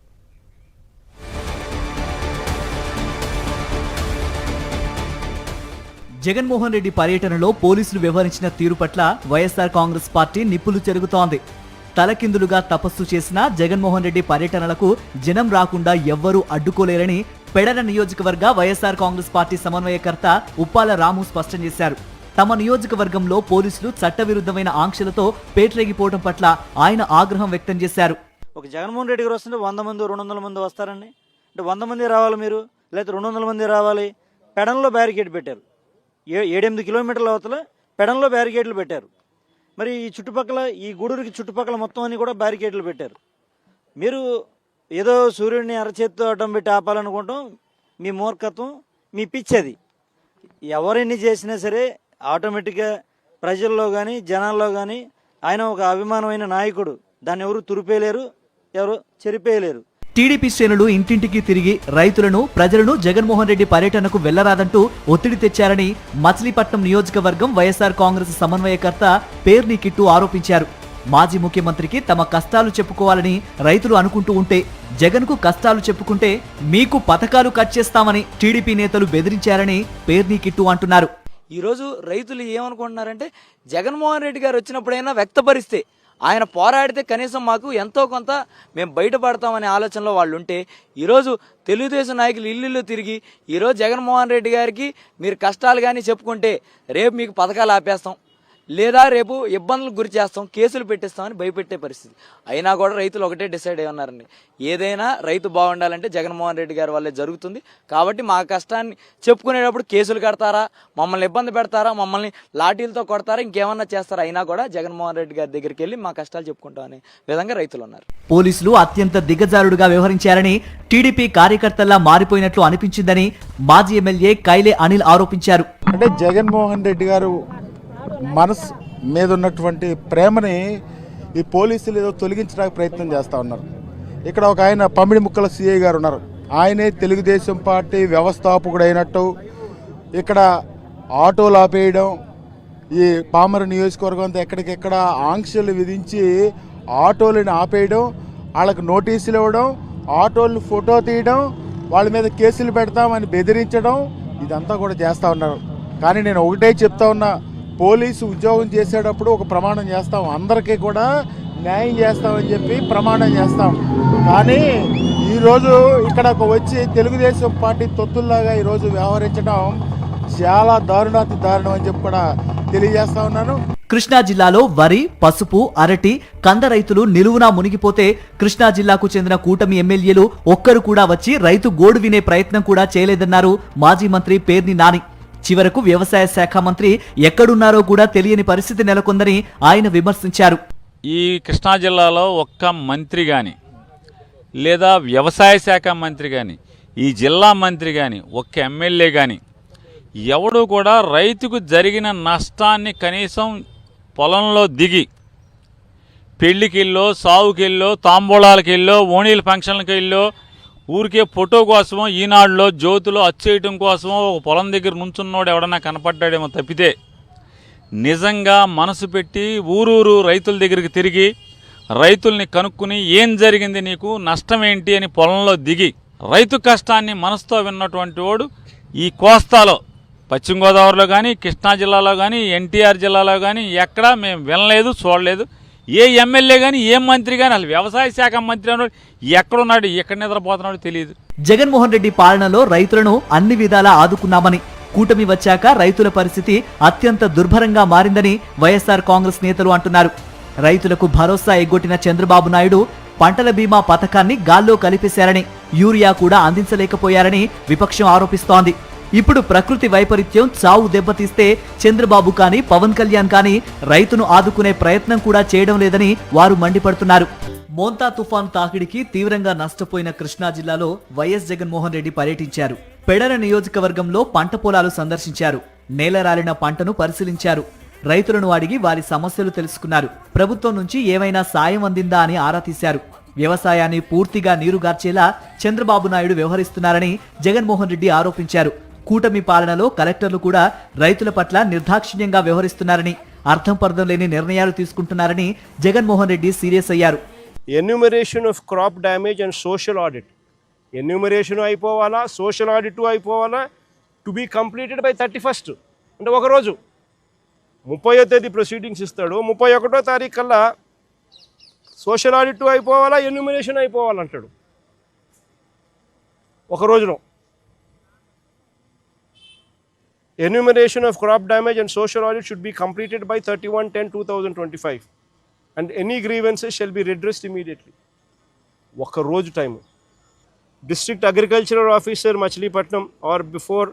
జగన్మోహన్ రెడ్డి పర్యటనలో పోలీసులు వ్యవహరించిన తీరు పట్ల వైఎస్ఆర్ కాంగ్రెస్ పార్టీ నిప్పులు చెరుగుతోంది. తలకిందులుగా తపస్సు చేసిన జగన్మోహన్ రెడ్డి పర్యటనలకు జనం రాకుండా ఎవ్వరూ అడ్డుకోలేరని పెడన నియోజకవర్గ వైఎస్ఆర్ కాంగ్రెస్ పార్టీ సమన్వయకర్త ఉప్పాల రాము స్పష్టం చేశారు. తమ నియోజకవర్గంలో పోలీసులు చట్టవిరుద్ధమైన ఆంక్షలతో పేటరేగిపోవడం పట్ల ఆయన ఆగ్రహం వ్యక్తం చేశారు. ఒక జగన్మోహన్ రెడ్డి గారు వస్తుంటే 100 మంది 200 మంది వస్తారండి. అంటే 100 మంది రావాలి మీరు, లేకపోతే 200 మంది రావాలి. పెడన్లో బ్యారికేడ్ పెట్టారు. 7-8 కిలోమీటర్ల అవతల పెడన్లో బ్యారికేడ్లు పెట్టారు. మరి ఈ చుట్టుపక్కల ఈ గూడూరుకి చుట్టుపక్కల మొత్తం అన్ని కూడా బ్యారికేడ్లు పెట్టారు. మీరు ఏదో సూర్యుడిని అరచేత్తో అడ్డం పెట్టి ఆపాలనుకుంటాం. మీ మూర్ఖత్వం, మీ పిచ్చి అది. ఎవరెన్ని చేసినా సరే ఆటోమేటిక్గా ప్రజల్లో కానీ జనాల్లో కానీ ఆయన ఒక అభిమానమైన నాయకుడు. దాన్ని ఎవరు తురిపేయలేరు, ఎవరు చెరిపేయలేరు. టీడీపీ శ్రేణులు ఇంటింటికి తిరిగి రైతులను, ప్రజలను జగన్మోహన్ రెడ్డి పర్యటనకు వెళ్లరాదంటూ ఒత్తిడి తెచ్చారని మచిలీపట్నం నియోజకవర్గం వైఎస్ఆర్ కాంగ్రెస్ సమన్వయకర్త పేర్ని కిట్టు ఆరోపించారు. మాజీ ముఖ్యమంత్రికి తమ కష్టాలు చెప్పుకోవాలని రైతులు అనుకుంటూ ఉంటే జగన్కు కష్టాలు చెప్పుకుంటే మీకు పథకాలు కట్ చేస్తామని టీడీపీ నేతలు బెదిరించారని పేర్ని కిట్టు అంటున్నారు. ఈరోజు రైతులు ఏమనుకుంటున్నారంటే జగన్మోహన్ రెడ్డి గారు వచ్చినప్పుడైనా వ్యక్తపరిస్తే, ఆయన పోరాడితే కనీసం మాకు ఎంతో కొంత మేము బయటపడతామనే ఆలోచనలో వాళ్ళు ఉంటే, ఈరోజు తెలుగుదేశం నాయకులు ఇల్లు తిరిగి ఈరోజు జగన్మోహన్ రెడ్డి గారికి మీరు కష్టాలు కానీ చెప్పుకుంటే రేపు మీకు పథకాలు ఆపేస్తాం, లేదా రేపు ఇబ్బందులకు గురి చేస్తాం, కేసులు పెట్టిస్తామని భయపెట్టే పరిస్థితి. అయినా కూడా రైతులు ఒకటే డిసైడ్ అయి ఉన్నారండి, ఏదైనా రైతు బాగుండాలంటే జగన్మోహన్ రెడ్డి గారి వల్లే జరుగుతుంది. కాబట్టి మా కష్టాన్ని చెప్పుకునేటప్పుడు కేసులు కడతారా, మమ్మల్ని ఇబ్బంది పెడతారా, మమ్మల్ని లాఠీలతో కొడతారా, ఇంకేమన్నా చేస్తారా, అయినా కూడా జగన్మోహన్ రెడ్డి గారి దగ్గరికి వెళ్ళి మా కష్టాలు చెప్పుకుంటాం అనే విధంగా రైతులు ఉన్నారు. పోలీసులు అత్యంత దిగజారుడుగా వ్యవహరించారని, టీడీపీ కార్యకర్తల్లా మారిపోయినట్లు అనిపించిందని మాజీ ఎమ్మెల్యే కైలే అనిల్ ఆరోపించారు. అంటే జగన్మోహన్ రెడ్డి గారు మనసు మీద ఉన్నటువంటి ప్రేమని ఈ పోలీసులు ఏదో తొలగించడానికి ప్రయత్నం చేస్తూ ఉన్నారు. ఇక్కడ ఒక ఆయన పమిడి ముక్కల సిఐ గారు ఉన్నారు. ఆయనే తెలుగుదేశం పార్టీ వ్యవస్థాపకుడు అయినట్టు ఇక్కడ ఆటోలు ఆపేయడం, ఈ పామర నియోజకవర్గం అంతా ఎక్కడికెక్కడ ఆంక్షలు విధించి ఆటోలను ఆపేయడం, వాళ్ళకి నోటీసులు ఇవ్వడం, ఆటోలను ఫోటో తీయడం, వాళ్ళ మీద కేసులు పెడతామని బెదిరించడం, ఇదంతా కూడా చేస్తూ ఉన్నారు. కానీ నేను ఒకటే చెప్తా ఉన్నా, పోలీసు ఉద్యోగం చేసేటప్పుడు ఒక ప్రమాణం చేస్తాం, అందరికీ కూడా న్యాయం చేస్తామని చెప్పి ప్రమాణం చేస్తాం. కానీ ఈరోజు ఇక్కడ వచ్చి తెలుగుదేశం పార్టీ తొత్తుల్లాగా ఈరోజు వ్యవహరించడం చాలా దారుణాతి దారుణం అని చెప్పి కూడా తెలియజేస్తా ఉన్నాను. కృష్ణా జిల్లాలో వరి, పసుపు, అరటి, కంద రైతులు నిలువునా మునిగిపోతే కృష్ణా జిల్లాకు చెందిన కూటమి ఎమ్మెల్యేలు ఒక్కరు కూడా వచ్చి రైతు గోడు వినే ప్రయత్నం కూడా చేయలేదన్నారు మాజీ మంత్రి పేర్ని నాని. చివరకు వ్యవసాయ శాఖ మంత్రి ఎక్కడున్నారో కూడా తెలియని పరిస్థితి నెలకొందని ఆయన విమర్శించారు. ఈ కృష్ణా జిల్లాలో ఒక్క మంత్రి కానీ, లేదా వ్యవసాయ శాఖ మంత్రి కానీ, ఈ జిల్లా మంత్రి కానీ, ఒక్క ఎమ్మెల్యే కానీ ఎవడు కూడా రైతుకు జరిగిన నష్టాన్ని కనీసం పొలంలో దిగి పెళ్లికెళ్ళో, సావుకెళ్ళో, తాంబూలాలకెళ్ళో, ఓణీల ఫంక్షన్లకెళ్ళో, ఊరికే ఫోటో కోసమో, ఈనాడులో జ్యోతిలో అచ్చేయటం కోసమో ఒక పొలం దగ్గర నుంచున్నోడు ఎవడన్నా కనపడ్డాడేమో తప్పితే నిజంగా మనసు పెట్టి ఊరూరు రైతుల దగ్గరికి తిరిగి రైతుల్ని కనుక్కుని ఏం జరిగింది, నీకు నష్టం ఏంటి అని పొలంలో దిగి రైతు కష్టాన్ని మనసుతో విన్నటువంటి వాడు ఈ కోస్తాలో, పశ్చిమ గోదావరిలో కానీ, కృష్ణా జిల్లాలో కానీ, ఎన్టీఆర్ జిల్లాలో కానీ ఎక్కడా మేము వినలేదు, చూడలేదు. ఏ ఎమ్మెల్యే కానీ, ఏ మంత్రి కానీ, అసలు వ్యవసాయ శాఖ మంత్రి అన్నాడు ఎక్కడున్నాడు, ఎక్కడ నిద్రపోతున్నాడో తెలియదు. జగన్మోహన్ రెడ్డి పాలనలో రైతులను అన్ని విధాలా ఆదుకున్నామని, కూటమి వచ్చాక రైతుల పరిస్థితి అత్యంత దుర్భరంగా మారిందని వైఎస్ఆర్ కాంగ్రెస్ నేతలు అంటున్నారు. రైతులకు భరోసా ఎగ్గొట్టిన చంద్రబాబు నాయుడు పంటల బీమా పథకాన్ని గాల్లో కలిపేశారని, యూరియా కూడా అందించలేకపోయారని విపక్షం ఆరోపిస్తోంది. ఇప్పుడు ప్రకృతి వైపరీత్యం చావు దెబ్బతీస్తే చంద్రబాబు కానీ, పవన్ కళ్యాణ్ కానీ రైతును ఆదుకునే ప్రయత్నం కూడా చేయడం లేదని వారు మండిపడుతున్నారు. మోంతా తుఫాన్ తాకిడికి తీవ్రంగా నష్టపోయిన కృష్ణా జిల్లాలో వైఎస్ జగన్మోహన్ రెడ్డి పర్యటించారు. పెడర నియోజకవర్గంలో పంట పొలాలు సందర్శించారు. నేలరాలిన పంటను పరిశీలించారు. రైతులను అడిగి వారి సమస్యలు తెలుసుకున్నారు. ప్రభుత్వం నుంచి ఏమైనా సాయం అందిందా అని ఆరా తీశారు. వ్యవసాయాన్ని పూర్తిగా నీరుగార్చేలా చంద్రబాబు నాయుడు వ్యవహరిస్తున్నారని జగన్మోహన్ రెడ్డి ఆరోపించారు. కూటమి పాలనలో కలెక్టర్లు కూడా రైతుల పట్ల నిర్దాక్షిణ్యంగా వ్యవహరిస్తున్నారని, అర్థం పర్థం లేని నిర్ణయాలు తీసుకుంటున్నారని జగన్మోహన్ రెడ్డి సీరియస్ అయ్యారు. Enumeration of crop damage and social audit, enumeration అయిపోవాలా, సోషల్ ఆడిట్ అయిపోవాలా, to be completed by 31st. అంటే ఒకరోజు 30వ తేదీ ప్రొసీడింగ్స్ ఇస్తాడు, 31వ తారీఖు కల్లా సోషల్ ఆడిట్ అయిపోవాలా, ఎన్యూమరేషన్ అయిపోవాలంటాడు ఒక రోజులో. Enumeration of crop damage and social audit should be completed by 31/10/2025 and any grievances shall be redressed immediately. ఒక రోజు time. District Agricultural Officer Machilipatnam or before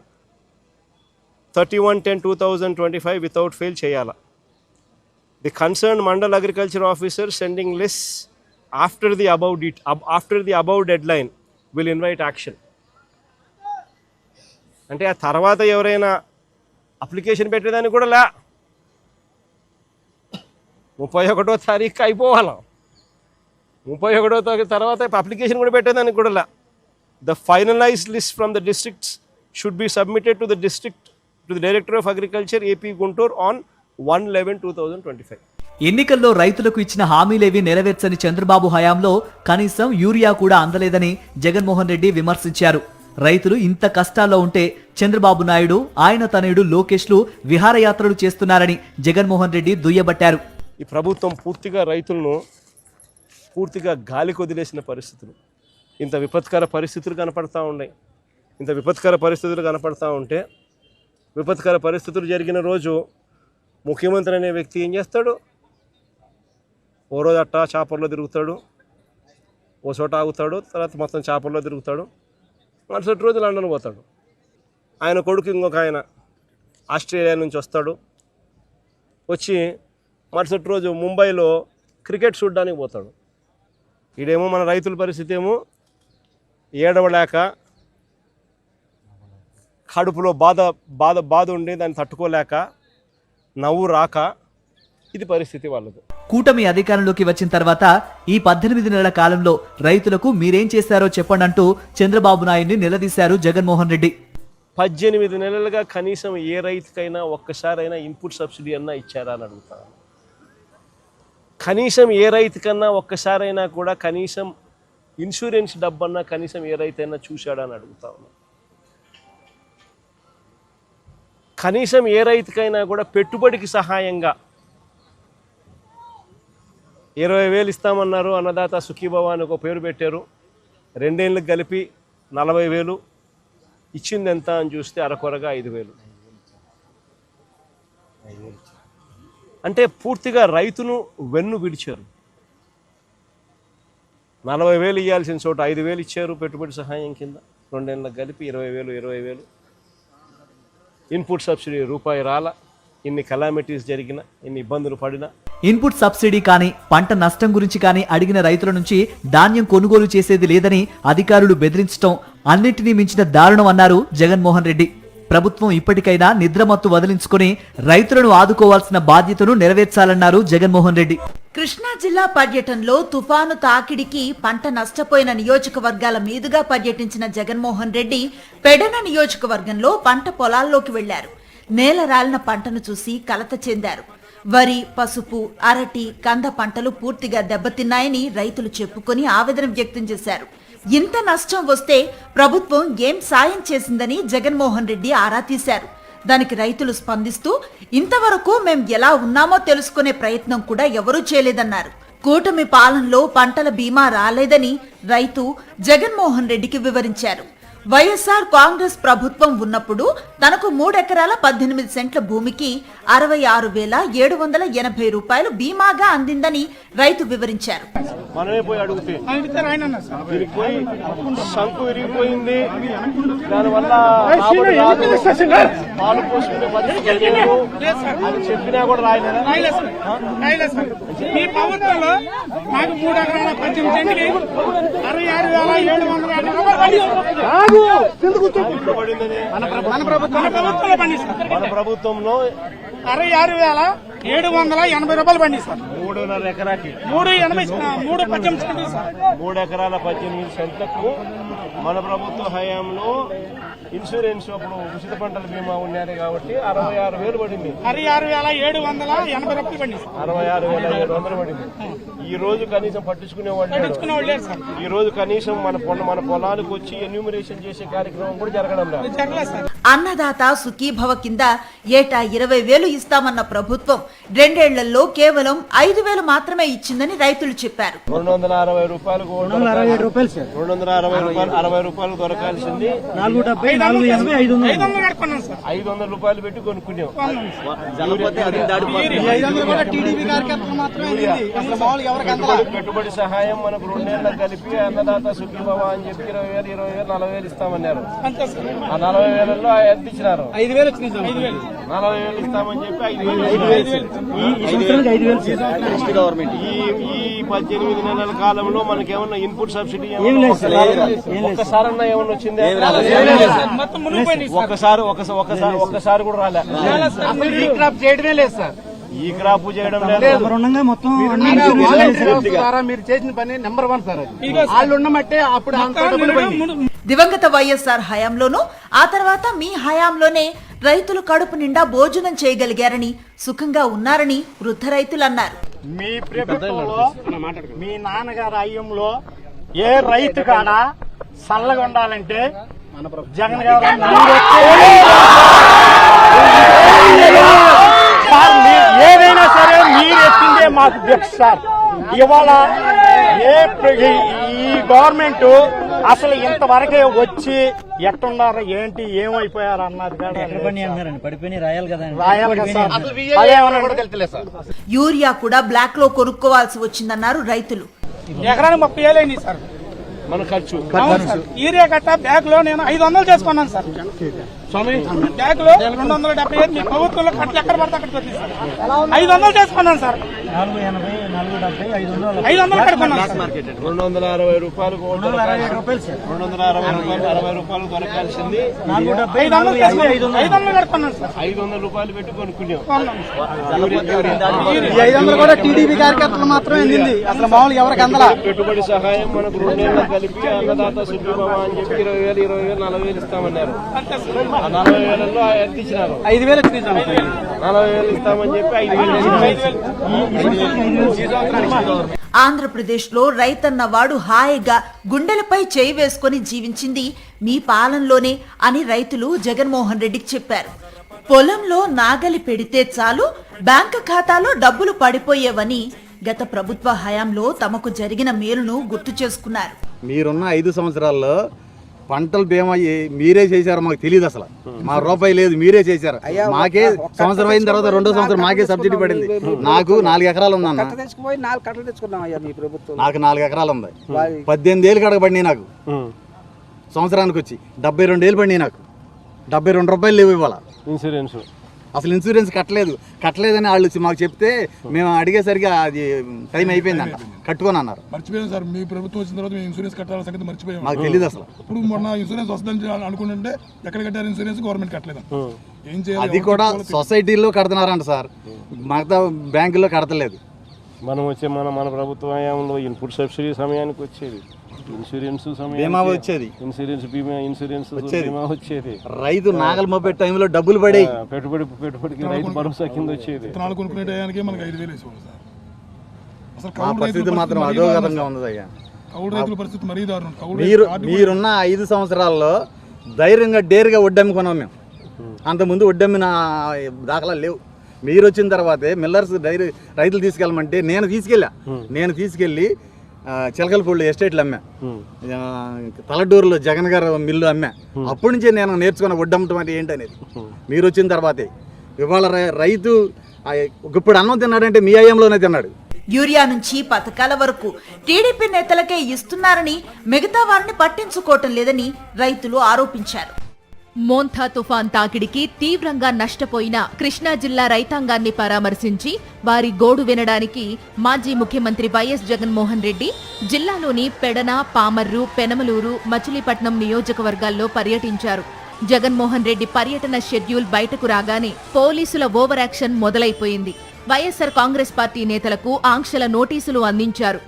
31/10/2025 without fail చేయాలా. The concerned Mandal Agriculture Officer sending lists after the above deadline will invite action. అంటే ఆ తర్వాత ఎవరైనా application పెట్టేదానికి కూడా 31వ తారీఖు అయిపోవాలా. 31వ తారీఖు తర్వాత అప్లికేషన్ కూడా పెట్టేదానికి కూడా The finalized list from the districts should be submitted to the Director of Agriculture AP Guntur on 1/11/2025. ఎన్నికల్లో రైతులకు ఇచ్చిన హామీలేవి నెరవేర్చని చంద్రబాబు హయాంలో కనీసం యూరియా కూడా అందలేదని జగన్మోహన్ రెడ్డి విమర్శించారు. రైతులు ఇంత కష్టాల్లో ఉంటే చంద్రబాబు నాయుడు, ఆయన తనయుడు లోకేష్లు విహారయాత్రలు చేస్తున్నారని జగన్మోహన్ రెడ్డి దుయ్యబట్టారు. ఈ ప్రభుత్వం పూర్తిగా రైతులను పూర్తిగా గాలి కొదిలేసిన పరిస్థితులు, ఇంత విపత్కర పరిస్థితులు కనపడతా ఉంటే విపత్కర పరిస్థితులు జరిగిన రోజు ముఖ్యమంత్రి అనే వ్యక్తి ఏం చేస్తాడు? ఓ రోజు అట్టా చాపర్లో తిరుగుతాడు, ఓ చోట ఆగుతాడు, తర్వాత మొత్తం చాపర్లో తిరుగుతాడు, మరుసటి రోజు లండన్ పోతాడు. ఆయన కొడుకు ఇంకొక ఆయన ఆస్ట్రేలియా నుంచి వస్తాడు, వచ్చి మరుసటి రోజు ముంబైలో క్రికెట్ చూడడానికి పోతాడు. ఈడేమో మన రైతుల పరిస్థితి ఏమో ఏడవలేక కడుపులో బాధ ఉండి దాన్ని తట్టుకోలేక నవ్వు రాక ఇది పరిస్థితి వాళ్ళది. కూటమి అధికారంలోకి వచ్చిన తర్వాత ఈ 18 నెలల కాలంలో రైతులకు మీరేం చేశారో చెప్పండంటూ చంద్రబాబు నాయుడిని నిలదీశారు జగన్మోహన్ రెడ్డి. 18 నెలలుగా కనీసం ఏ రైతుకైనా ఒక్కసారైనా ఇన్పుట్ సబ్సిడీ అన్నా ఇచ్చారా అని అడుగుతాను. కనీసం ఏ రైతుకన్నా ఒక్కసారైనా కూడా కనీసం ఇన్సూరెన్స్ డబ్బన్నా కనీసం ఏ రైతైనా చూశాడా అని అడుగుతా ఉన్నా. కనీసం ఏ రైతుకైనా కూడా పెట్టుబడికి సహాయంగా 20,000 ఇస్తామన్నారు, అన్నదాత సుఖీభవ అని ఒక పేరు పెట్టారు. 2 ఏళ్ళకి కలిపి 40,000 ఇచ్చింది ఎంత అని చూస్తే అరకొరగా 5,000. అంటే పూర్తిగా రైతును వెన్ను విడిచారు. 40,000 ఇవ్వాల్సిన చోట 5,000 ఇచ్చారు పెట్టుబడి సహాయం కింద. 2 ఏళ్ళకి కలిపి 20,000. ఇన్పుట్ సబ్సిడీ రూపాయి రాల. ఇన్ని కలామిటీస్ జరిగిన, ఇన్ని ఇబ్బందులు పడినా ఇన్పుట్ సబ్సిడీ కానీ పంట నష్టం గురించి కానీ అడిగిన రైతుల నుంచి ధాన్యం కొనుగోలు చేసేది లేదని అధికారులు బెదిరించడం అన్నింటినీ మించిన దారుణం అన్నారు జగన్మోహన్ రెడ్డి. ప్రభుత్వం ఇప్పటికైనా నిద్రమత్తు వదిలించుకుని రైతులను ఆదుకోవాల్సిన బాధ్యతను నెరవేర్చాలన్నారు జగన్మోహన్ రెడ్డి. కృష్ణా జిల్లా పర్యటనలో తుఫాను తాకిడికి పంట నష్టపోయిన నియోజకవర్గాల మీదుగా పర్యటించిన జగన్మోహన్ రెడ్డి పెడన నియోజకవర్గంలో పంట పొలాల్లోకి వెళ్లారు. నేల రాలిన పంటను చూసి కలత చెందారు. వరి, పసుపు, అరటి, కంద పంటలు పూర్తిగా దెబ్బతిన్నాయని రైతులు చెప్పుకొని ఆవేదన వ్యక్తం చేశారు. ఇంత నష్టం వస్తే ప్రభుత్వం ఏం సాయం చేసిందని జగన్మోహన్ రెడ్డి ఆరా తీశారు. దానికి రైతులు స్పందిస్తూ ఇంతవరకు మేం ఎలా ఉన్నామో తెలుసుకునే ప్రయత్నం కూడా ఎవరూ చేయలేదన్నారు. కూటమి పాలనలో పంటల బీమా రాలేదని రైతు జగన్మోహన్ రెడ్డికి వివరించారు. వైఎస్ఆర్ కాంగ్రెస్ ప్రభుత్వం ఉన్నప్పుడు తనకు 3 ఎకరాల 18 సెంట్ల భూమికి 66,780 రూపాయలు బీమాగా అందిందని రైతు వివరించారు. మనమే పోయి అడిగితే సంకు విరిగిపోయింది, దానివల్ల పాలు పోసుకునే పరిస్థితి అని చెప్పినా కూడా రాయలేదు. ఈ ప్రభుత్వంలో మాకు 3 ఎకరాల 18 సెంట్లకి 66,780 మన ప్రభుత్వంలో 66,780 రూపాయలు పండిస్తారు. 3.5 ఎకరాకి 3 ఎకరాల 18 సెంట్లకు మన ప్రభుత్వ హయాంలో ఇన్సూరెన్స్ అప్పుడు ఉచిత పంటల బీమా ఉన్నది కాబట్టి 66,000 పడింది. 66,780 రూపాయలు పండిస్తారు. 66,700 పడింది. ఈ రోజు కనీసం పట్టించుకునేవాళ్ళు. ఈ రోజు కనీసం మన పొలానికి వచ్చి ఎన్యూమరేషన్ చేసే కార్యక్రమం కూడా జరగడం లేదు. అన్నదాత సుఖీభవ కింద ఏటా 20,000 ఇస్తామన్న ప్రభుత్వం రెండేళ్లలో కేవలం 5,000 మాత్రమే ఇచ్చిందని రైతులు చెప్పారు. 260 రూపాయలు 260 రూపాయలు దొరకాల్సింది 500 రూపాయలు పెట్టి కొనుక్కున్నాం. పెట్టుబడి సహాయం మనకు 2 నెలలకు కలిపి అన్నదాత సుఖీభవ అని చెప్పి 20,000, 40,000 ఇస్తామన్నారు. ఆ 40,000లో ఎంత ఇచ్చినారు? 5,000 ఇస్తామని చెప్పి 5,000 గవర్నమెంట్. ఈ 18 నెలల కాలంలో మనకేమన్నా ఇన్పుట్ సబ్సిడీ ఒక్కసారన్నా ఏమన్నా వచ్చిందా? ఒక్కసారి కూడా రాలే. ఈ క్రాప్ చేయడమే లేదు సార్. ఈ క్రాప్ చేయడం లేదు. మీరు చేసిన పని నెంబర్ 1 సార్. వాళ్ళు ఉన్నమట్టే అప్పుడు దివంగత వైఎస్ఆర్ హయాంలోనూ ఆ తర్వాత మీ హయాంలోనే రైతులు కడుపు నిండా భోజనం చేయగలిగారని, సుఖంగా ఉన్నారని వృద్ధ రైతులు అన్నారు. మీ ప్రభుత్వంలో మీ నాన్నగారి హయాంలో ఏ రైతు కాడ చల్లగా ఉండాలంటే జగన్ గారు ఏదైనా సరే మీరు ఎత్తిందే మాకు భిక్ష సార్. ఇవాళ ఈ గవర్నమెంట్ అసలు ఇంతవరకే వచ్చి ఎట్టున్నారు, ఏంటి, ఏమైపోయారు అన్నది యూరియా కూడా బ్లాక్ లో కొనుక్కోవాల్సి వచ్చిందన్నారు రైతులు. ఎకరానికి 30,000 అయింది సార్ మన ఖర్చు. యూరియా కట్ట బ్యాగ్ లో నేను 500 చేసుకున్నాను సార్. బ్యాగ్ లో 275 మీ ప్రభుత్వంలో కట్టలు ఎక్కడ పడితే అక్కడికి వచ్చింది సార్. 500 చేసుకున్నాను సార్. 500 కట్టుకున్నాను సార్. 260 రూపాయలు 260 రూపాయలు దొరకాల్సింది 500 కట్టుకున్నాను సార్. 500 రూపాయలు పెట్టి కొనుక్కున్నాం. 500 కూడా టీడీపీ కార్యకర్తలు మాత్రమే అందింది. అసలు మామూలు ఎవరికి అందలా. పెట్టుబడి సహాయం మనకు 2 నెలలకు కలిపి అన్నదాత సుఖీభవ అని చెప్పి 20,000, 40,000 ఇస్తామన్నారు. ఆ 40,000లో ఎంత ఇచ్చినారు? 5,000 40,000 ఇస్తామని చెప్పి 5,000. ఆంధ్రప్రదేశ్ లో రైతన్న వాడు హాయిగా గుండెలపై చేయి వేసుకుని జీవించింది మీ పాలనలోనే అని రైతులు జగన్మోహన్ రెడ్డికి చెప్పారు. పొలంలో నాగలి పెడితే చాలు బ్యాంకు ఖాతాలో డబ్బులు పడిపోయేవని గత ప్రభుత్వ హయాంలో తమకు జరిగిన మేలును గుర్తు చేసుకున్నారు. మీరున్న 5 సంవత్సరాల్లో పంటలు బీమా మీరే చేశారు, మాకు తెలియదు. అసలు మా రూపాయి లేదు, మీరే చేశారు. మాకే సంవత్సరం అయిన తర్వాత 2వ సంవత్సరం మాకే సబ్సిడీ పడింది. నాకు 4 ఎకరాలు ఉందన్న. నాకు 4 ఎకరాలు ఉంది. 18 ఏళ్ళు కడగబడినాయి నాకు. సంవత్సరానికి వచ్చి 72 పడినాయి నాకు. 72 రూపాయలు లేవు ఇవాళ. ఇన్సూరెన్స్ అసలు ఇన్సూరెన్స్ కట్టలేదని వాళ్ళు మాకు చెప్తే మేము అడిగేసరికి అది టైం అయిపోయిందంట, కట్టుకొని అన్నారు. మర్చిపోయాం సార్. మీ ప్రభుత్వం వచ్చిన తర్వాత మేము ఇన్సూరెన్స్ కట్టాల సంగతి మర్చిపోయాం. మాకు తెలియదు అసలు. ఇప్పుడు మొన్న ఇన్సూరెన్స్ వస్తుందని అనుకుంటుంటే ఎక్కడ కట్టారు ఇన్సూరెన్స్? గవర్నమెంట్ కట్టలేదు. ఏం చేయాలి? అది కూడా సొసైటీలో కడుతున్నారంట సార్, మిగతా బ్యాంకుల్లో కడతలేదు. మనం వచ్చే మన ప్రభుత్వ హయాంలో ఇన్పుట్ సబ్సిడీ సమయానికి వచ్చేది, ఇన్సూరెన్స్ బీమా వచ్చేది, ఇన్సూరెన్స్ బీమా వచ్చేది. రైతు నాగల్ మోపే టైంలో డబ్బులు పడే పెట్టుబడికి రైతు భరోసా కింద వచ్చేది. కొనుక్కునే టయానికి మనకి 5,000 వేసేవాళ్ళు సార్. అసలు పరిస్థితి మాత్రం అధోగతంగా ఉంది అయ్యా. కౌలు రైతుల పరిస్థితి మరీ దారుణం. మీరున్న 5 సంవత్సరాల్లో ధైర్యంగా డేరుగా వడ్డమ్ముకున్నాం మేము. అంతకుముందు వడ్డమ్మిన దాఖలా లేవు. మీరు వచ్చిన తర్వాతే మిల్లర్స్ రైతులు తీసుకెళ్ళమంటే నేను తీసుకెళ్ళి చిలకలపూడి ఎస్టేట్లు అమ్మా, తలడూరులో జగన్ గారు మిల్లు అమ్మా. అప్పటి నుంచే నేను నేర్చుకున్న వడ్డమ్మటం అంటే ఏంటనేది మీరు వచ్చిన తర్వాతే. ఇవాళ రైతు ఇప్పుడు అన్నం తిన్నాడంటే మీ హయాంలోనే తిన్నాడు. యూరియా నుంచి పథకాల వరకు టీడీపీ నేతలకే ఇస్తున్నారని, మిగతా వారిని పట్టించుకోవటం లేదని రైతులు ఆరోపించారు. మోంథా తుఫాన్ తాకిడికి తీవ్రంగా నష్టపోయిన కృష్ణా జిల్లా రైతాంగాన్ని పరామర్శించి వారి గోడు వినడానికి మాజీ ముఖ్యమంత్రి వైఎస్ జగన్మోహన్ రెడ్డి జిల్లాలోని పెడన, పామర్రు, పెనమలూరు, మచిలీపట్నం నియోజకవర్గాల్లో పర్యటించారు. జగన్మోహన్ రెడ్డి పర్యటన షెడ్యూల్ బయటకు రాగానే పోలీసుల ఓవర్ యాక్షన్ మొదలైపోయింది. వైఎస్సార్ కాంగ్రెస్ పార్టీ నేతలకు ఆంక్షల నోటీసులు అందించారు.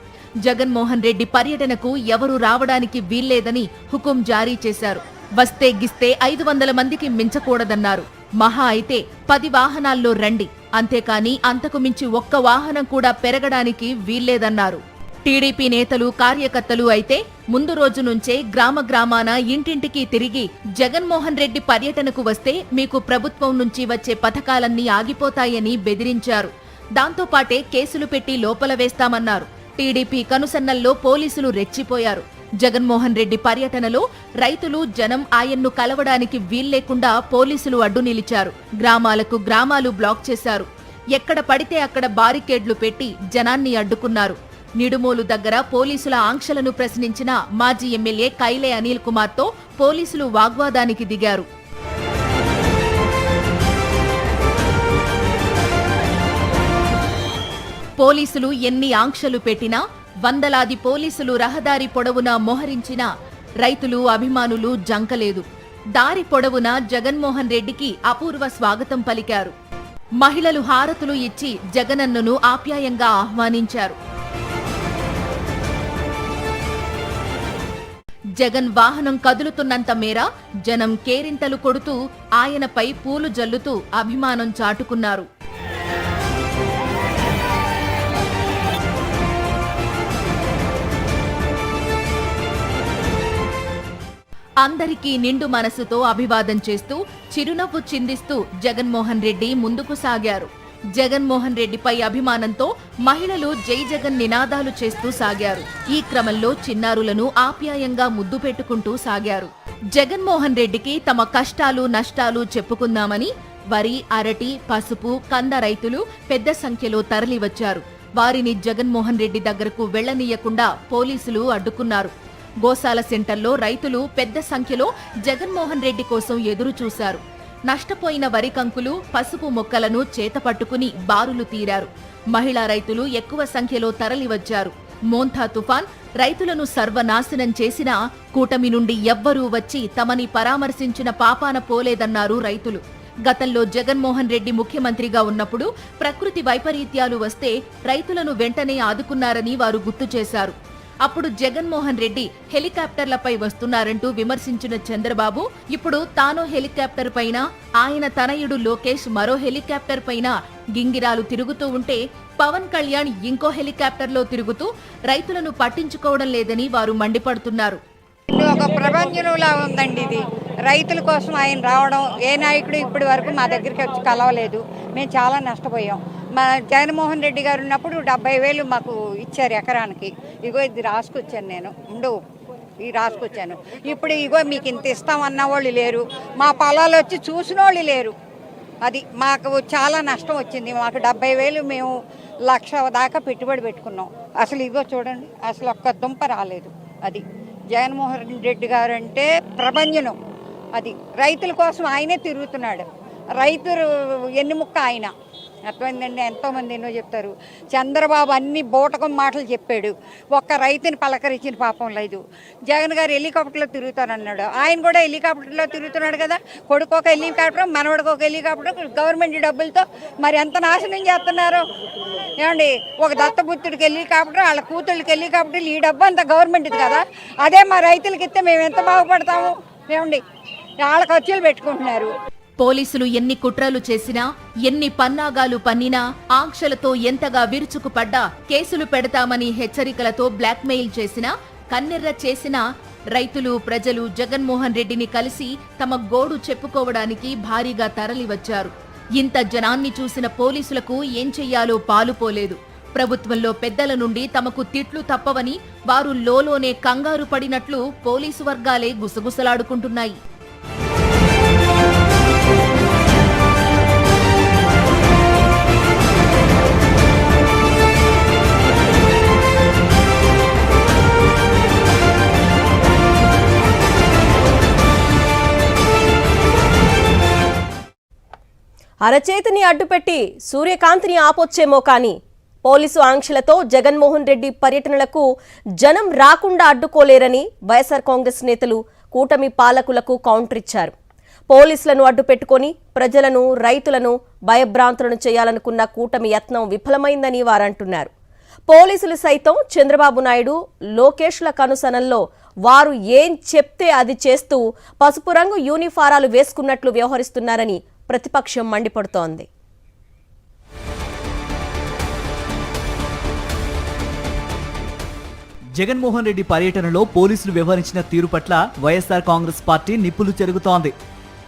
జగన్మోహన్ రెడ్డి పర్యటనకు ఎవరూ రావడానికి వీల్లేదని హుకుం జారీ చేశారు. వస్తే గిస్తే 500 మందికి మించకూడదన్నారు. మహా అయితే 10 వాహనాల్లో రండి, అంతేకాని అంతకు మించి ఒక్క వాహనం కూడా పెరగడానికి వీల్లేదన్నారు. టీడీపీ నేతలు, కార్యకర్తలు అయితే ముందు రోజు నుంచే గ్రామ గ్రామాన ఇంటింటికి తిరిగి జగన్మోహన్ రెడ్డి పర్యటనకు వస్తే మీకు ప్రభుత్వం నుంచి వచ్చే పథకాలన్నీ ఆగిపోతాయని బెదిరించారు. దాంతోపాటే కేసులు పెట్టి లోపల వేస్తామన్నారు. టీడీపీ కనుసన్నల్లో పోలీసులు రెచ్చిపోయారు. జగన్మోహన్ రెడ్డి పర్యటనలో రైతులు జనం ఆయన్ను కలవడానికి వీల్లేకుండా పోలీసులు అడ్డు నిలిచారు. గ్రామాలకు గ్రామాలు బ్లాక్ చేశారు. ఎక్కడ పడితే అక్కడ బారికేడ్లు పెట్టి జనాన్ని అడ్డుకున్నారు. నిడుమోలు దగ్గర పోలీసుల ఆంక్షలను ప్రశ్నించిన మాజీ ఎమ్మెల్యే కైలే అనిల్ కుమార్తో పోలీసులు వాగ్వాదానికి దిగారు. పోలీసులు ఎన్ని ఆంక్షలు పెట్టినా, వందలాది పోలీసులు రహదారి పొడవునా మోహరించినా రైతులు అభిమానులు జంకలేదు. దారి పొడవునా జగన్మోహన్ రెడ్డికి అపూర్వ స్వాగతం పలికారు. మహిళలు హారతులు ఇచ్చి జగనన్నను ఆప్యాయంగా ఆహ్వానించారు. జగన్ వాహనం కదులుతున్నంత మేర జనం కేరింతలు కొడుతూ ఆయనపై పూలు జల్లుతూ అభిమానం చాటుకున్నారు. అందరికీ నిండు మనసుతో అభివాదం చేస్తూ చిరునవ్వు చిందిస్తూ జగన్మోహన్ రెడ్డి ముందుకు సాగారు. జగన్మోహన్ రెడ్డిపై అభిమానంతో మహిళలు జై జగన్ నినాదాలు చేస్తూ సాగారు. ఈ క్రమంలో చిన్నారులను ఆప్యాయంగా ముద్దు పెట్టుకుంటూ సాగారు. జగన్మోహన్ రెడ్డికి తమ కష్టాలు నష్టాలు చెప్పుకుందామని వరి, అరటి, పసుపు, కంద రైతులు పెద్ద సంఖ్యలో తరలివచ్చారు. వారిని జగన్మోహన్ రెడ్డి దగ్గరకు వెళ్లనీయకుండా పోలీసులు అడ్డుకున్నారు. గోశాల సెంటర్లో రైతులు పెద్ద సంఖ్యలో జగన్మోహన్ రెడ్డి కోసం ఎదురు చూశారు. నష్టపోయిన వరి కంకులు, పసుపు మొక్కలను చేతపట్టుకుని బారులు తీరారు. మహిళా రైతులు ఎక్కువ సంఖ్యలో తరలివచ్చారు. మోంథా తుఫాన్ రైతులను సర్వనాశనం చేసినా కూటమి నుండి ఎవ్వరూ వచ్చి తమని పరామర్శించిన పాపాన పోలేదన్నారు రైతులు. గతంలో జగన్మోహన్ రెడ్డి ముఖ్యమంత్రిగా ఉన్నప్పుడు ప్రకృతి వైపరీత్యాలు వస్తే రైతులను వెంటనే ఆదుకున్నారని వారు గుర్తు చేశారు. అప్పుడు జగన్మోహన్ రెడ్డి హెలికాప్టర్లపై వస్తున్నారంటూ విమర్శించిన చంద్రబాబు ఇప్పుడు తాను హెలికాప్టర్ పైన, ఆయన తనయుడు లోకేష్ మరో హెలికాప్టర్ పైన గింగిరాలు తిరుగుతూ ఉంటే పవన్ కళ్యాణ్ ఇంకో హెలికాప్టర్లో తిరుగుతూ రైతులను పట్టించుకోవడం లేదని వారు మండిపడుతున్నారు. ఒక ప్రభంజనంలా ఉందండి ఇది. రైతుల కోసం ఆయన రావడం, ఏ నాయకుడు ఇప్పటి వరకు మా దగ్గరికి వచ్చి కలవలేదు. మేము చాలా నష్టపోయాం. మా జగన్మోహన్ రెడ్డి గారు ఉన్నప్పుడు 70,000 మాకు ఇచ్చారు ఎకరానికి. ఇగో ఇది రాసుకొచ్చాను నేను, ఈ రాసుకొచ్చాను. ఇప్పుడు ఇగో మీకు ఇంత ఇస్తామన్న వాళ్ళు లేరు, మా పొలాలు వచ్చి చూసిన వాళ్ళు లేరు. అది మాకు చాలా నష్టం వచ్చింది. మాకు 70,000 మేము 1,00,000 దాకా పెట్టుబడి పెట్టుకున్నాం. అసలు ఇగో చూడండి, అసలు ఒక్క దుంప రాలేదు. అది జగన్మోహన్ రెడ్డి గారు అంటే ప్రభంజనం. అది రైతుల కోసం ఆయనే తిరుగుతున్నాడు. రైతులు ఎన్నుముక్క ఆయన. అర్థమైందండి. ఎంతోమంది ఎన్నో చెప్తారు. చంద్రబాబు అన్ని బూటకం మాటలు చెప్పాడు, ఒక్క రైతుని పలకరించిన పాపం లేదు. జగన్ గారు హెలికాప్టర్లో తిరుగుతానన్నాడు, ఆయన కూడా హెలికాప్టర్లో తిరుగుతున్నాడు కదా. కొడుకు ఒక హెలికాప్టర్, మనవడికి ఒక హెలికాప్టర్, గవర్నమెంట్ డబ్బులతో మరి ఎంత నాశనం చేస్తున్నారు ఏమండి. ఒక దత్తపుత్రుడికి హెలికాప్టర్, వాళ్ళ కూతుళ్ళకి హెలికాప్టర్లు, ఈ డబ్బు అంతా గవర్నమెంట్ది కదా. అదే మా రైతులకి ఇస్తే మేము ఎంత బాగుపడతాము ఏమండి. వాళ్ళ ఖర్చులు పెట్టుకుంటున్నారు. పోలీసులు ఎన్ని కుట్రలు చేసినా, ఎన్ని పన్నాగాలు పన్నినా, ఆంక్షలతో ఎంతగా విరుచుకుపడ్డా, కేసులు పెడతామని హెచ్చరికలతో బ్లాక్మెయిల్ చేసినా, కన్నెర్ర చేసినా రైతులు, ప్రజలు జగన్మోహన్ రెడ్డిని కలిసి తమ గోడు చెప్పుకోవడానికి భారీగా తరలివచ్చారు. ఇంత జనాన్ని చూసిన పోలీసులకు ఏం చెయ్యాలో పాలుపోలేదు. ప్రభుత్వంలో పెద్దల నుండి తమకు తిట్లు తప్పవని వారు లోలోనే కంగారు పడినట్లు పోలీసు వర్గాలే గుసగుసలాడుకుంటున్నాయి. అరచేతిని అడ్డుపెట్టి సూర్యకాంతిని ఆపొచ్చేమో కానీ పోలీసు ఆంక్షలతో జగన్మోహన్ రెడ్డి పర్యటనలకు జనం రాకుండా అడ్డుకోలేరని వైఎస్ఆర్ కాంగ్రెస్ నేతలు కూటమి పాలకులకు కౌంటర్ ఇచ్చారు. పోలీసులను అడ్డుపెట్టుకుని ప్రజలను, రైతులను భయభ్రాంతులను చేయాలనుకున్న కూటమి యత్నం విఫలమైందని వారంటున్నారు. పోలీసులు సైతం చంద్రబాబు నాయుడు, లోకేష్ల కనుసనల్లో వారు ఏం చెప్తే అది చేస్తూ పసుపు రంగు యూనిఫారాలు వేసుకున్నట్లు వ్యవహరిస్తున్నారని ప్రతిపక్షం మండిపడుతోంది. జగన్మోహన్ రెడ్డి పర్యటనలో పోలీసులు వ్యవహరించిన తీరు పట్ల వైఎస్ఆర్ కాంగ్రెస్ పార్టీ నిప్పులు చెరుగుతోంది.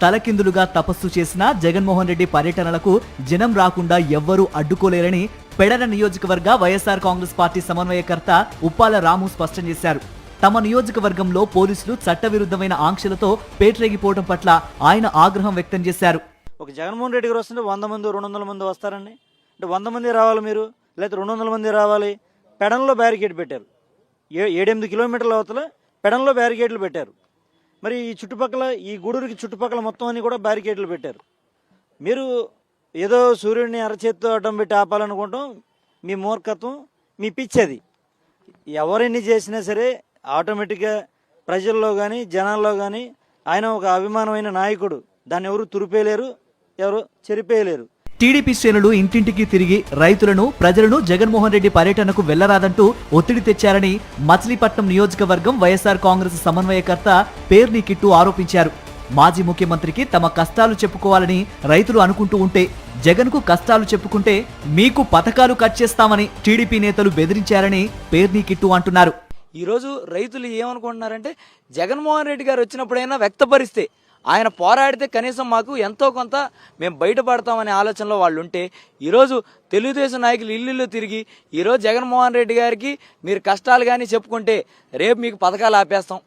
తలకిందులుగా తపస్సు చేసిన జగన్మోహన్ రెడ్డి పర్యటనలకు జనం రాకుండా ఎవ్వరూ అడ్డుకోలేరని పెడన నియోజకవర్గ వైఎస్ఆర్ కాంగ్రెస్ పార్టీ సమన్వయకర్త ఉప్పాల రాము స్పష్టం చేశారు. తమ నియోజకవర్గంలో పోలీసులు చట్టవిరుద్ధమైన ఆంక్షలతో పేటరేగిపోవడం పట్ల ఆయన ఆగ్రహం వ్యక్తం చేశారు. ఒక జగన్మోహన్ రెడ్డి గారు వస్తుంటే 100 మంది 200 మంది వస్తారండి. అంటే 100 మంది రావాలి మీరు, లేకపోతే 200 మంది రావాలి. పెడన్లో బ్యారికేడ్ పెట్టారు. 7-8 కిలోమీటర్ల అవతల పెడన్లో బ్యారికేడ్లు పెట్టారు. మరి ఈ చుట్టుపక్కల ఈ గూడూరుకి చుట్టుపక్కల మొత్తం అన్ని కూడా బ్యారికేడ్లు పెట్టారు. మీరు ఏదో సూర్యుడిని అరచేత్తో అడ్డం పెట్టి ఆపాలనుకుంటాం. మీ మూర్ఖత్వం, మీ పిచ్చేది. ఎవరిని చేసినా సరే ఆటోమేటిక్గా ప్రజల్లో కానీ జనాల్లో కానీ ఆయన ఒక అభిమానమైన నాయకుడు. దాన్ని ఎవరు తురిపేయలేరు, ఎవరు చెరిపేయలేరు. టీడీపీ శ్రేణులు ఇంటింటికి తిరిగి రైతులను, ప్రజలను జగన్మోహన్ రెడ్డి పర్యటనకు వెళ్లరాదంటూ ఒత్తిడి తెచ్చారని మచిలీపట్నం నియోజకవర్గం వైఎస్ఆర్ కాంగ్రెస్ సమన్వయకర్త పేర్ని కిట్టు ఆరోపించారు. మాజీ ముఖ్యమంత్రికి తమ కష్టాలు చెప్పుకోవాలని రైతులు అనుకుంటూ ఉంటే జగన్కు కష్టాలు చెప్పుకుంటే మీకు పథకాలు కట్ చేస్తామని టీడీపీ నేతలు బెదిరించారని పేర్ని కిట్టు అంటున్నారు. ఈరోజు రైతులు ఏమనుకుంటున్నారంటే జగన్మోహన్ రెడ్డి గారు వచ్చినప్పుడైనా వ్యక్తపరిస్తే, ఆయన పోరాడితే కనీసం మాకు ఎంతో కొంత మేము బయటపడతామనే ఆలోచనలో వాళ్ళు ఉంటే, ఈరోజు తెలుగుదేశం నాయకులు ఇల్లు తిరిగి ఈరోజు జగన్మోహన్ రెడ్డి గారికి మీరు కష్టాలు కానీ చెప్పుకుంటే రేపు మీకు పథకాలు ఆపేస్తాం,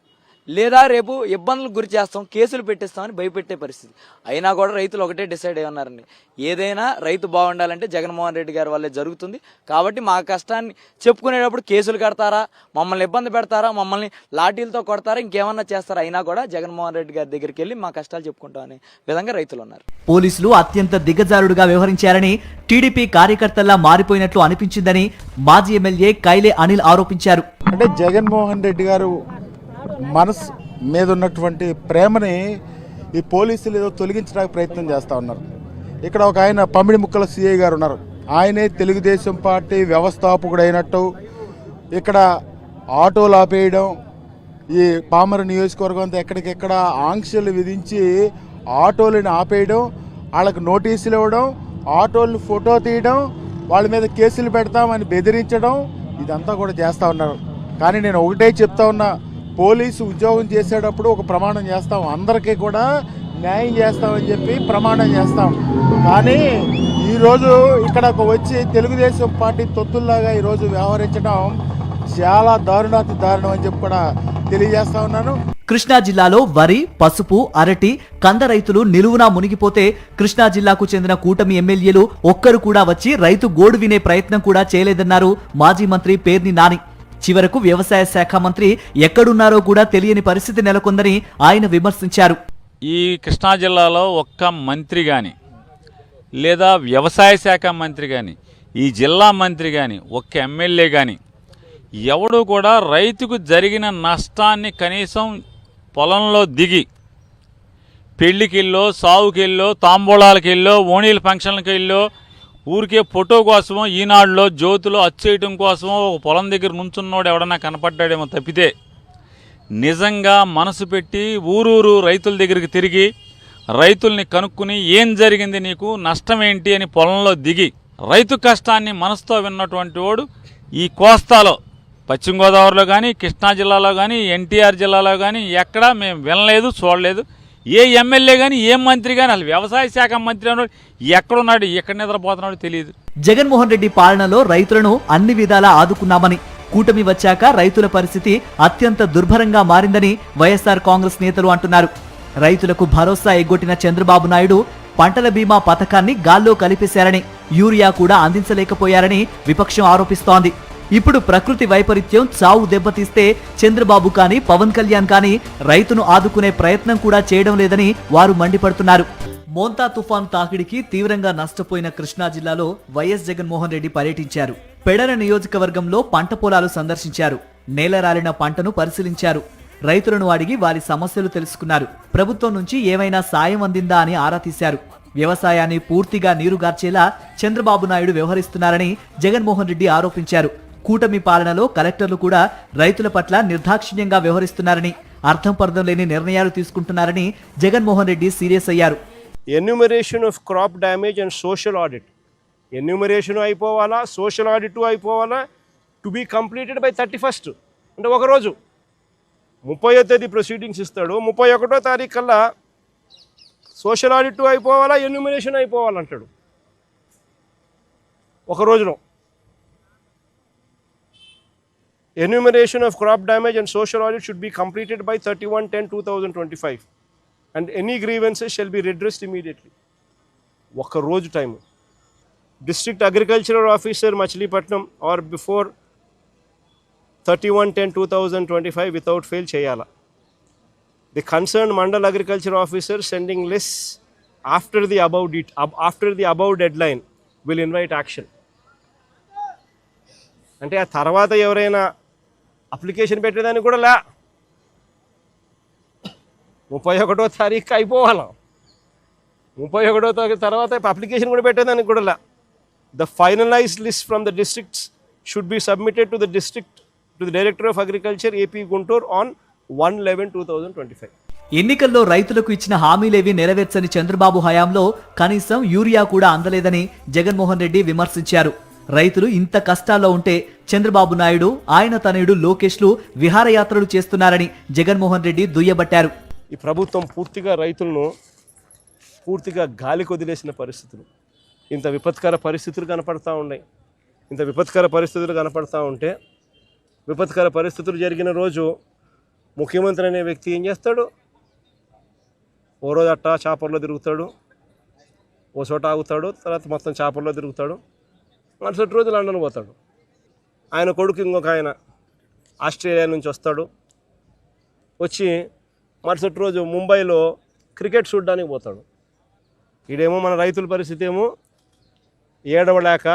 లేదా రేపు ఇబ్బందులకు గురి చేస్తాం, కేసులు పెట్టిస్తామని భయపెట్టే పరిస్థితి. అయినా కూడా రైతులు ఒకటే డిసైడ్ అయి ఉన్నారండి, ఏదైనా రైతు బాగుండాలంటే జగన్మోహన్ రెడ్డి గారి వల్లే జరుగుతుంది. కాబట్టి మా కష్టాన్ని చెప్పుకునేటప్పుడు కేసులు కడతారా, మమ్మల్ని ఇబ్బంది పెడతారా, మమ్మల్ని లాఠీలతో కొడతారా, ఇంకేమన్నా చేస్తారా, అయినా కూడా జగన్మోహన్ రెడ్డి గారి దగ్గరికి వెళ్ళి మా కష్టాలు చెప్పుకుంటాం అనే విధంగా రైతులు ఉన్నారు. పోలీసులు అత్యంత దిగజారుడుగా వ్యవహరించారని, టీడీపీ కార్యకర్తల్లా మారిపోయినట్లు అనిపించిందని మాజీ ఎమ్మెల్యే కైలే అనిల్ ఆరోపించారు. అంటే జగన్మోహన్ రెడ్డి గారు మనసు మీద ఉన్నటువంటి ప్రేమని ఈ పోలీసులు ఏదో తొలగించడానికి ప్రయత్నం చేస్తూ ఉన్నారు. ఇక్కడ ఒక ఆయన పమిడి ముక్కల సిఐ గారు ఉన్నారు. ఆయనే తెలుగుదేశం పార్టీ వ్యవస్థాపకుడు అయినట్టు ఇక్కడ ఆటోలు ఆపేయడం, ఈ పామర నియోజకవర్గం అంతా ఎక్కడికెక్కడ ఆంక్షలు విధించి ఆటోలను ఆపేయడం, వాళ్ళకి నోటీసులు ఇవ్వడం, ఆటోలను ఫోటో తీయడం, వాళ్ళ మీద కేసులు పెడతామని బెదిరించడం, ఇదంతా కూడా చేస్తూ ఉన్నారు. కానీ నేను ఒకటే చెప్తా ఉన్నా, పోలీసు ఉద్యోగం చేసేటప్పుడు ఒక ప్రమాణం చేస్తాం, అందరికీ కూడా న్యాయం చేస్తామని చెప్పి ప్రమాణం చేస్తాం. కానీ ఈరోజు ఇక్కడకు వచ్చి తెలుగుదేశం పార్టీ తొత్తుల్లాగా ఈరోజు వ్యవహరించడం చాలా దారుణాతి దారుణం అని చెప్పి కూడా తెలియజేస్తా ఉన్నాను. కృష్ణా జిల్లాలో వరి, పసుపు, అరటి, కంద రైతులు నిలువునా మునిగిపోతే కృష్ణా జిల్లాకు చెందిన కూటమి ఎమ్మెల్యేలు ఒక్కరు కూడా వచ్చి రైతు గోడు వినే ప్రయత్నం కూడా చేయలేదన్నారు మాజీ మంత్రి పేర్ని నాని. చివరకు వ్యవసాయ శాఖ మంత్రి ఎక్కడున్నారో కూడా తెలియని పరిస్థితి నెలకొందని ఆయన విమర్శించారు. ఈ కృష్ణా జిల్లాలో ఒక్క మంత్రి కానీ, లేదా వ్యవసాయ శాఖ మంత్రి కానీ, ఈ జిల్లా మంత్రి కానీ, ఒక్క ఎమ్మెల్యే కానీ ఎవడు కూడా రైతుకు జరిగిన నష్టాన్ని కనీసం పొలంలో దిగి పెళ్లికెళ్ళో, సావుకెళ్ళో, తాంబూలాలకెళ్ళో, ఓణీల ఫంక్షన్లకి వెళ్ళో, ఊరికే ఫోటో కోసమో, ఈనాడులో జ్యోతిలో అచ్చేయటం కోసమో ఒక పొలం దగ్గర నుంచున్నోడు ఎవడన్నా కనపడ్డాడేమో తప్పితే నిజంగా మనసు పెట్టి ఊరూరు రైతుల దగ్గరికి తిరిగి రైతుల్ని కనుక్కుని ఏం జరిగింది, నీకు నష్టం ఏంటి అని పొలంలో దిగి రైతు కష్టాన్ని మనసుతో విన్నటువంటి వాడు ఈ కోస్తాలో, పశ్చిమ గోదావరిలో కానీ, కృష్ణా జిల్లాలో కానీ, ఎన్టీఆర్ జిల్లాలో కానీ ఎక్కడా మేము వినలేదు, చూడలేదు. ఏ ఎమ్మెల్యే కానీ, ఏ మంత్రి కానీ, అసలు వ్యవసాయ శాఖ మంత్రి అన్నాడు ఎక్కడున్నాడు, ఎక్కడ నిద్రపోతున్నాడో తెలియదు. జగన్మోహన్ రెడ్డి పాలనలో రైతులను అన్ని విధాలా ఆదుకున్నామని, కూటమి వచ్చాక రైతుల పరిస్థితి అత్యంత దుర్భరంగా మారిందని వైఎస్ఆర్ కాంగ్రెస్ నేతలు అంటున్నారు. రైతులకు భరోసా ఎగ్గొట్టిన చంద్రబాబు నాయుడు పంటల బీమా పథకాన్ని గాల్లో కలిపేశారని, యూరియా కూడా అందించలేకపోయారని విపక్షం ఆరోపిస్తోంది. ఇప్పుడు ప్రకృతి వైపరీత్యం చావు దెబ్బతీస్తే చంద్రబాబు కానీ, పవన్ కళ్యాణ్ కానీ రైతును ఆదుకునే ప్రయత్నం కూడా చేయడం లేదని వారు మండిపడుతున్నారు. మోంతా తుఫాన్ తాకిడికి తీవ్రంగా నష్టపోయిన కృష్ణా జిల్లాలో వైఎస్ జగన్మోహన్ రెడ్డి పర్యటించారు. పెడన నియోజకవర్గంలో పంట పొలాలు సందర్శించారు. నేలరాలిన పంటను పరిశీలించారు. రైతులను అడిగి వారి సమస్యలు తెలుసుకున్నారు. ప్రభుత్వం నుంచి ఏమైనా సాయం అందిందా అని ఆరా తీశారు. వ్యవసాయాన్ని పూర్తిగా నీరుగార్చేలా చంద్రబాబు నాయుడు వ్యవహరిస్తున్నారని జగన్మోహన్ రెడ్డి ఆరోపించారు. కూటమి పాలనలో కలెక్టర్లు కూడా రైతుల పట్ల నిర్దాక్షిణ్యంగా వ్యవహరిస్తున్నారని, అర్థం పర్థం లేని నిర్ణయాలు తీసుకుంటున్నారని జగన్మోహన్ రెడ్డి సీరియస్ అయ్యారు. Enumeration of crop damage and social audit, enumeration అయిపోవాలా, సోషల్ ఆడిట్ అయిపోవాలా, to be completed by 31st. అంటే ఒకరోజు 30వ తేదీ ప్రొసీడింగ్స్ ఇస్తాడు, 31వ తారీఖు కల్లా సోషల్ ఆడిట్ అయిపోవాలా, ఎన్యూమరేషన్ అయిపోవాలంటాడు ఒక రోజులో. Enumeration of crop damage and social audit should be completed by 31/10/2025 and any grievances shall be redressed immediately. ఒక రోజు time. District agricultural officer Machilipatnam or before 31/10/2025 without fail చేయాలా. The concern mandal agriculture officer sending list after the above deadline will invite action. అంటే ఆ తర్వాత ఎవరైనా application పెట్టేదానికి కూడా 31వ తారీఖు అయిపోవాలా, 31వ తారీఖు తర్వాత అప్లికేషన్ కూడా పెట్టేదానికి కూడా The finalized list from the districts should be submitted to the Director of Agriculture AP Guntur on 1/11/2025. ఎన్నికల్లో రైతులకు ఇచ్చిన హామీలేవి నెరవేర్చని చంద్రబాబు హయాంలో కనీసం యూరియా కూడా అందలేదని జగన్మోహన్ రెడ్డి విమర్శించారు. రైతులు ఇంత కష్టాల్లో ఉంటే చంద్రబాబు నాయుడు, ఆయన తనయుడు లోకేష్లు విహారయాత్రలు చేస్తున్నారని జగన్మోహన్ రెడ్డి దుయ్యబట్టారు. ఈ ప్రభుత్వం పూర్తిగా రైతులను పూర్తిగా గాలికి వదిలేసిన పరిస్థితులు, ఇంత విపత్కర పరిస్థితులు కనపడతా ఉన్నాయి. ఇంత విపత్కర పరిస్థితులు కనపడతా ఉంటే, విపత్కర పరిస్థితులు జరిగిన రోజు ముఖ్యమంత్రి అనే వ్యక్తి ఏం చేస్తాడు? ఓ రోజు అట్టా చాపర్లో తిరుగుతాడు, ఓ చోట ఆగుతాడు, తర్వాత మొత్తం చాపర్లో తిరుగుతాడు, మరుసటి రోజు లండన్ పోతాడు. ఆయన కొడుకు ఇంకొక ఆయన ఆస్ట్రేలియా నుంచి వస్తాడు, వచ్చి మరుసటి రోజు ముంబైలో క్రికెట్ చూడడానికి పోతాడు. ఈడేమో మన రైతుల పరిస్థితి ఏమో ఏడవలేక,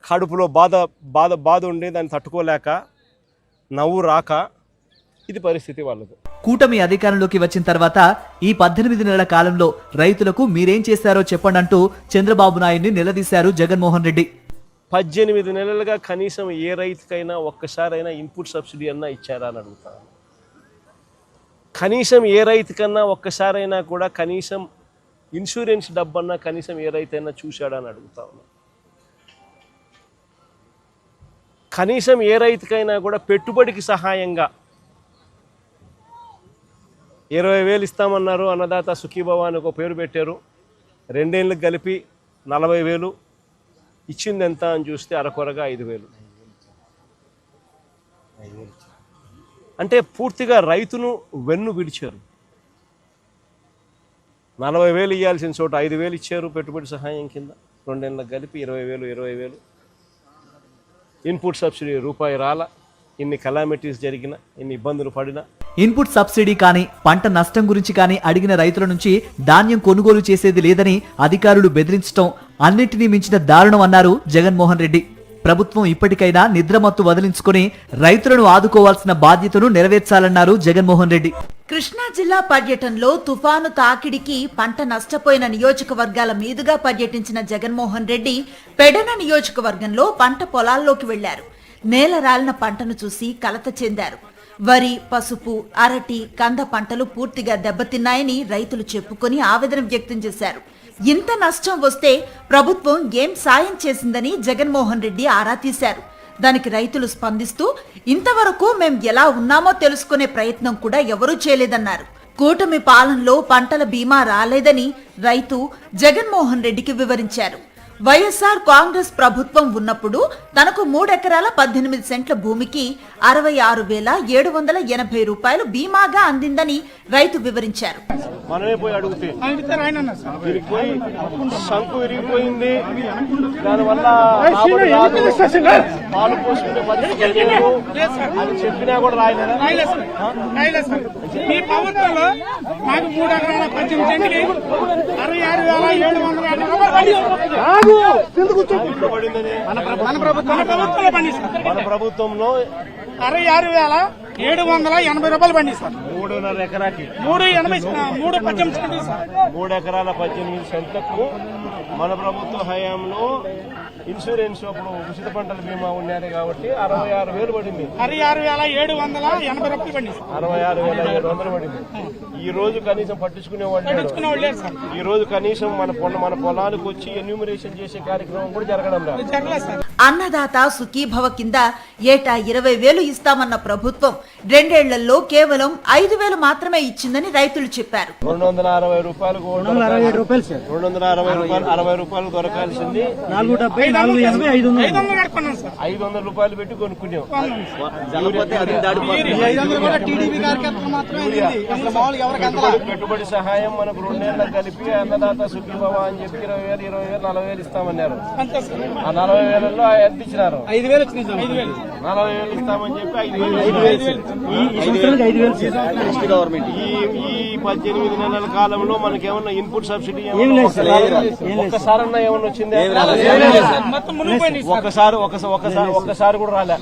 కడుపులో బాధ ఉండి దాన్ని తట్టుకోలేక, నవ్వు రాక, ఇది పరిస్థితి వాళ్ళది. కూటమి అధికారంలోకి వచ్చిన తర్వాత ఈ 18 నెలల కాలంలో రైతులకు మీరేం చేశారో చెప్పండి అంటూ చంద్రబాబు నాయుడిని నిలదీశారు జగన్మోహన్ రెడ్డి. 18 నెలలుగా కనీసం ఏ రైతుకైనా ఒక్కసారైనా ఇన్పుట్ సబ్సిడీ అన్నా ఇచ్చారా అని అడుగుతాను. కనీసం ఏ రైతుకన్నా ఒక్కసారైనా కూడా కనీసం ఇన్సూరెన్స్ డబ్బన్నా కనీసం ఏ రైతైనా చూశాడా అని అడుగుతా ఉన్నా. కనీసం ఏ రైతుకైనా కూడా పెట్టుబడికి సహాయంగా 20,000 ఇస్తామన్నారు, అన్నదాత సుఖీభవ అని ఒక పేరు పెట్టారు, 2 ఏళ్ళకి కలిపి 40,000 ఇచ్చింది ఎంత అని చూస్తే అరకొరగా 5,000. అంటే పూర్తిగా రైతును వెన్ను విడిచారు. 40,000 ఇవ్వాల్సిన చోట 5,000 ఇచ్చారు పెట్టుబడి సహాయం కింద, 2 ఏళ్ళకి కలిపి 20,000. ఇన్పుట్ సబ్సిడీ రూపాయి రాలా. ఇన్ని కలామిటీస్ జరిగిన, ఇన్ని ఇబ్బందులు పడినా, ఇన్పుట్ సబ్సిడీ కానీ పంట నష్టం గురించి కానీ అడిగిన రైతుల నుంచి ధాన్యం కొనుగోలు చేసేది లేదని అధికారులు బెదిరించడం అన్నింటినీ మించిన దారుణం అన్నారు జగన్మోహన్ రెడ్డి. ప్రభుత్వం ఇప్పటికైనా నిద్రమత్తు వదిలించుకొని రైతులను ఆదుకోవాల్సిన బాధ్యతను నెరవేర్చాలన్నారు జగన్మోహన్ రెడ్డి. కృష్ణా జిల్లా పర్యటనలో తుఫాను తాకిడికి పంట నష్టపోయిన నియోజకవర్గాల మీదుగా పర్యటించిన జగన్మోహన్ రెడ్డి పెడన నియోజకవర్గంలో పంట పొలాల్లోకి వెళ్లారు. నేల రాలిన పంటను చూసి కలత చెందారు. వరి, పసుపు, అరటి, కంద పంటలు పూర్తిగా దెబ్బతిన్నాయని రైతులు చెప్పుకొని ఆవేదన వ్యక్తం చేశారు. ఇంత నష్టం వస్తే ప్రభుత్వం ఏం సాయం చేసిందని జగన్మోహన్ రెడ్డి ఆరా తీశారు. దానికి రైతులు స్పందిస్తూ ఇంతవరకు మేం ఎలా ఉన్నామో తెలుసుకునే ప్రయత్నం కూడా ఎవరూ చేయలేదన్నారు. కూటమి పాలనలో పంటల బీమా రాలేదని రైతు జగన్మోహన్ రెడ్డికి వివరించారు. వైఎస్ఆర్ కాంగ్రెస్ ప్రభుత్వం ఉన్నప్పుడు తనకు 3 ఎకరాల 18 సెంట్ల భూమికి 66,780 రూపాయలు బీమాగా అందిందని రైతు వివరించారు. మనమే పోయి అడిగితే సంకు విరిగిపోయింది, దానివల్ల పాలు పోసుకునే పరిస్థితి అని చెప్పినా కూడా రాయలేదు. మీ ప్రభుత్వంలో నాకు 3 ఎకరాల 18 సెంట్లకి 66,780 రూపాయలు మన ప్రభుత్వంలో 66,780 రూపాయలు పండిస్తారు. 3.5 ఎకరాకి 3 ఎకరాల 18 సెంట్లకు మన ప్రభుత్వ హయాంలో ఇన్సూరెన్స్ అప్పుడు ఉచిత పంటల బీమా ఉన్నది కాబట్టి 66,000 పడింది. 66,780 రూపాయలు పండిస్తారు. 66,700 పడింది. ఈ రోజు కనీసం పట్టించుకునేవాళ్ళు లేరు సార్. ఈ రోజు కనీసం మన పొలాలకు వచ్చి ఎన్యూమరేషన్ చేసే కార్యక్రమం కూడా జరగడం లేదు. జరగలేదు సార్. అన్నదాత సుఖీభవ కింద ఏటా 20,000 ఇస్తామన్న ప్రభుత్వం 2 ఏళ్లలో కేవలం 5,000 మాత్రమే ఇచ్చిందని రైతులు చెప్పారు. 260 రూపాయలు 260 రూపాయలు దొరకాల్సింది 500 రూపాయలు పెట్టి కొనుక్కున్నాం. పెట్టుబడి సహాయం మనకు 2 ఏళ్ళకి కలిపి అన్నదాత సుఖీభవ అని చెప్పి 20,000, 20,000, 40,000 ఇస్తామన్నారు. ఆ 40,000లో ఎంత ఇచ్చినారు? 5,000 40,000 ఇస్తామని చెప్పి 5,000 ఈ 18 నెలల కాలంలో మనకేమన్నా ఇన్పుట్ సబ్సిడీ ఒక్కసారన్నా ఏమన్నా వచ్చింది? ఒక్కసారి కూడా రాలే.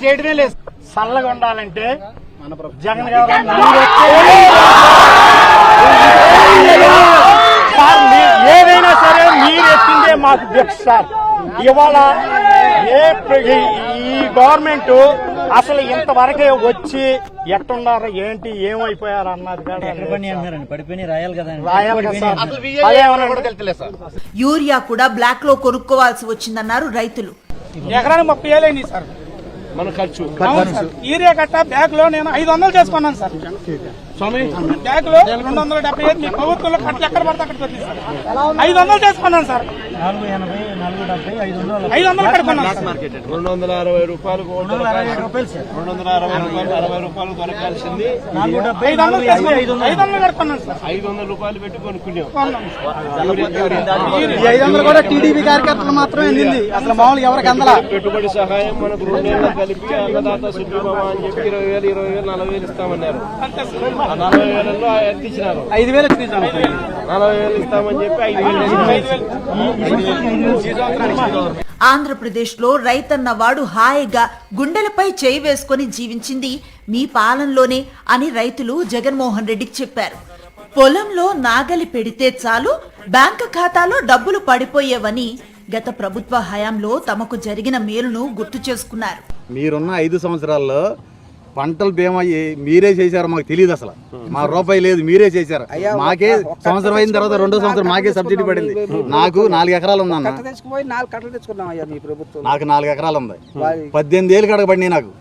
చేయడమే లేదు. చల్లగా ఉండాలంటే జగన్ గారు ఏదైనా సరే మీరు ఎత్తిందే మాకు భిక్ష సార్. ఇవాళ ఈ గవర్నమెంట్ అసలు ఇంతవరకే వచ్చి ఎట్టున్నారు ఏంటి ఏమైపోయారు అన్నది యూరియా కూడా బ్లాక్ లో కొనుక్కోవాల్సి వచ్చిందన్నారు రైతులు. ఎకరానికి 30,000 అయింది సార్ మన ఖర్చు. యూరియా కట్ట బ్యాగ్ లో నేను 500 చేసుకున్నాను సార్. బ్యాగ్ లో 275 మీ ప్రభుత్వంలో కట్టలు ఎక్కడ పడితే అక్కడ 500 చేసుకున్నాను సార్. 500 కట్టుకున్నాను. 260 రూపాయలు 260 రూపాయలు దొరకాల్సింది 500 కట్టుకున్నాను సార్. 500 రూపాయలు పెట్టి కొనుక్కున్నాం. 500 కూడా టీడీపీ కార్యకర్తలు మాత్రమే అందింది. అసలు మామూలు ఎవరికి అందలా. పెట్టుబడి సహాయం మనకు 2 ఏళ్ళకి కలిపి అన్నదాత సుఖీభవ అని చెప్పి 20,000, 20,000, 40,000 ఇస్తామన్నారు. ఆ 40,000లో ఎంత ఇచ్చినారు? 5,000 40,000 ఇస్తామని చెప్పి 5,000. ఆంధ్రప్రదేశ్ లో రైతన్న వాడు హాయిగా గుండెలపై చేయి వేసుకుని జీవించింది మీ పాలనలోనే అని రైతులు జగన్మోహన్ రెడ్డికి చెప్పారు. పొలంలో నాగలి పెడితే చాలు బ్యాంకు ఖాతాలో డబ్బులు పడిపోయేవని గత ప్రభుత్వ హయాంలో తమకు జరిగిన మేలును గుర్తు చేసుకున్నారు. మీరున్న 5 సంవత్సరాల్లో పంటల బీమా మీరే చేశారు, మాకు తెలియదు. అసలు మా రూపాయి లేదు, మీరే చేశారు. మాకే సంవత్సరం అయిన తర్వాత 2వ సంవత్సరం మాకే సబ్సిడీ పడింది. నాకు 4 ఎకరాలు ఉందన్న. నాకు 4 ఎకరాలు ఉంది. 18 ఏళ్ళు కడగబడినాయి నాకు.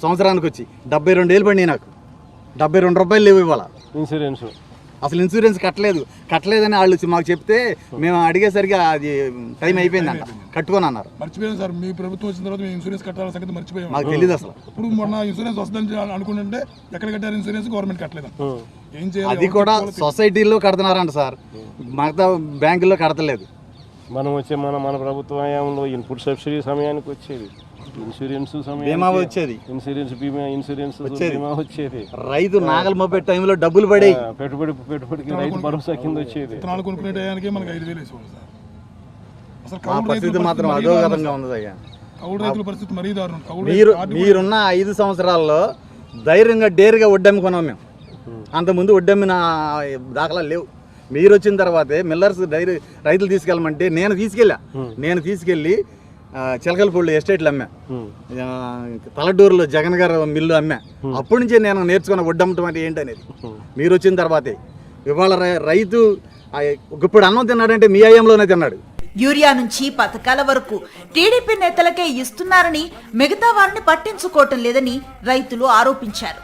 సంవత్సరానికి వచ్చి 72 ఏళ్ళు పడినాయి నాకు. 72 రూపాయలు లేవు ఇవాళ. ఇన్సూరెన్స్ అసలు ఇన్సూరెన్స్ కట్టలేదని వాళ్ళు మాకు చెప్తే మేము అడిగేసరికి అది టైం అయిపోయిందంట, కట్టుకొని అన్నారు. మర్చిపోయాం సార్, మీ ప్రభుత్వం వచ్చిన తర్వాత మేము ఇన్సూరెన్స్ కట్టాలని సంగతి మర్చిపోయాం. మాకు తెలియదు అసలు. ఇప్పుడు మొన్న ఇన్సూరెన్స్ వస్తుందని అనుకుంటుంటే ఎక్కడ కట్టారు ఇన్సూరెన్స్? గవర్నమెంట్ కట్టలేదు. ఏం చేయాలి? అది కూడా సొసైటీలో కడుతున్నారంట సార్, మిగతా బ్యాంకుల్లో కడతలేదు. మనం వచ్చే మన ప్రభుత్వ హయాంలో ఇన్పుట్ సబ్సిడీ సమయానికి వచ్చేది, ఇన్సూరెన్స్ బీమా వచ్చేది, ఇన్సూరెన్స్ బీమా వచ్చేది. రైతు నాగల్ మోపే టైంలో డబ్బులు పడే పెట్టుబడికి రైతు భరోసా కింద వచ్చేది. కొనుక్కునే టయానికి మనకి 5,000 వేసేవాళ్ళు సార్. అసలు పరిస్థితి మాత్రం అధోగతంగా ఉంది అయ్యా. కౌలు రైతుల పరిస్థితి మరీ దారుణం. మీరున్న 5 సంవత్సరాల్లో ధైర్యంగా డేరుగా వడ్డమ్ముకున్నాం మేము. అంతకుముందు వడ్డమ్మిన దాఖలా లేవు. మీరు వచ్చిన తర్వాతే మిల్లర్స్ రైతులు తీసుకెళ్ళమంటే నేను తీసుకెళ్ళి చిలకలపూడి ఎస్టేట్లు అమ్మా, తలడూరులో జగన్ గారు మిల్లు అమ్మా. అప్పటి నుంచే నేను నేర్చుకున్న వడ్డమ్మటం అంటే ఏంటనేది మీరు వచ్చిన తర్వాతే. ఇవాళ రైతు ఇప్పుడు అన్నం తిన్నాడంటే మీ అయ్యంలోనే తిన్నాడు. యూరియా నుంచి పథకాల వరకు టీడీపీ నేతలకే ఇస్తున్నారని మిగతా వారిని పట్టించుకోవటం లేదని రైతులు ఆరోపించారు.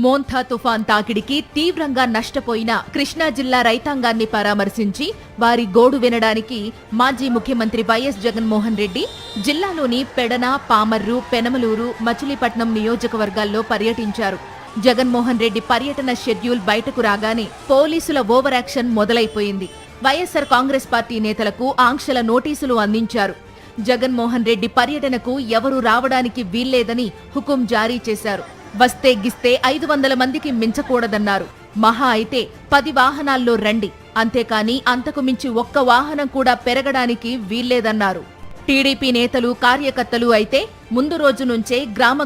మోంథా తుఫాన్ తాకిడికి తీవ్రంగా నష్టపోయిన కృష్ణా జిల్లా రైతాంగాన్ని పరామర్శించి వారి గోడు వినడానికి మాజీ ముఖ్యమంత్రి వైఎస్ జగన్మోహన్ రెడ్డి జిల్లాలోని పెడన, పామర్రు, పెనమలూరు, మచిలీపట్నం నియోజకవర్గాల్లో పర్యటించారు. జగన్మోహన్ రెడ్డి పర్యటన షెడ్యూల్ బయటకు రాగానే పోలీసుల ఓవర్ యాక్షన్ మొదలైపోయింది. వైఎస్సార్ కాంగ్రెస్ పార్టీ నేతలకు ఆంక్షల నోటీసులు అందించారు. జగన్మోహన్ రెడ్డి పర్యటనకు ఎవరూ రావడానికి వీల్లేదని హుకుం జారీ చేశారు. వస్తే గిస్తే 500 మందికి మించకూడదన్నారు. మహా అయితే 10 వాహనాల్లో రండి, అంతేకాని అంతకు మించి ఒక్క వాహనం కూడా పెరగడానికి వీల్లేదన్నారు. టీడీపీ నేతలు, కార్యకర్తలు అయితే ముందు రోజు నుంచే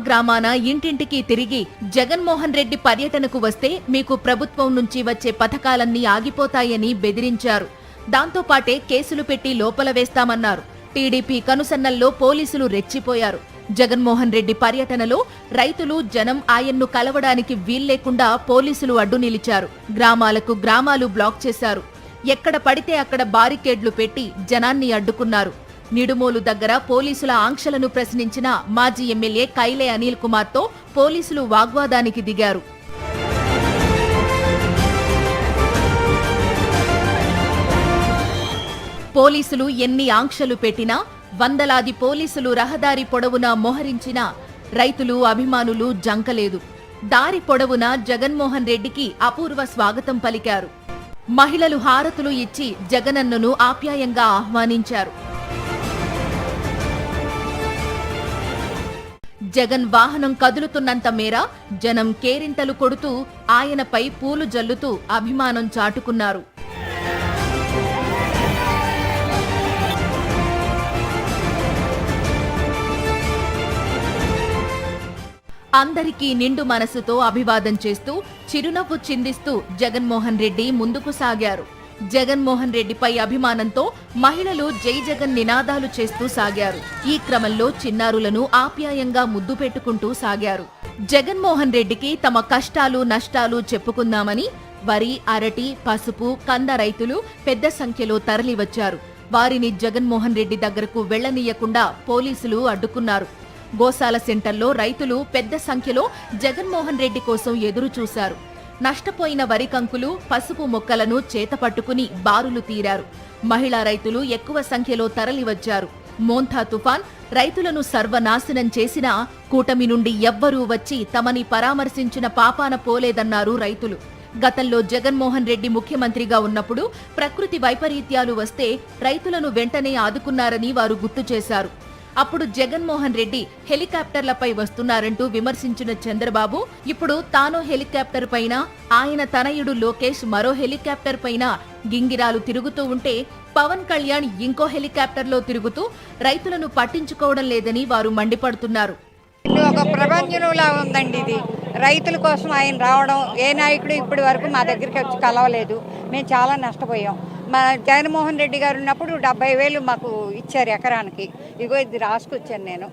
గ్రామాన ఇంటింటికి తిరిగి జగన్మోహన్ రెడ్డి పర్యటనకు వస్తే మీకు ప్రభుత్వం నుంచి వచ్చే పథకాలన్నీ ఆగిపోతాయని బెదిరించారు. దాంతోపాటే కేసులు పెట్టి లోపల వేస్తామన్నారు. టీడీపీ కనుసన్నల్లో పోలీసులు రెచ్చిపోయారు. జగన్మోహన్ రెడ్డి పర్యటనలో రైతులు జనం ఆయన్ను కలవడానికి వీల్లేకుండా పోలీసులు అడ్డు నిలిచారు. గ్రామాలు బ్లాక్ చేశారు. ఎక్కడ పడితే అక్కడ బారికేడ్లు పెట్టి జనాన్ని అడ్డుకున్నారు. నిడుమోలు దగ్గర పోలీసుల ఆంక్షలను ప్రశ్నించిన మాజీ ఎమ్మెల్యే కైలే అనిల్ కుమార్తో పోలీసులు వాగ్వాదానికి దిగారు. పోలీసులు ఎన్ని ఆంక్షలు పెట్టినా, వందలాది పోలీసులు రహదారి పొడవునా మోహరించినా రైతులు అభిమానులు జంకలేదు. దారి పొడవునా జగన్మోహన్ రెడ్డికి అపూర్వ స్వాగతం పలికారు. మహిళలు హారతులు ఇచ్చి జగనన్నను ఆప్యాయంగా ఆహ్వానించారు. జగన్ వాహనం కదులుతున్నంత మేర జనం కేరింతలు కొడుతూ ఆయనపై పూలు జల్లుతూ అభిమానం చాటుకున్నారు. అందరికీ నిండు మనసుతో అభివాదం చేస్తూ చిరునవ్వు చిందిస్తూ జగన్మోహన్ రెడ్డి ముందుకు సాగారు. జగన్మోహన్ రెడ్డిపై అభిమానంతో మహిళలు జై జగన్ నినాదాలు చేస్తూ సాగారు. ఈ క్రమంలో చిన్నారులను ఆప్యాయంగా ముద్దు పెట్టుకుంటూ సాగారు. జగన్మోహన్ రెడ్డికి తమ కష్టాలు నష్టాలు చెప్పుకుందామని వరి, అరటి, పసుపు, కంద రైతులు పెద్ద సంఖ్యలో తరలివచ్చారు. వారిని జగన్మోహన్ రెడ్డి దగ్గరకు వెళ్లనీయకుండా పోలీసులు అడ్డుకున్నారు. గోశాల సెంటర్లో రైతులు పెద్ద సంఖ్యలో జగన్మోహన్ రెడ్డి కోసం ఎదురు చూశారు. నష్టపోయిన వరి కంకులు, పసుపు మొక్కలను చేతపట్టుకుని బారులు తీరారు. మహిళా రైతులు ఎక్కువ సంఖ్యలో తరలివచ్చారు. మోంథా తుఫాన్ రైతులను సర్వనాశనం చేసినా కూటమి నుండి ఎవ్వరూ వచ్చి తమని పరామర్శించిన పాపాన పోలేదన్నారు రైతులు. గతంలో జగన్మోహన్ రెడ్డి ముఖ్యమంత్రిగా ఉన్నప్పుడు ప్రకృతి వైపరీత్యాలు వస్తే రైతులను వెంటనే ఆదుకున్నారని వారు గుర్తు చేశారు. అప్పుడు జగన్మోహన్ రెడ్డి హెలికాప్టర్లపై వస్తున్నారంటూ విమర్శించిన చంద్రబాబు ఇప్పుడు తాను హెలికాప్టర్ పైన, ఆయన తనయుడు లోకేష్ మరో హెలికాప్టర్ పైన గింగిరాలు తిరుగుతూ ఉంటే పవన్ కళ్యాణ్ ఇంకో హెలికాప్టర్లో తిరుగుతూ రైతులను పట్టించుకోవడం లేదని వారు మండిపడుతున్నారు. ఒక ప్రపంచంలా ఉందండి ఇది. రైతుల కోసం ఆయన రావడం, ఏ నాయకుడు ఇప్పటి వరకు మా దగ్గరికి వచ్చి కలవలేదు. మేము చాలా నష్టపోయాం. మా జగన్మోహన్ రెడ్డి గారు ఉన్నప్పుడు 70,000 మాకు ఇచ్చారు ఎకరానికి. ఇగో ఇది రాసుకొచ్చాను నేను,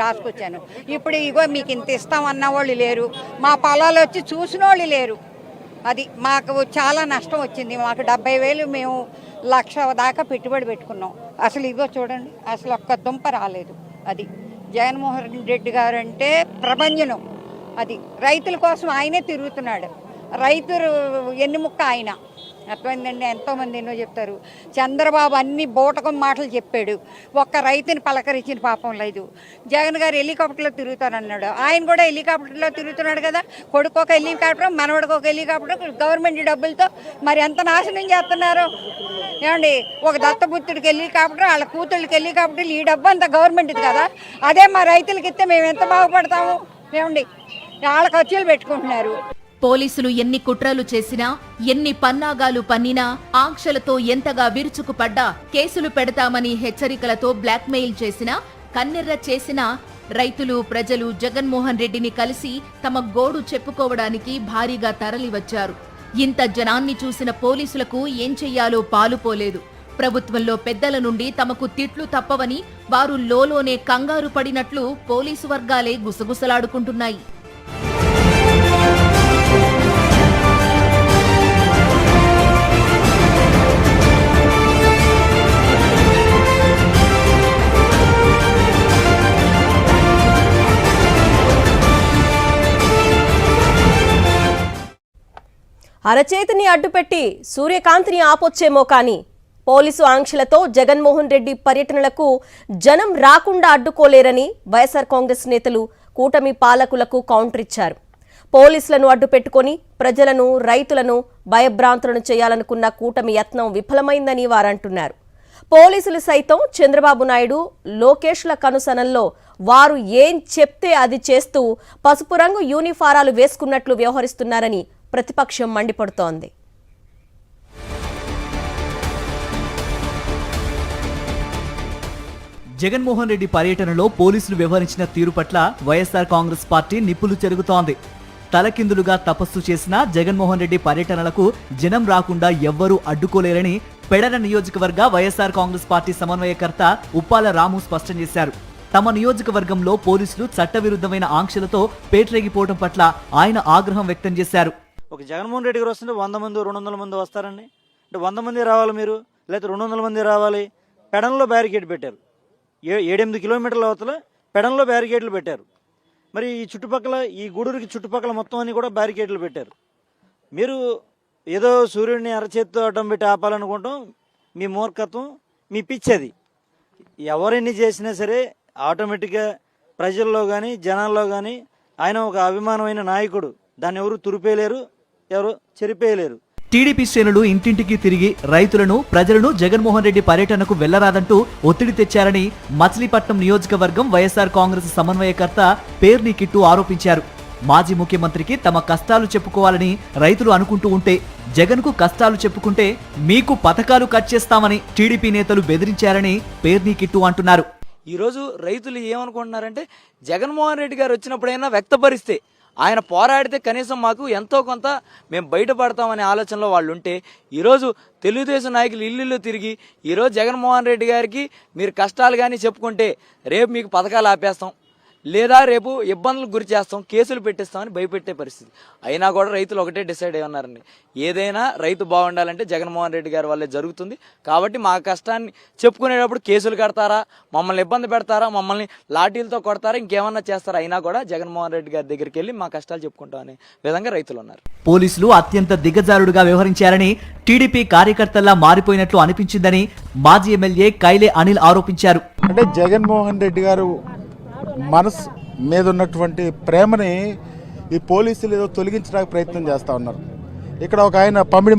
రాసుకొచ్చాను. ఇప్పుడు ఇగో మీకు ఇంత ఇస్తామన్న వాళ్ళు లేరు. మా పొలాలు వచ్చి చూసిన వాళ్ళు లేరు. అది మాకు చాలా నష్టం వచ్చింది. మాకు 70,000 మేము 1,00,000 దాకా పెట్టుబడి పెట్టుకున్నాం. అసలు ఇగో చూడండి, అసలు ఒక్క దుంప రాలేదు. అది జగన్మోహన్ రెడ్డి గారు అంటే ప్రపంచం. అది రైతుల కోసం ఆయనే తిరుగుతున్నాడు. రైతులు ఎన్నుముక్క ఆయన. అర్థమైందండి. ఎంతోమంది ఎన్నో చెప్తారు. చంద్రబాబు అన్ని బూటకం మాటలు చెప్పాడు, ఒక్క రైతుని పలకరించిన పాపం లేదు. జగన్ గారు హెలికాప్టర్లో తిరుగుతానన్నాడు. ఆయన కూడా హెలికాప్టర్లో తిరుగుతున్నాడు కదా. కొడుకు ఒక హెలికాప్టర్, మనవడికి ఒక హెలికాప్టర్. గవర్నమెంట్ డబ్బులతో మరి ఎంత నాశనం చేస్తున్నారు ఏమండి. ఒక దత్తపుత్రుడికి హెలికాప్టర్, వాళ్ళ కూతుళ్ళకి హెలికాప్టర్లు. ఈ డబ్బు అంతా గవర్నమెంట్ది కదా. అదే మా రైతులకి ఇస్తే మేము ఎంత బాగుపడతాము ఏమండి. వాళ్ళ ఖర్చులు పెట్టుకుంటున్నారు. పోలీసులు ఎన్ని కుట్రలు చేసినా, ఎన్ని పన్నాగాలు పన్నినా, ఆంక్షలతో ఎంతగా విరుచుకుపడ్డా, కేసులు పెడతామని హెచ్చరికలతో బ్లాక్మెయిల్ చేసినా, కన్నెర్ర చేసినా రైతులు, ప్రజలు జగన్మోహన్ రెడ్డిని కలిసి తమ గోడు చెప్పుకోవడానికి భారీగా తరలివచ్చారు. ఇంత జనాన్ని చూసిన పోలీసులకు ఏం చెయ్యాలో పాలుపోలేదు. ప్రభుత్వంలో పెద్దల నుండి తమకు తిట్లు తప్పవని వారు లోలోనే కంగారు పడినట్లు పోలీసు వర్గాలే గుసగుసలాడుకుంటున్నాయి. అరచేతిని అడ్డుపెట్టి సూర్యకాంతిని ఆపొచ్చేమో కానీ పోలీసు ఆంక్షలతో జగన్మోహన్ రెడ్డి పర్యటనలకు జనం రాకుండా అడ్డుకోలేరని వైఎస్ఆర్ కాంగ్రెస్ నేతలు కూటమి పాలకులకు కౌంటర్ ఇచ్చారు. పోలీసులను అడ్డుపెట్టుకుని ప్రజలను, రైతులను భయభ్రాంతులను చేయాలనుకున్న కూటమి యత్నం విఫలమైందని వారంటున్నారు. పోలీసులు సైతం చంద్రబాబు నాయుడు, లోకేష్ల కనుసనల్లో వారు ఏం చెప్తే అది చేస్తూ పసుపు రంగు యూనిఫారాలు వేసుకున్నట్లు వ్యవహరిస్తున్నారని ప్రతిపక్షం మండిపడుతోంది. జగన్మోహన్ రెడ్డి పర్యటనలో పోలీసులు వ్యవహరించిన తీరు పట్ల వైఎస్ఆర్ కాంగ్రెస్ పార్టీ నిప్పులు చెరుగుతోంది. తలకిందులుగా తపస్సు చేసిన జగన్మోహన్ రెడ్డి పర్యటనలకు జనం రాకుండా ఎవ్వరూ అడ్డుకోలేరని పెడన నియోజకవర్గ వైఎస్ఆర్ కాంగ్రెస్ పార్టీ సమన్వయకర్త ఉప్పాల రాము స్పష్టం చేశారు. తమ నియోజకవర్గంలో పోలీసులు చట్టవిరుద్ధమైన ఆంక్షలతో పేటరేగిపోవడం పట్ల ఆయన ఆగ్రహం వ్యక్తం చేశారు. ఒక జగన్మోహన్ రెడ్డి గారు వస్తుంటే 100 మంది 200 మంది వస్తారండి. అంటే 100 మంది రావాలి మీరు, లేకపోతే 200 మంది రావాలి. పెడన్లో బ్యారికేడ్ పెట్టారు. 7-8 కిలోమీటర్ల అవతల పెడన్లో బ్యారికేడ్లు పెట్టారు. మరి ఈ చుట్టుపక్కల ఈ గూడూరుకి చుట్టుపక్కల మొత్తం అన్ని కూడా బ్యారికేడ్లు పెట్టారు. మీరు ఏదో సూర్యుడిని అరచేత్తో అడ్డం పెట్టి ఆపాలనుకుంటాం. మీ మూర్ఖత్వం, మీ పిచ్చేది. ఎవరిని చేసినా సరే ఆటోమేటిక్గా ప్రజల్లో కానీ జనాల్లో కానీ ఆయన ఒక అభిమానమైన నాయకుడు. దాన్ని ఎవరు తురిపేయలేరు, ఎవరు చెరిపేయలేరు. టీడీపీ శ్రేణులు ఇంటింటికి తిరిగి రైతులను, ప్రజలను జగన్మోహన్ రెడ్డి పర్యటనకు వెళ్లరాదంటూ ఒత్తిడి తెచ్చారని మచిలీపట్నం నియోజకవర్గం వైఎస్ఆర్ కాంగ్రెస్ సమన్వయకర్త పేర్ని కిట్టు ఆరోపించారు. మాజీ ముఖ్యమంత్రికి తమ కష్టాలు చెప్పుకోవాలని రైతులు అనుకుంటూ ఉంటే జగన్కు కష్టాలు చెప్పుకుంటే మీకు పథకాలు కట్ చేస్తామని టీడీపీ నేతలు బెదిరించారని పేర్ని కిట్టు అంటున్నారు. ఈరోజు రైతులు ఏమనుకుంటున్నారంటే జగన్మోహన్ రెడ్డి గారు వచ్చినప్పుడైనా వ్యక్తపరిస్తే, ఆయన పోరాడితే కనీసం మాకు ఎంతో కొంత మేము బయటపడతామనే ఆలోచనలో వాళ్ళు ఉంటే, ఈరోజు తెలుగుదేశం నాయకులు ఇల్లు తిరిగి ఈరోజు జగన్మోహన్ రెడ్డి గారికి మీరు కష్టాలు కానీ చెప్పుకుంటే రేపు మీకు పథకాలు ఆపేస్తాం, లేదా రేపు ఇబ్బందులకు గురి చేస్తాం, కేసులు పెట్టిస్తామని భయపెట్టే పరిస్థితి. అయినా కూడా రైతులు ఒకటే డిసైడ్ అయి ఉన్నారండి, ఏదైనా రైతు బాగుండాలంటే జగన్మోహన్ రెడ్డి గారి వల్లే జరుగుతుంది. కాబట్టి మా కష్టాన్ని చెప్పుకునేటప్పుడు కేసులు కడతారా, మమ్మల్ని ఇబ్బంది పెడతారా, మమ్మల్ని లాఠీలతో కొడతారా, ఇంకేమన్నా చేస్తారా, అయినా కూడా జగన్మోహన్ రెడ్డి గారి దగ్గరికి వెళ్ళి మా కష్టాలు చెప్పుకుంటాం అనే విధంగా రైతులు ఉన్నారు. పోలీసులు అత్యంత దిగజారుడుగా వ్యవహరించారని, టీడీపీ కార్యకర్తల్లా మారిపోయినట్లు అనిపించిందని మాజీ ఎమ్మెల్యే కైలే అనిల్ ఆరోపించారు. అంటే జగన్మోహన్ రెడ్డి గారు మనసు మీద ఉన్నటువంటి ప్రేమని ఈ పోలీసులు ఏదో తొలగించడానికి ప్రయత్నం చేస్తూ ఉన్నారు. ఇక్కడ ఒక ఆయన పమిడి